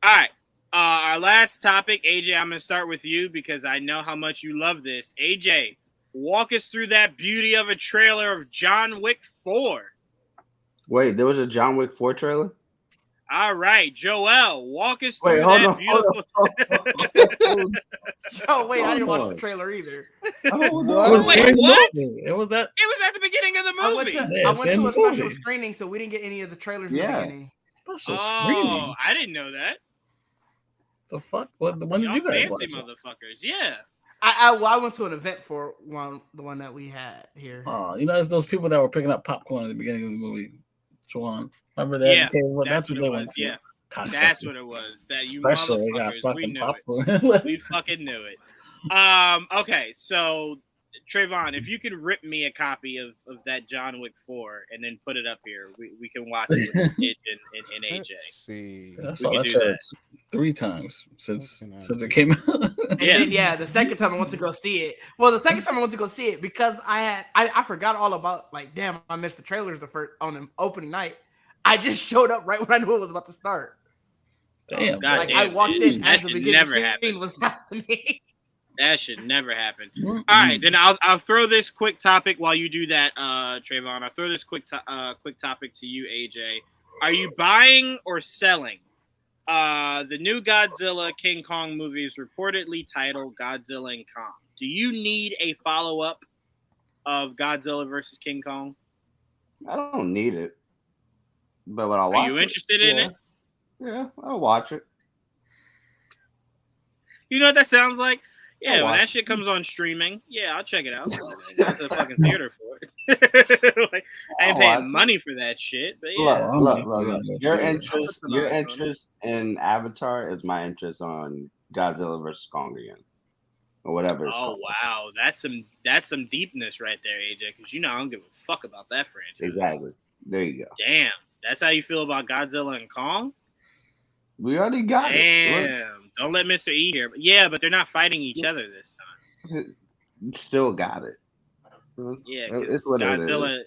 All right. Our last topic, AJ, I'm going to start with you because I know how much you love this. AJ, walk us through that beauty of a trailer of John Wick 4. Wait, there was a John Wick 4 trailer? All right, Joel, walk us through that beautiful. Oh wait, I didn't watch the trailer either. Wait, what? It was at the beginning of the movie. I went to a special screening, so we didn't get any of the trailers in the beginning. Special screening? I didn't know that. The fuck? When did you guys watch fancy motherfuckers? Yeah. I went to an event for the one that we had here. Oh, it's those people that were picking up popcorn at the beginning of the movie. Juwaan. Remember that? Yeah, that's what it they was. went to. Yeah, Cocksucker. That's what it was. That you Especially motherfuckers, we knew popcorn. it. We fucking knew it. Okay, so Trevon, if you could rip me a copy of that John Wick 4 and then put it up here, we can watch it with DIdge and AJ. Let's see. I saw that trailer 3 times since it came out. And then, the second time I went to go see it. Well, the second time I went to go see it because I forgot all about damn, I missed the trailers on the opening night. I just showed up right when I knew it was about to start. Damn, I walked in as the beginning scene was happening. That should never happen. All right, then I'll throw this quick topic while you do that, Trevon. I'll throw this quick topic to you, AJ. Are you buying or selling the new Godzilla King Kong movie is reportedly titled Godzilla and Kong? Do you need a follow-up of Godzilla versus King Kong? I don't need it. But when I watch it. Are you interested in it? Yeah, I'll watch it. You know what that sounds like? Yeah, when that shit comes on streaming, I'll check it out. Got the fucking theater for it. I ain't paying money for that shit. But look. Your interest in Avatar is my interest on Godzilla versus Kong again, or whatever it's called. Wow, that's some deepness right there, AJ. Because I don't give a fuck about that franchise. Exactly. There you go. Damn, that's how you feel about Godzilla and Kong? We already got it. Damn, don't let Mr. E hear. But they're not fighting each other this time. Still got it. Yeah, it's what Godzilla. it is.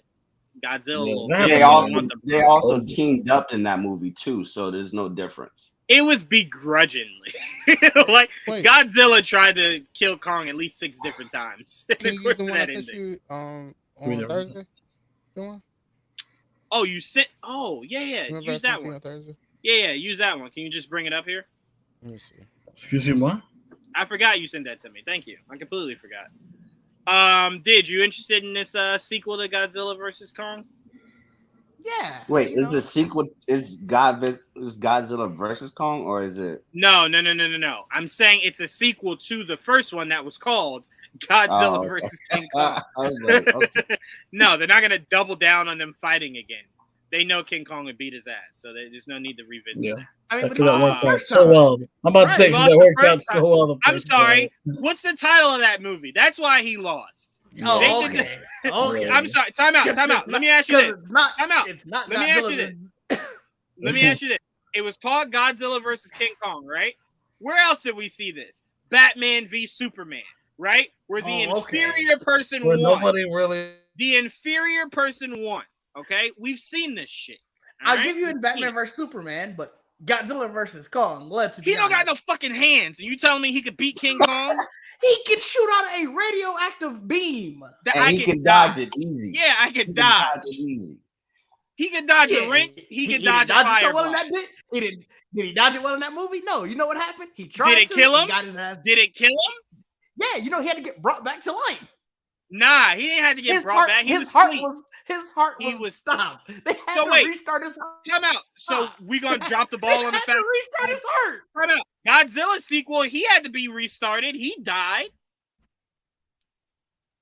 Godzilla. They also teamed up in that movie too, so there's no difference. It was begrudgingly. Godzilla tried to kill Kong at least 6 different times. Can you use the one I sent you on Thursday? Oh, you sent? Oh, yeah. Remember use that one. On Thursday? Yeah. Use that one. Can you just bring it up here? Let me see. Excuse me, I forgot you sent that to me. Thank you. I completely forgot. DIdge, you interested in this sequel to Godzilla versus Kong? Yeah. Wait, is the sequel is Godzilla versus Kong, or is it? No. I'm saying it's a sequel to the first one that was called Godzilla versus King Kong. Okay. No, they're not gonna double down on them fighting again. They know King Kong would beat his ass, so there's no need to revisit that. I mean, that worked out so well. I'm about to say that worked out so well. I'm sorry. What's the title of that movie? That's why he lost. Oh, okay. Okay. I'm sorry. Time out. Let me ask you this. Time out. It's not. Let me ask you this. Let me ask you this. It was called Godzilla versus King Kong, right? Where else did we see this? Batman v Superman, right? Where the inferior person won. Nobody really. The inferior person won. Okay, we've seen this shit. I'll give you in Batman vs Superman, but Godzilla versus Kong. He don't got no fucking hands, and you telling me he could beat King Kong? He can shoot out a radioactive beam. And he can dodge it easy. Yeah, I can dodge it easy. He can dodge a ring. He can dodge a fireball. So well in that bit? Did he dodge it well in that movie? No. You know what happened? He tried. Did it kill him? Got his ass. Did it kill him? Yeah, he had to get brought back to life. Nah, he didn't have to get brought back. He was asleep. His heart was stopped. They had to restart his heart. Time out. So we gonna drop the ball on the fact. To restart his heart. Time out. Godzilla sequel, he had to be restarted. He died.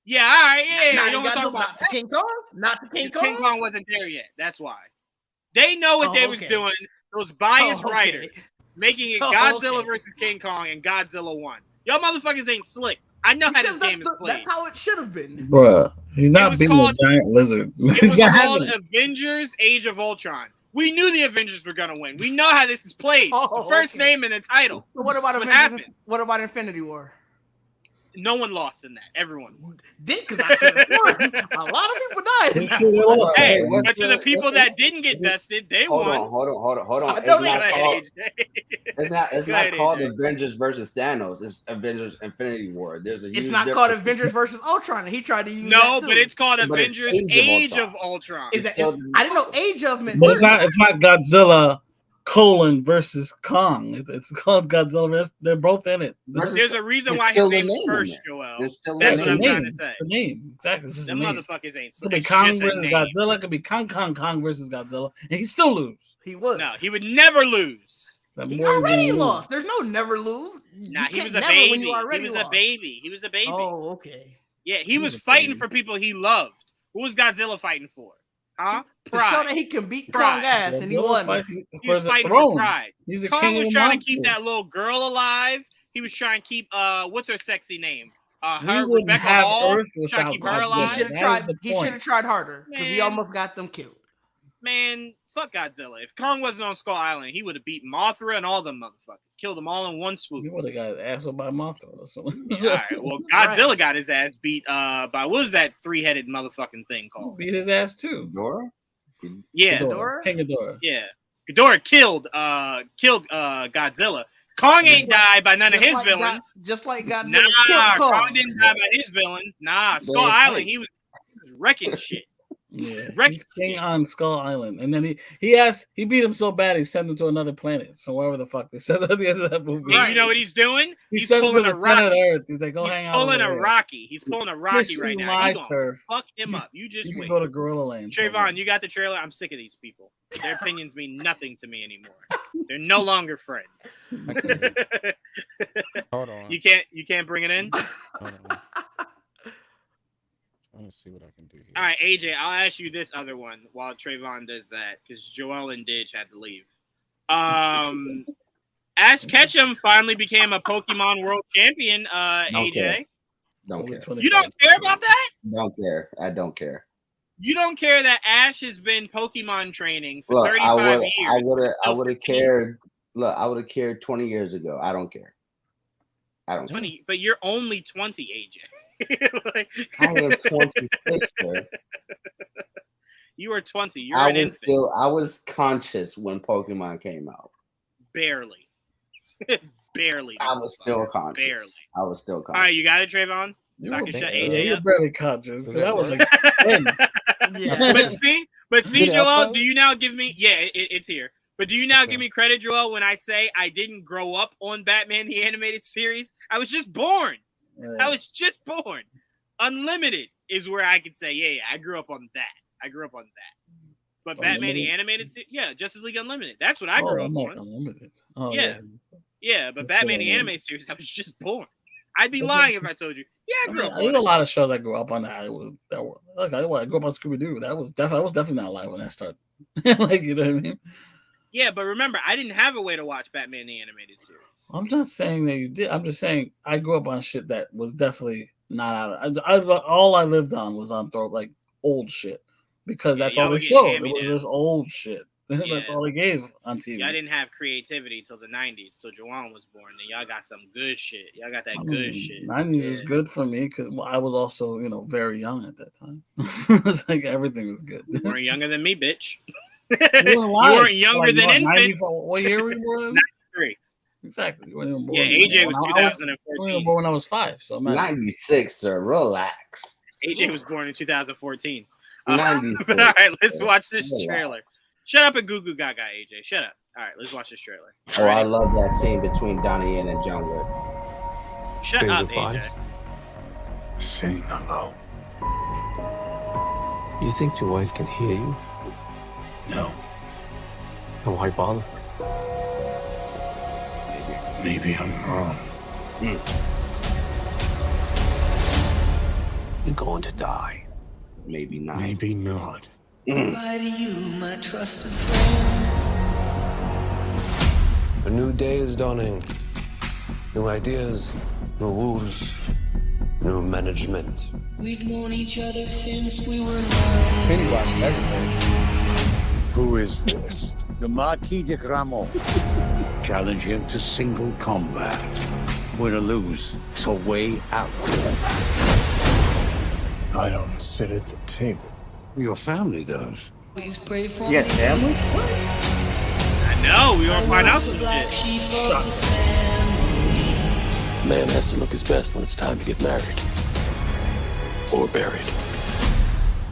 Yeah, all right. Yeah, you don't want to talk about King Kong? Not the King Kong? King Kong wasn't there yet. That's why. They know what they was doing. Those biased writers making it Godzilla versus King Kong and Godzilla 1. Y'all motherfuckers ain't slick. I know how this game is played. That's how it should have been. Bruh, he's not being a giant lizard. It was called Avengers Age of Ultron. We knew the Avengers were going to win. We know how this is played. It's the first name in the title. So what about Avengers? What about Infinity War? No one lost in that. Everyone did because I could have won. A lot of people died. Hey, but to the people that didn't get vested, they won. Hold on. It's not called Avengers versus Thanos. It's Avengers Infinity War. It's not called Avengers versus Ultron. He tried to use but it's called Avengers Age of Ultron. I didn't know Age of meant. But it's not Godzilla versus Kong. It's called Godzilla. They're both in it. There's a reason why his name's first, Joel. That's what I'm trying to say. The name, exactly. It's just them motherfuckers ain't. It could be Kong versus Godzilla. It could be Kong versus Godzilla, and he still lose. He would. No, he would never lose. He's already lost. There's no never lose. Nah, he was a baby. He was a baby. Oh, okay. Yeah, he was fighting for people he loved. Who was Godzilla fighting for? Huh? Pride. To show that he can beat Kong ass, and he won. He was fighting for pride. Kong was trying to keep that little girl alive. He was trying to keep what's her sexy name? Rebecca Hall. Trying to keep her alive. He should have tried harder because he almost got them killed. Man, fuck Godzilla. If Kong wasn't on Skull Island, he would have beat Mothra and all them motherfuckers. Killed them all in one swoop. He would have got his ass up by Mothra or something. All right. Well, Godzilla got his ass beat by what was that 3-headed motherfucking thing called? Beat his ass too. Ghidorah? Yeah. Ghidorah? King Ghidorah. Yeah. Ghidorah killed Godzilla. Kong ain't died by none of his villains. Just like Godzilla killed Kong. Kong didn't die by his villains. Nah, Skull Island, he was wrecking shit. Yeah, he's king on Skull Island, and then he beat him so bad he sent him to another planet. So wherever the fuck they sent him at the end of that movie. And you know what he's doing? He's pulling a Rocky. Earth. He's like, hang out. He's pulling a Rocky right now. He's gonna fuck him up. You can go to Gorilla Land. Trevon, you got the trailer. I'm sick of these people. Their opinions mean nothing to me anymore. They're no longer friends. Hold on. You can't bring it in. Let me see what I can do here. All right, AJ, I'll ask you this other one while Trevon does that because Joel and DIdge had to leave. Ash Ketchum finally became a Pokemon World Champion. AJ, don't care. You don't care about that? Don't care. I don't care. You don't care that Ash has been Pokemon training for 35 years. I would have cared. Look, I would have cared 20 years ago. I don't care. I don't 20, care. But you're only 20, AJ. I am 26, sir. You are 20. You're an infant. I was conscious when Pokemon came out. Barely. Barely. I was still conscious. Barely. I was still conscious. All right, you got it, Trevon? So I can shut AJ you're up. barely conscious. That was like But see, Joel, do you now give me? Yeah, it's here. But do you now give me credit, Joel, when I say I didn't grow up on Batman the Animated Series? I was just born. I was just born. Unlimited is where I could say, yeah, I grew up on that. But Batman the Animated Series, Justice League Unlimited. That's what I grew up on. Unlimited. Yeah, but Batman the Animated Series, I was just born. I'd be lying if I told you. Yeah, I grew up on there's a lot of shows I grew up on I grew up on Scooby-Doo. I was definitely not alive when that started. Like, you know what I mean? Yeah, but remember, I didn't have a way to watch Batman the Animated Series. I'm not saying that you did. I'm just saying I grew up on shit that was definitely not out of. All I lived on was on old shit because that's all they showed. It was just old shit. That's all they gave on TV. Y'all didn't have creativity till the 90s, till Juwaan was born. Then y'all got some good shit. Y'all got that good shit. 90s was good for me because I was also, very young at that time. It's like everything was good. You weren't younger than me, bitch. You weren't younger than infant. What year were you born? 93. Exactly. You weren't even born. Yeah, AJ was 2014. You were born when I was 5. So 96, sir. Relax. AJ was born in 2014. 96. All right, let's watch this trailer. Shut up and goo goo gaga, AJ. Shut up. All right, let's watch this trailer. Oh, right. I love that scene between Donnie and John Wick. Shut up, AJ. Saying hello. You think your wife can hear you? No. Then why bother? Maybe I'm wrong. You're going to die. Maybe not. Maybe not. Goodbye to you, my trusted friend. A new day is dawning. New ideas, new rules, new management. We've known each other since we were 9. Pennywise and everything. Who is this? The Marquis de Gramont. Challenge him to single combat. Win or lose, it's a way out. I don't sit at the table. Your family does. Please pray for Yes, me. family. I know. We gonna find out some Black shit. sheep of the family. Man has to look his best when it's time to get married. Or buried.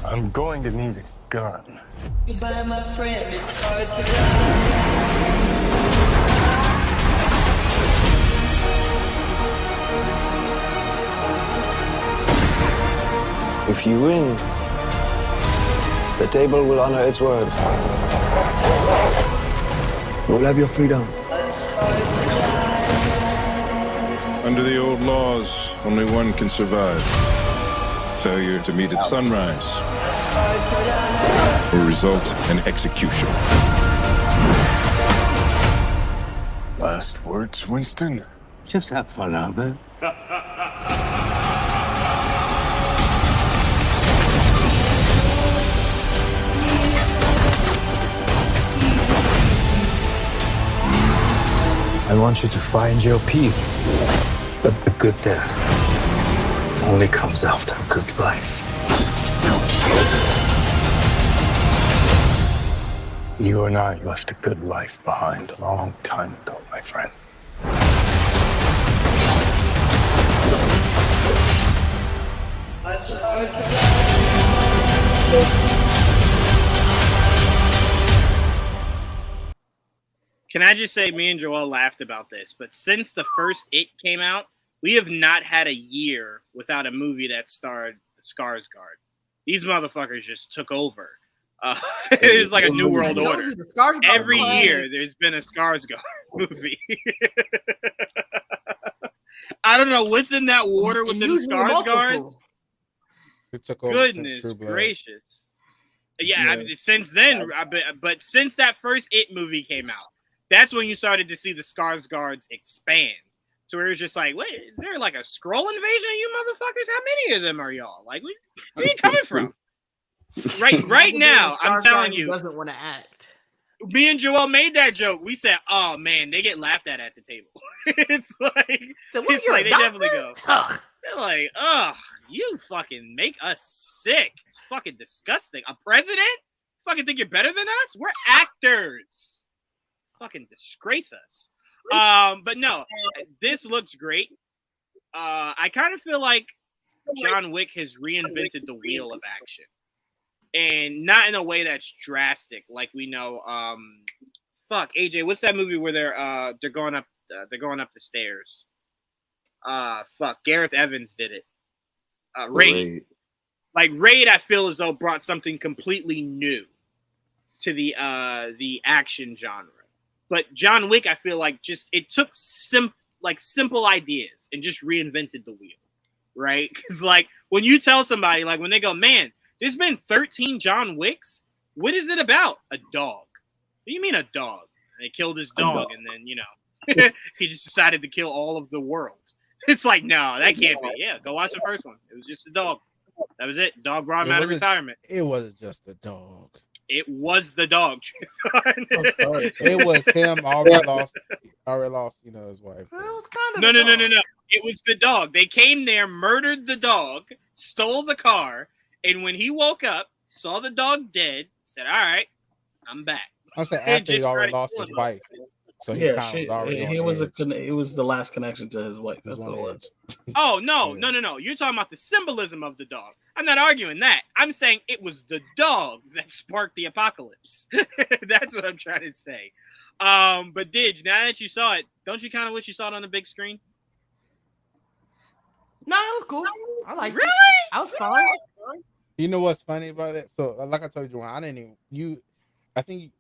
I'm going to need a gun. Goodbye, my friend. It's hard to die. If you win, the table will honor its word. You'll have your freedom. It's hard to die. Under the old laws, only one can survive. Failure to meet at sunrise It's hard to die. will result in execution. Last words, Winston? Just have fun out there. I want you to find your peace. But the good death only comes after a good life. You and I left a good life behind a long time ago, my friend. It's hard to die. Can I just say, me and Joel laughed about this, but since the first It came out, we have not had a year without a movie that starred Skarsgård. These motherfuckers just took over. It was like a new world order. Every year, there's been a Skarsgård movie. I don't know what's in that water with them Skarsgårds. It took over Goodness gracious. Yeah, I mean, since then, but since that first It movie came out, that's when you started to see the Skarsgårds expand. So it was just like, wait, is there like a scroll invasion of you motherfuckers? How many of them are y'all? Like, where are you coming from? Right now, I'm telling you, doesn't want to act. Me and Joel made that joke. We said, "Oh man, they get laughed at the table." It's like, it's like they definitely go. They're like, "Oh, you fucking make us sick. It's fucking disgusting. A president? Fucking think you're better than us? We're actors. Fucking disgrace us." But no, this looks great. I kind of feel like John Wick has reinvented the wheel of action, and not in a way that's drastic, like we know. Fuck, AJ, what's that movie where they're going up the stairs? Fuck, Gareth Evans did it. Raid. Like Raid, I feel as though brought something completely new to the action genre. But John Wick, I feel like it took simple ideas and just reinvented the wheel, right? Because like when you tell somebody, like when they go, man, there's been 13 John Wicks. What is it about? A dog. What do you mean a dog? And they killed his dog, and then he just decided to kill all of the world. It's like, no, that can't be. Yeah, go watch the first one. It was just a dog. That was it. Dog brought him out of retirement. It wasn't just a dog. It was the dog. It was him already lost, his wife. It was kind of No. It was the dog. They came there, murdered the dog, stole the car, and when he woke up, saw the dog dead, said, "All right, I'm back." I'm saying after he already lost his wife, so he was already he was it was the last connection to his wife. That's what it was. Oh no. You're talking about the symbolism of the dog. I'm not arguing that. I'm saying it was the dog that sparked the apocalypse. That's what I'm trying to say. But Didge, now that you saw it, don't you kind of wish you saw it on the big screen? No, it was cool. I like Really? I was fine. You know what's funny about it? So, like I told you, I didn't even you. I think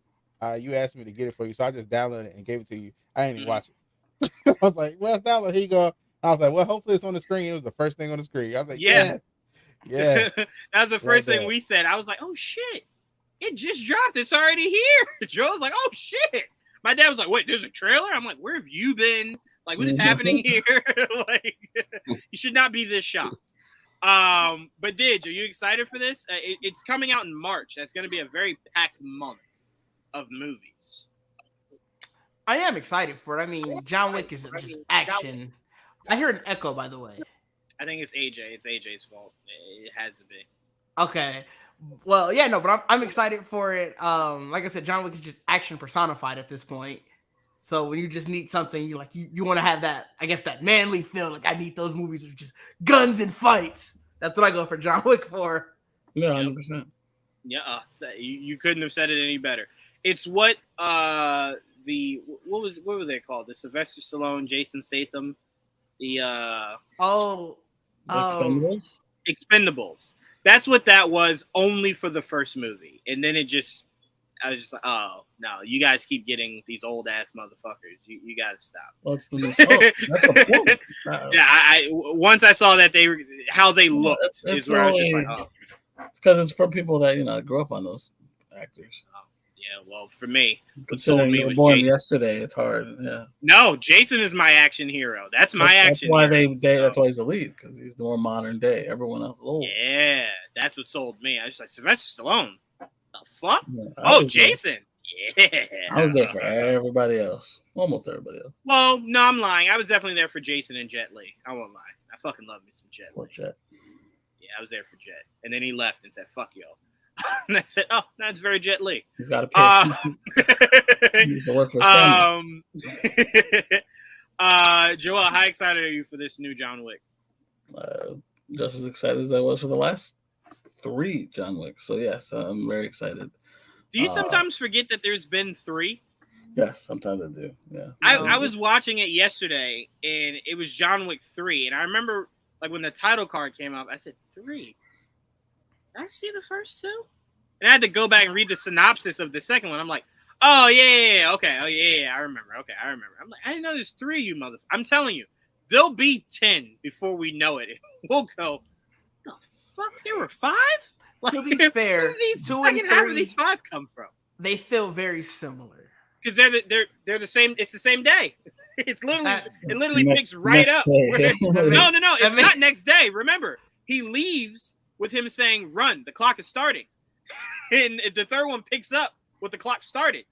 you asked me to get it for you, so I just downloaded it and gave it to you. I didn't even watch it. I was like, "Well, it's downloaded." Here you go. I was like, "Well, hopefully it's on the screen." It was the first thing on the screen. I was like, Yeah. "Yeah." That was the first thing we said. I was like, "Oh shit, it just dropped. It's already here." Joe was like, "Oh shit." My dad was like, "Wait, there's a trailer?" I'm like, "Where have you been? Like, what is happening here?" Like, you should not be this shocked. But DIdge, are you excited for this? It's coming out in March. That's going to be a very packed month of movies. I am excited for it. I mean, John Wick is just action. I hear an echo, by the way. I think it's AJ. It's AJ's fault. It has to be. Okay. Well, yeah, no, but I'm excited for it. Like I said, John Wick is just action personified at this point. So when you just need something, you want to have that, I guess, that manly feel. Like, I need those movies with just guns and fights. That's what I go for John Wick for. Yeah, 100%. Yeah, you couldn't have said it any better. It's what what were they called? The Sylvester Stallone, Jason Statham, the Expendables? Expendables. That's what that was, only for the first movie, and then I was just like, oh no, you guys keep getting these old ass motherfuckers. You gotta stop. Well, it's the new song. That's the point. Yeah, I once I saw that how they looked is where I was just like, oh. It's because it's for people that grew up on those actors. Yeah, well, for me, considering you were born yesterday, it's hard. Yeah. No, Jason is my action hero. That's my action. That's why hero. That's why he's the lead, because he's the more modern day. Everyone else is old. Yeah, that's what sold me. I was just like, Sylvester Stallone. The fuck? Yeah, Jason. Yeah. I was there for everybody else. Almost everybody else. Well, no, I'm lying. I was definitely there for Jason and Jet Li. I won't lie. I fucking love me some Jet Li. Jet. Yeah, I was there for Jet. And then he left and said, fuck yo. And I said, oh, that's very Jet Li. He's got a pay. He's the work for Joel, how excited are you for this new John Wick? Just as excited as I was for the last 3 John Wick. So yes, I'm very excited. Do you sometimes forget that there's been 3? Yes, sometimes I do. Yeah. I was watching it yesterday, and it was John Wick 3, and I remember like when the title card came up, I said 3. Did I see the first 2? And I had to go back and read the synopsis of the second one. I'm like, oh yeah, okay, oh yeah, I remember. Okay, I remember. I'm like, I didn't know there's 3 of you motherfuckers. I'm telling you, there'll be 10 before we know it. We'll go, the fuck, there were 5? Like, to be fair, where did these second half of these 5 come from? They feel very similar because they're the same. It's the same day. It's literally picks right up. No, it's not next day. Remember, he leaves with him saying, "Run, the clock is starting," and the third one picks up with the clock started.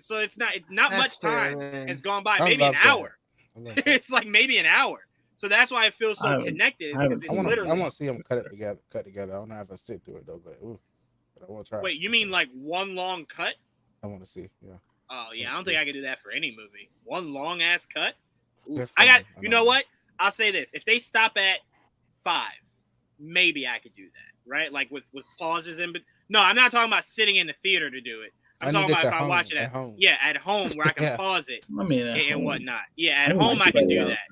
So it's not much time has gone by. Maybe an hour. It's like maybe an hour. So that's why it feels so connected. I want to see them cut together. I don't know if I sit through it though, but I want to try. Wait, you mean like one long cut? I want to see. Yeah. Oh yeah, I don't think I could do that for any movie. One long ass cut. I got. You know what? I'll say this: if they stop at 5, maybe I could do that. Right? Like with pauses in. But no, I'm not talking about sitting in the theater to do it. I'm talking about if I watch it at home. Yeah, at home where I can pause it and whatnot. Yeah, at home I can do that.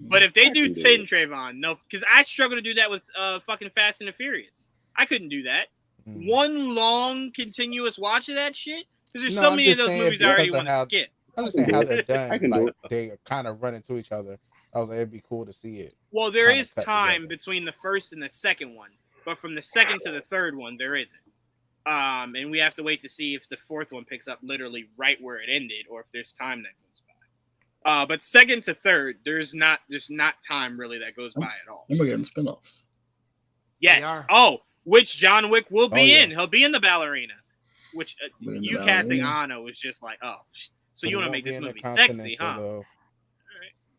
But if they do 10, Trevon, no, because I struggle to do that with fucking Fast and the Furious. I couldn't do that. One long continuous watch of that shit. Because there's so many of those movies I already want to skip. I'm just saying how they're done. They kind of run into each other. I was like, it'd be cool to see it. Well, there is time between the first and the second one, but from the second to the third one, there isn't. And we have to wait to see if the fourth one picks up literally right where it ended, or if there's time that goes by. But second to third, there's not time really that goes by at all. And we're getting spinoffs. Yes. Oh, which John Wick will be in. He'll be in the ballerina. Which you casting Anna was just like, oh, so you want to make this movie sexy, huh? All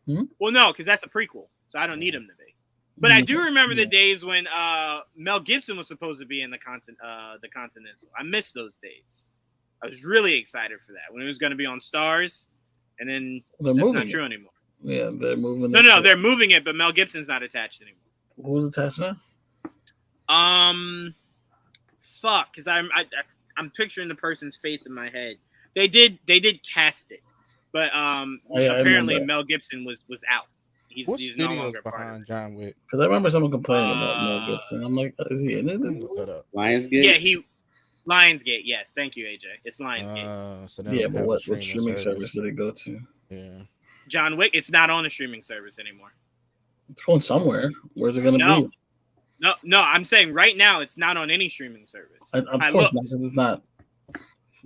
right. Well, no, because that's a prequel, so I don't need him to be. But I do remember the days when Mel Gibson was supposed to be in the Continental. I miss those days. I was really excited for that when it was going to be on Stars, and then that's not true anymore. Yeah, they're moving. No, they're moving it, but Mel Gibson's not attached anymore. Who's attached now? Fuck, because I'm picturing the person's face in my head. They did cast it, but apparently Mel Gibson was out. He's What he's no studio's longer part of behind it. John Wick? Because I remember someone complaining about Mel Gibson. I'm like, is he in it? Look that up. Lionsgate. Yeah, Lionsgate. Yes, thank you, AJ. It's Lionsgate. So they Yeah, don't but have a what streaming service service. did it go to? Yeah. John Wick. It's not on a streaming service anymore. It's going somewhere. Where's it going to No. be? No. I'm saying right now it's not on any streaming service. Of I course looked. not, because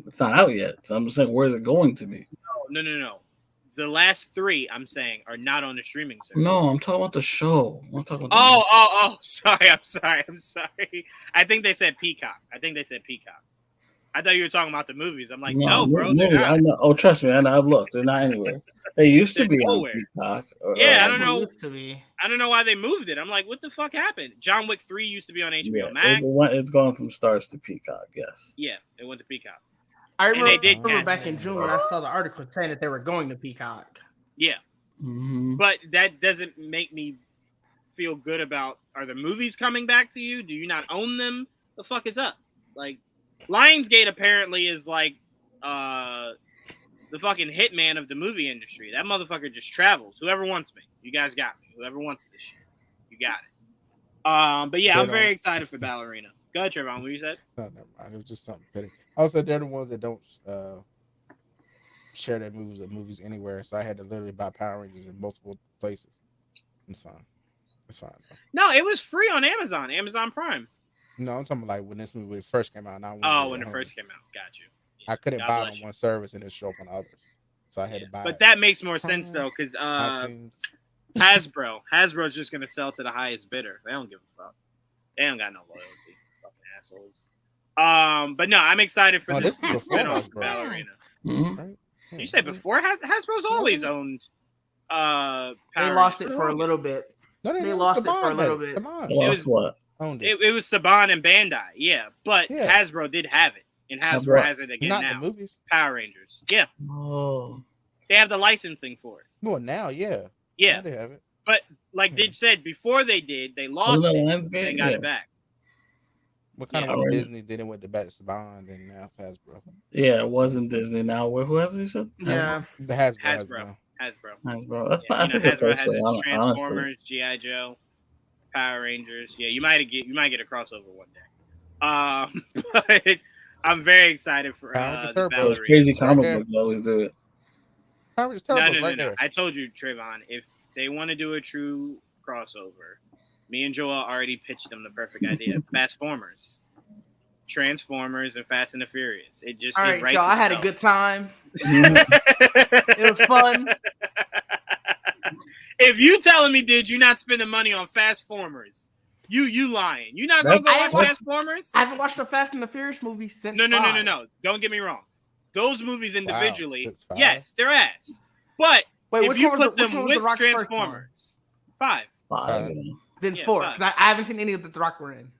it's not out yet. So I'm just saying, where's it going to be? No. The last 3 I'm saying are not on the streaming service. No, I'm talking about the show. I'm talking about Oh, sorry. I'm sorry. I think they said Peacock. I thought you were talking about the movies. I'm like, no bro. I know. Oh, trust me, I've looked. They're not anywhere. They used to be nowhere. on Peacock. Yeah, I don't know. Used to be. I don't know why they moved it. I'm like, what the fuck happened? John Wick 3 used to be on HBO Yeah, Max. it's gone from Stars to Peacock. Yes. Yeah, it went to Peacock. I And remember, they did back in June when I saw the article saying that they were going to Peacock. Yeah. Mm-hmm. But that doesn't make me feel good about, are the movies coming back to you? Do you not own them? The fuck is up? Like, Lionsgate apparently is like the fucking hitman of the movie industry. That motherfucker just travels. Whoever wants me. You guys got me. Whoever wants this shit. You got it. But yeah, I'm very excited for Ballerina. Go ahead, Trevon. What you said? No, never mind. It was just something petty. Also, they're the ones that don't share their movies anywhere. So I had to literally buy Power Rangers in multiple places. It's fine. It's fine. Bro. No, it was free on Amazon Prime. No, I'm talking about like when this movie first came out. When it first came out. Got you. I couldn't buy it on one service and it show up on others. So I had to buy it. But that makes more sense though, because Hasbro's just gonna sell to the highest bidder. They don't give a fuck. They don't got no loyalty. Fucking assholes. But no, I'm excited for this spin-off of Ballerina. Mm-hmm. Right? Yeah. You said before Hasbro's always owned They lost it for a little bit. No, they lost it for a little bit. It was what? It was Saban and Bandai, yeah. But Hasbro did have it. And Hasbro has it again now. The movies. Power Rangers. Yeah. Oh. They have the licensing for it. Well, now, yeah. Yeah. Now they have it. But like DIdge said, before they did, they lost it. They got it back. What kind of Disney did it with the back to Saban and now Hasbro? Yeah, it wasn't Disney now. Who has it, you said? Yeah. The Hasbro. Hasbro. That's not. That's a Hasbro good place has for its it, Transformers, G.I. Joe, Power Rangers. Yeah, you might get a crossover one day. But I'm very excited for the Ballerina. Crazy comic books always do it. No. I told you, Trevon, if they want to do a true crossover, me and Joel already pitched them the perfect idea. Fast-formers. Transformers and Fast and the Furious. It just all right, y'all. I had a good time. It was fun. If you telling me, did you not spend the money on Fast-formers? You lying. You not gonna go watch Fast-formers? I haven't watched the Fast and the Furious movie since. No. Don't get me wrong. Those movies individually, yes, they're ass. But if you put them with Transformers, 5. Then 4, because I haven't seen any of the Rock were in.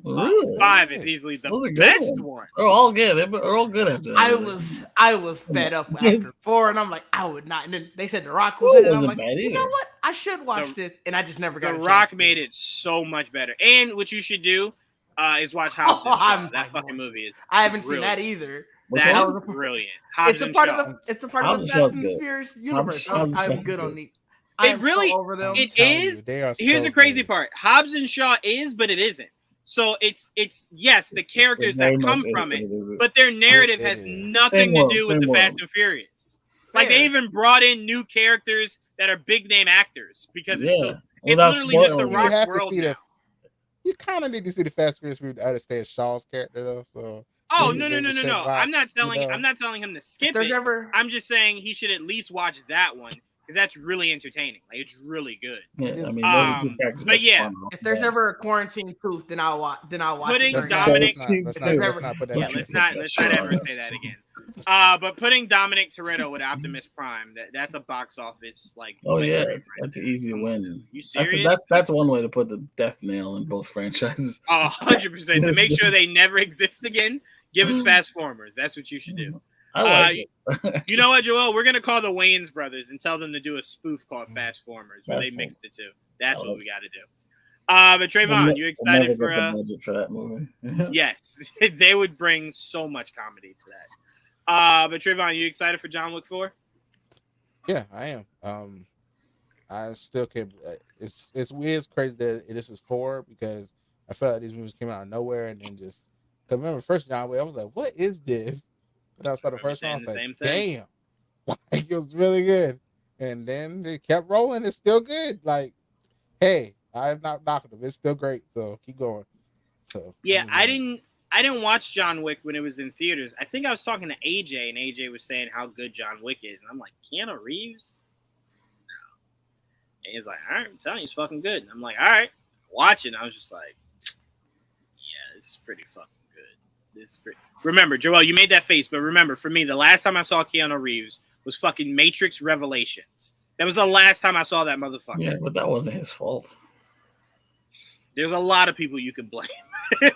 Really? 5 is easily the best one. They're all good. They're all good after that. I was fed up after 4, and I'm like, I would not. And then they said The Rock was in it. And I'm like, you know what? I should watch this, and I just never got. The Rock made it so much better. And what you should do is watch Hobbs and Shaw. That fucking movie is. I haven't seen that either. That is brilliant. It's a part of the Fast and the Furious universe. I'm good on these. It really over them. It is. Here's the crazy part. Hobbs and Shaw is, but it isn't. So it's yes, the characters that come from it, but their narrative has nothing to do with the Fast and Furious. Like they even brought in new characters that are big name actors because it's literally just the Rock world now. You kind of need to see the Fast and Furious movie to understand Shaw's character though. So no. I'm not telling him to skip it. I'm just saying he should at least watch that one. Because that's really entertaining. Like it's really good. Yeah, I mean, but yeah, if there's ever a quarantine truth, then I'll watch. Putting it. Dominic, let's not ever say that again. But putting Dominic Toretto with Optimus Prime, that's a box office like. Oh yeah, that's an easy win. You serious? That's one way to put the death nail in both franchises. 100% to make sure they never exist again. Give us Fast-formers. That's what you should do. I like it. You know what, Joel? We're gonna call the Wayans brothers and tell them to do a spoof called Fast-formers, where they mixed the two. That's what we got to do. But Trevon, you excited for that movie? Yes, they would bring so much comedy to that. But Trevon, you excited for John Wick 4? Yeah, I am. I still can't. It's weird. It's crazy that this is 4 because I felt like these movies came out of nowhere and then just. Cause remember first John Wick, I was like, "What is this?" But I saw the first one, I was like, "Damn!" Like it was really good. And then they kept rolling. It's still good. Like, hey, I'm not knocking them. It's still great. So keep going. So yeah, I didn't watch John Wick when it was in theaters. I think I was talking to AJ, and AJ was saying how good John Wick is, and I'm like, Keanu Reeves? No. And he's like, all right, I'm telling you, it's fucking good. And I'm like, all right, watch it. And I was just like, yeah, this is pretty fucking good. This is pretty. Remember, Joel, you made that face, but remember, for me, the last time I saw Keanu Reeves was fucking Matrix Revelations. That was the last time I saw that motherfucker. Yeah, but that wasn't his fault. There's a lot of people you can blame for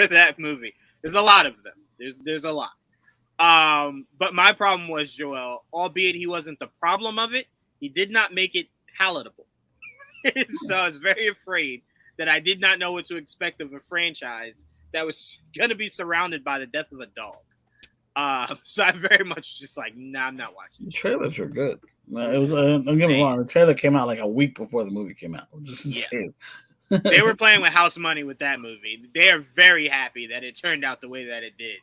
that movie. There's a lot of them. There's a lot. But my problem was, Joel, albeit he wasn't the problem of it, he did not make it palatable. So I was very afraid that I did not know what to expect of a franchise that was going to be surrounded by the death of a dog. So I very much just like, nah, I'm not watching. The trailers are good. It was. Don't get me wrong. The trailer came out like a week before the movie came out. Just insane. They were playing with house money with that movie. They are very happy that it turned out the way that it did.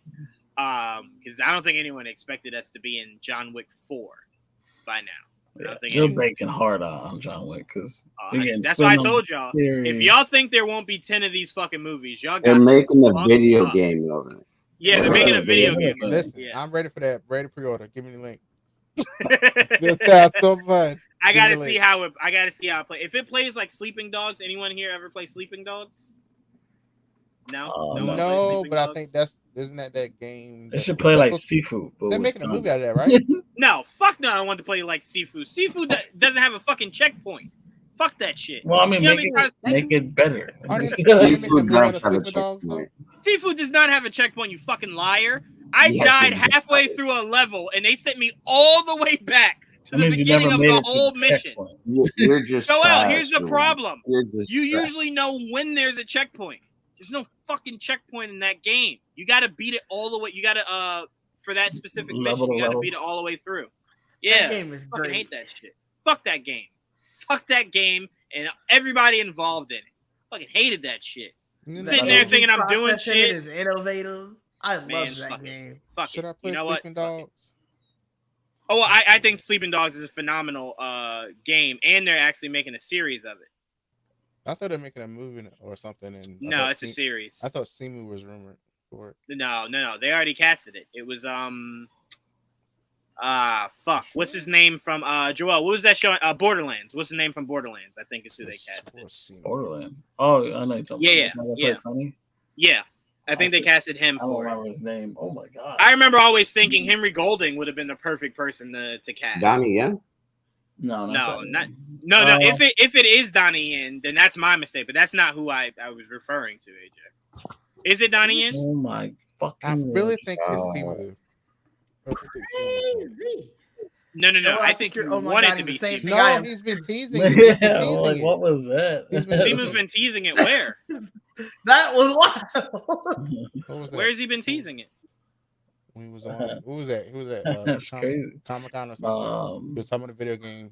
Because I don't think anyone expected us to be in John Wick 4 by now. Yeah, they're breaking hard on John Wick because that's why I told y'all. If y'all think there won't be 10 of these fucking movies, y'all got they're making a video game of it. Yeah, they're making a video game. Listen, I'm ready for that. Ready to pre-order. Give me the link. This sounds so fun. I gotta see how it plays. If it plays like Sleeping Dogs, anyone here ever play Sleeping Dogs? No, no, but I think isn't that game? They should play like Seafood. They're making a movie out of that, right? No, fuck no. I want to play like Seafood. Seafood doesn't have a fucking checkpoint. Fuck that shit. Well, I mean, make it better. Seafood does not have a checkpoint, you fucking liar. I died halfway through a level, and they sent me all the way back to the beginning of the whole mission. You're just Joel, here's the problem. You usually know when there's a checkpoint. There's no fucking checkpoint in that game. You got to beat it all the way. You got to, for that specific mission, you got to beat it all the way through. Yeah, that game is great. I hate that shit. Fuck that game. Fuck that game and everybody involved in it. Fucking hated that shit. Sitting there thinking I'm doing shit. Is innovative. I love that game. Fuck Should it. I play You know Sleeping Dogs? Oh, well, I think Sleeping Dogs is a phenomenal game, and they're actually making a series of it. I thought they're making a movie or something. And no, it's a series. I thought Simu was rumored for it. No. They already casted it. It was fuck. What's his name from Joel? What was that show? Borderlands. What's his name from Borderlands? I think is who they casted. Borderlands. Oh, I know you're talking about. Yeah. Sonny? Yeah. I think they casted him for it. I don't remember his name. Oh my god. I remember always thinking Henry Golding would have been the perfect person to cast. Donnie Yen? No. If it is Donnie Yen, then that's my mistake. But that's not who I was referring to, AJ. Is it Donnie Yen? Oh my fucking! I really think it's Simu. No. I think you want it to be Simu. No, he's been teasing it. What was that? Simu's been teasing it where? That was wild. Where has he been teasing it? When he was on, who was that? That's crazy. Comic-Con or something. He was talking about a video game.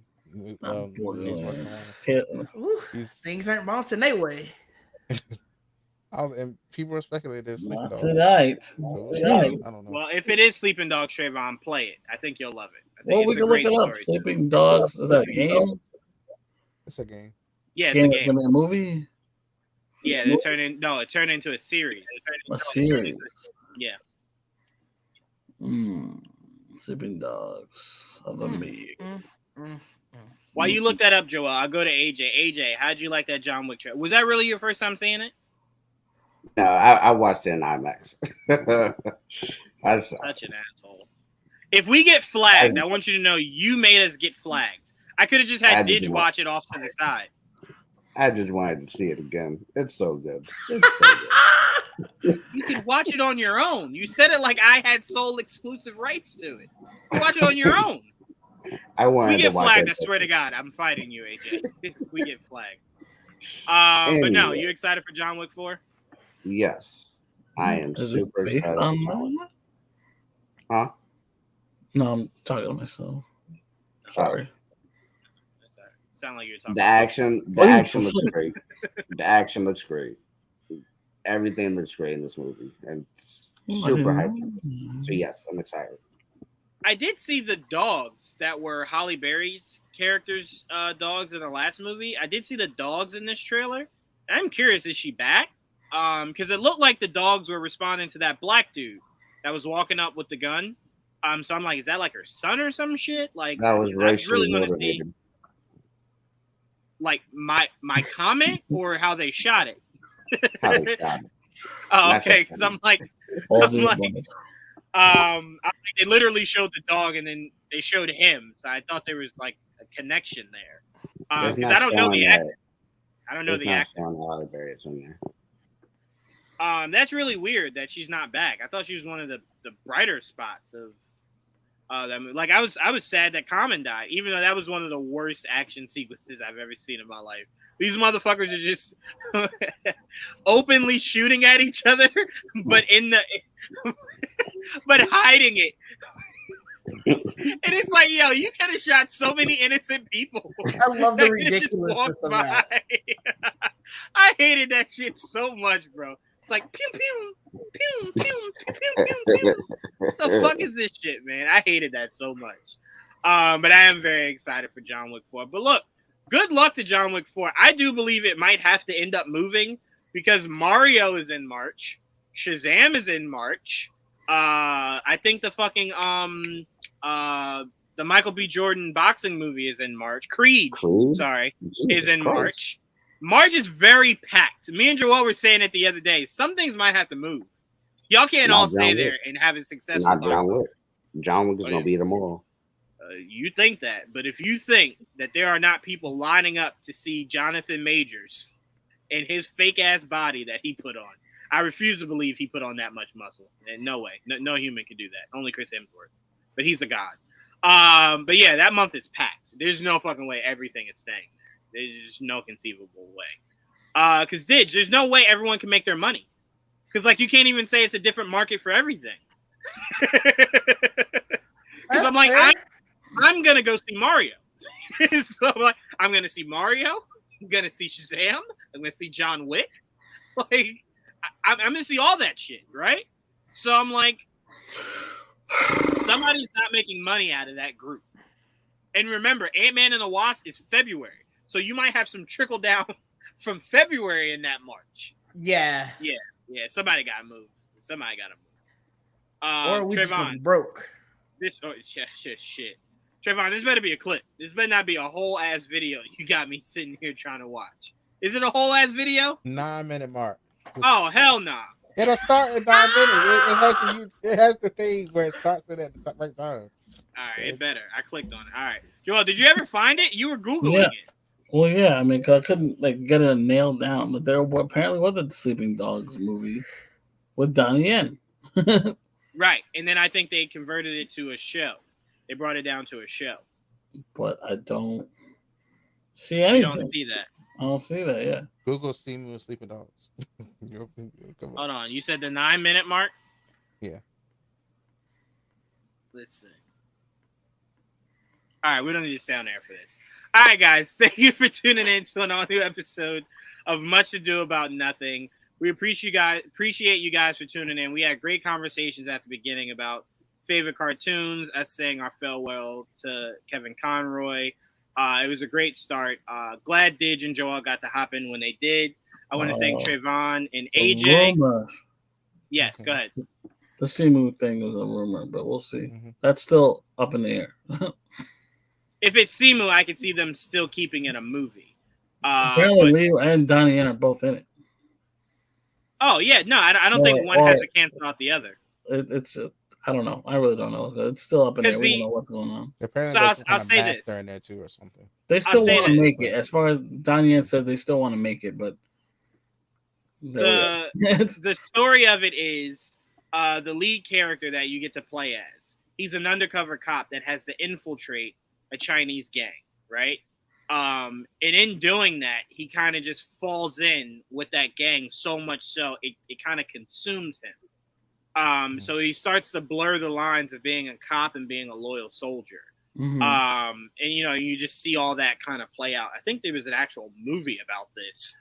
Things aren't bouncing their way. And people were speculating this. Not tonight. I don't know. Well, if it is Sleeping Dogs, Trevon, play it. I think you'll love it. Well, we can look it up. Sleeping Dogs. Is that a game? It's a game. Yeah, it's a game. A movie? Yeah, it turned into a series. A series. Yeah. Sleeping Dogs. I love me. While you look that up, Joel, I'll go to AJ. AJ, how'd you like that John Wick trailer? Was that really your first time seeing it? No, I watched it in IMAX. Such an asshole. If we get flagged, I want you to know you made us get flagged. I could have just had DIdge watch it off to the side. I just wanted to see it again. It's so good. It's so good. You could watch it on your own. You said it like I had sole exclusive rights to it. You watch it on your own. I wanted to watch it. We get flagged. I swear to God, I'm fighting you, AJ. If we get flagged. But no, you excited for John Wick 4? Yes, I am super excited. Huh? No, I'm talking to myself. Sorry. sound like you're talking. The action looks great. The action looks great. Everything looks great in this movie, and it's super hyped. So yes, I'm excited. I did see the dogs that were Halle Berry's characters' dogs in the last movie. I did see the dogs in this trailer. I'm curious, is she back? Because it looked like the dogs were responding to that black dude that was walking up with the gun. So I'm like, is that like her son or some shit? Like That was racially really motivated. Like my comment or how they shot it? How they shot it. Oh, okay. Because I'm like, they literally showed the dog and then they showed him. So I thought there was like a connection there. Because I don't know the actor. I don't know the actor. Halle Berry is in there. That's really weird that she's not back. I thought she was one of the brighter spots of that movie. Like I was sad that Common died, even though that was one of the worst action sequences I've ever seen in my life. These motherfuckers are just openly shooting at each other, but but hiding it. And it's like, yo, you could have shot so many innocent people. I love the ridiculousness of that. I hated that shit so much, bro. It's like pew pew pew pew pew pew pew. What the fuck is this shit, man? I hated that so much. But I am very excited for John Wick 4. But look, good luck to John Wick 4. I do believe it might have to end up moving because Mario is in March. Shazam is in March. I think the fucking the Michael B. Jordan boxing movie is in March. Creed? Sorry, is in March. March is very packed. Me and Joel were saying it the other day. Some things might have to move. Y'all can't all stay there and have it successful. Not John Wick. John Wick is going to beat them all. You think that, but if you think that there are not people lining up to see Jonathan Majors and his fake ass body that he put on, I refuse to believe he put on that much muscle. And no way, no human can do that. Only Chris Hemsworth, but he's a god. But yeah, that month is packed. There's no fucking way everything is staying there. There's just no conceivable way. Because DIdge, there's no way everyone can make their money. Because like you can't even say it's a different market for everything. Because I'm like, I'm gonna go see Mario. So I'm like, I'm gonna see Mario. I'm gonna see Shazam. I'm gonna see John Wick. Like, I'm gonna see all that shit, right? So I'm like, somebody's not making money out of that group. And remember, Ant-Man and the Wasp is February, so you might have some trickle down from February in that March. Yeah. Somebody got to move. Or we Trevon, just broke. Shit. Trevon, this better be a clip. This better not be a whole ass video. You got me sitting here trying to watch. Is it a whole ass video? 9-minute mark. Oh hell no! Nah. It'll start at 9 minutes. It has the thing where it starts at the right time. All right, it better. I clicked on it. All right, Joel, did you ever find it? You were Googling it. Well, yeah. I mean, 'cause I couldn't get it nailed down, but there apparently was a Sleeping Dogs movie with Donnie Yen. Right, and then I think they converted it to a show. They brought it down to a show. But I don't see anything. You don't see that. I don't see that. Yeah. Google "see me with Sleeping Dogs." Hold on. You said the 9-minute mark? Yeah. Let's see. All right, we don't need to stay on there for this. All right, guys. Thank you for tuning in to an all-new episode of Much Ado About Nothing. We appreciate you guys for tuning in. We had great conversations at the beginning about favorite cartoons, us saying our farewell to Kevin Conroy. It was a great start. Glad DIdge and Joel got to hop in when they did. I want to thank Trevon and AJ. Yes, go ahead. The Simu thing is a rumor, but we'll see. That's still up in the air. If it's Simu, I could see them still keeping it a movie. Apparently, Leo and Donnie Yen are both in it. Oh yeah, no, I don't think one has to cancel out the other. I don't know. I really don't know. It's still up in there. We don't know what's going on. Apparently, so I'll say this in there too, or something. They still want to make it. As far as Donnie Yen said, they still want to make it, but the story of it is the lead character that you get to play as. He's an undercover cop that has to infiltrate a Chinese gang, right? And in doing that, he kind of just falls in with that gang so much so it kind of consumes him. So he starts to blur the lines of being a cop and being a loyal soldier. And you just see all that kind of play out. I think there was an actual movie about this.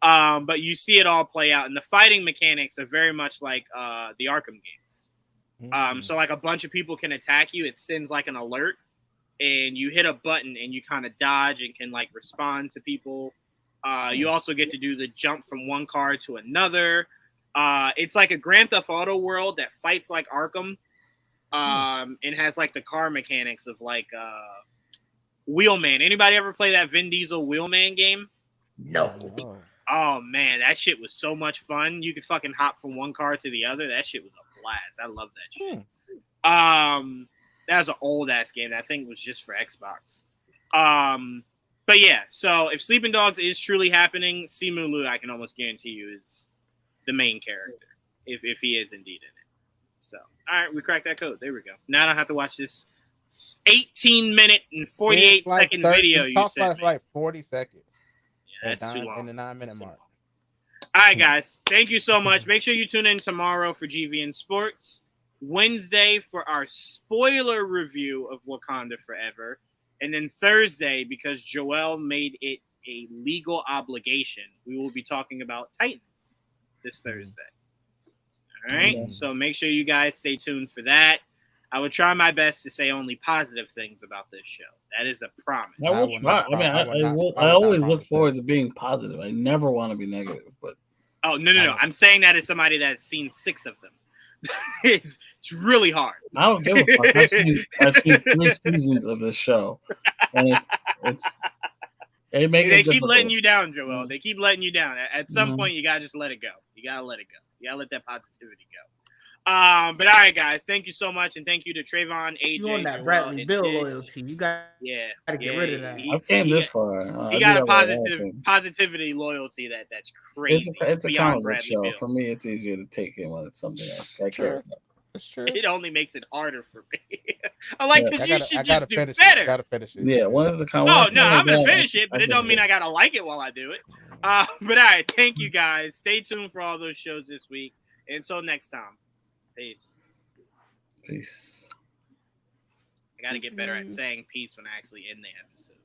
But you see it all play out, and the fighting mechanics are very much like the Arkham games. So like a bunch of people can attack you, it sends like an alert, and you hit a button and you kind of dodge and can like respond to people. You also get to do the jump from one car to another. It's like a Grand Theft Auto world that fights like Arkham, and has like the car mechanics of like Wheelman. Anybody ever play that Vin Diesel Wheelman game? No. Oh man, that shit was so much fun. You could fucking hop from one car to the other. That shit was a blast. I love that shit. That was an old ass game that I think was just for Xbox. But yeah, so if Sleeping Dogs is truly happening, Simu Liu, I can almost guarantee you, is the main character, if he is indeed in it. So, all right, we cracked that code. There we go. Now I don't have to watch this 18-minute and 48-second video you talked sent about me. for like 40 seconds. Yeah, that's too long. In the 9-minute mark. All right, guys. Thank you so much. Make sure you tune in tomorrow for GVN Sports. Wednesday for our spoiler review of Wakanda Forever. And then Thursday, because Joel made it a legal obligation, we will be talking about Titans this Thursday. All right? So make sure you guys stay tuned for that. I will try my best to say only positive things about this show. That is a promise. I will try. I always look forward to being positive. I never want to be negative, but no. I'm saying that as somebody that's seen 6 of them. it's really hard. I don't give a fuck. I've seen 3 seasons of this show, and they keep letting you down, Joel. They keep letting you down. At some point, you gotta just let it go. You gotta let it go. You gotta let that positivity go. But all right, guys, thank you so much, and thank you to Trevon, AJ, you on that Joel, Bradley and Bill DIdge. loyalty. You got to get rid of that. I came this far. He got a positivity loyalty that's crazy. It's a beyond comic book Bradley show. Bill. For me, it's easier to take it when it's something I care about. That's true. It only makes it harder for me. I'm like, because you should just do better. better. Gotta finish it. Yeah, one of the comic. Oh no, I'm gonna finish it, but it don't mean I gotta like it while I do it. But all right, thank you guys. Stay tuned for all those shows this week. Until next time, peace. Peace. I gotta get better at saying peace when I actually end the episode.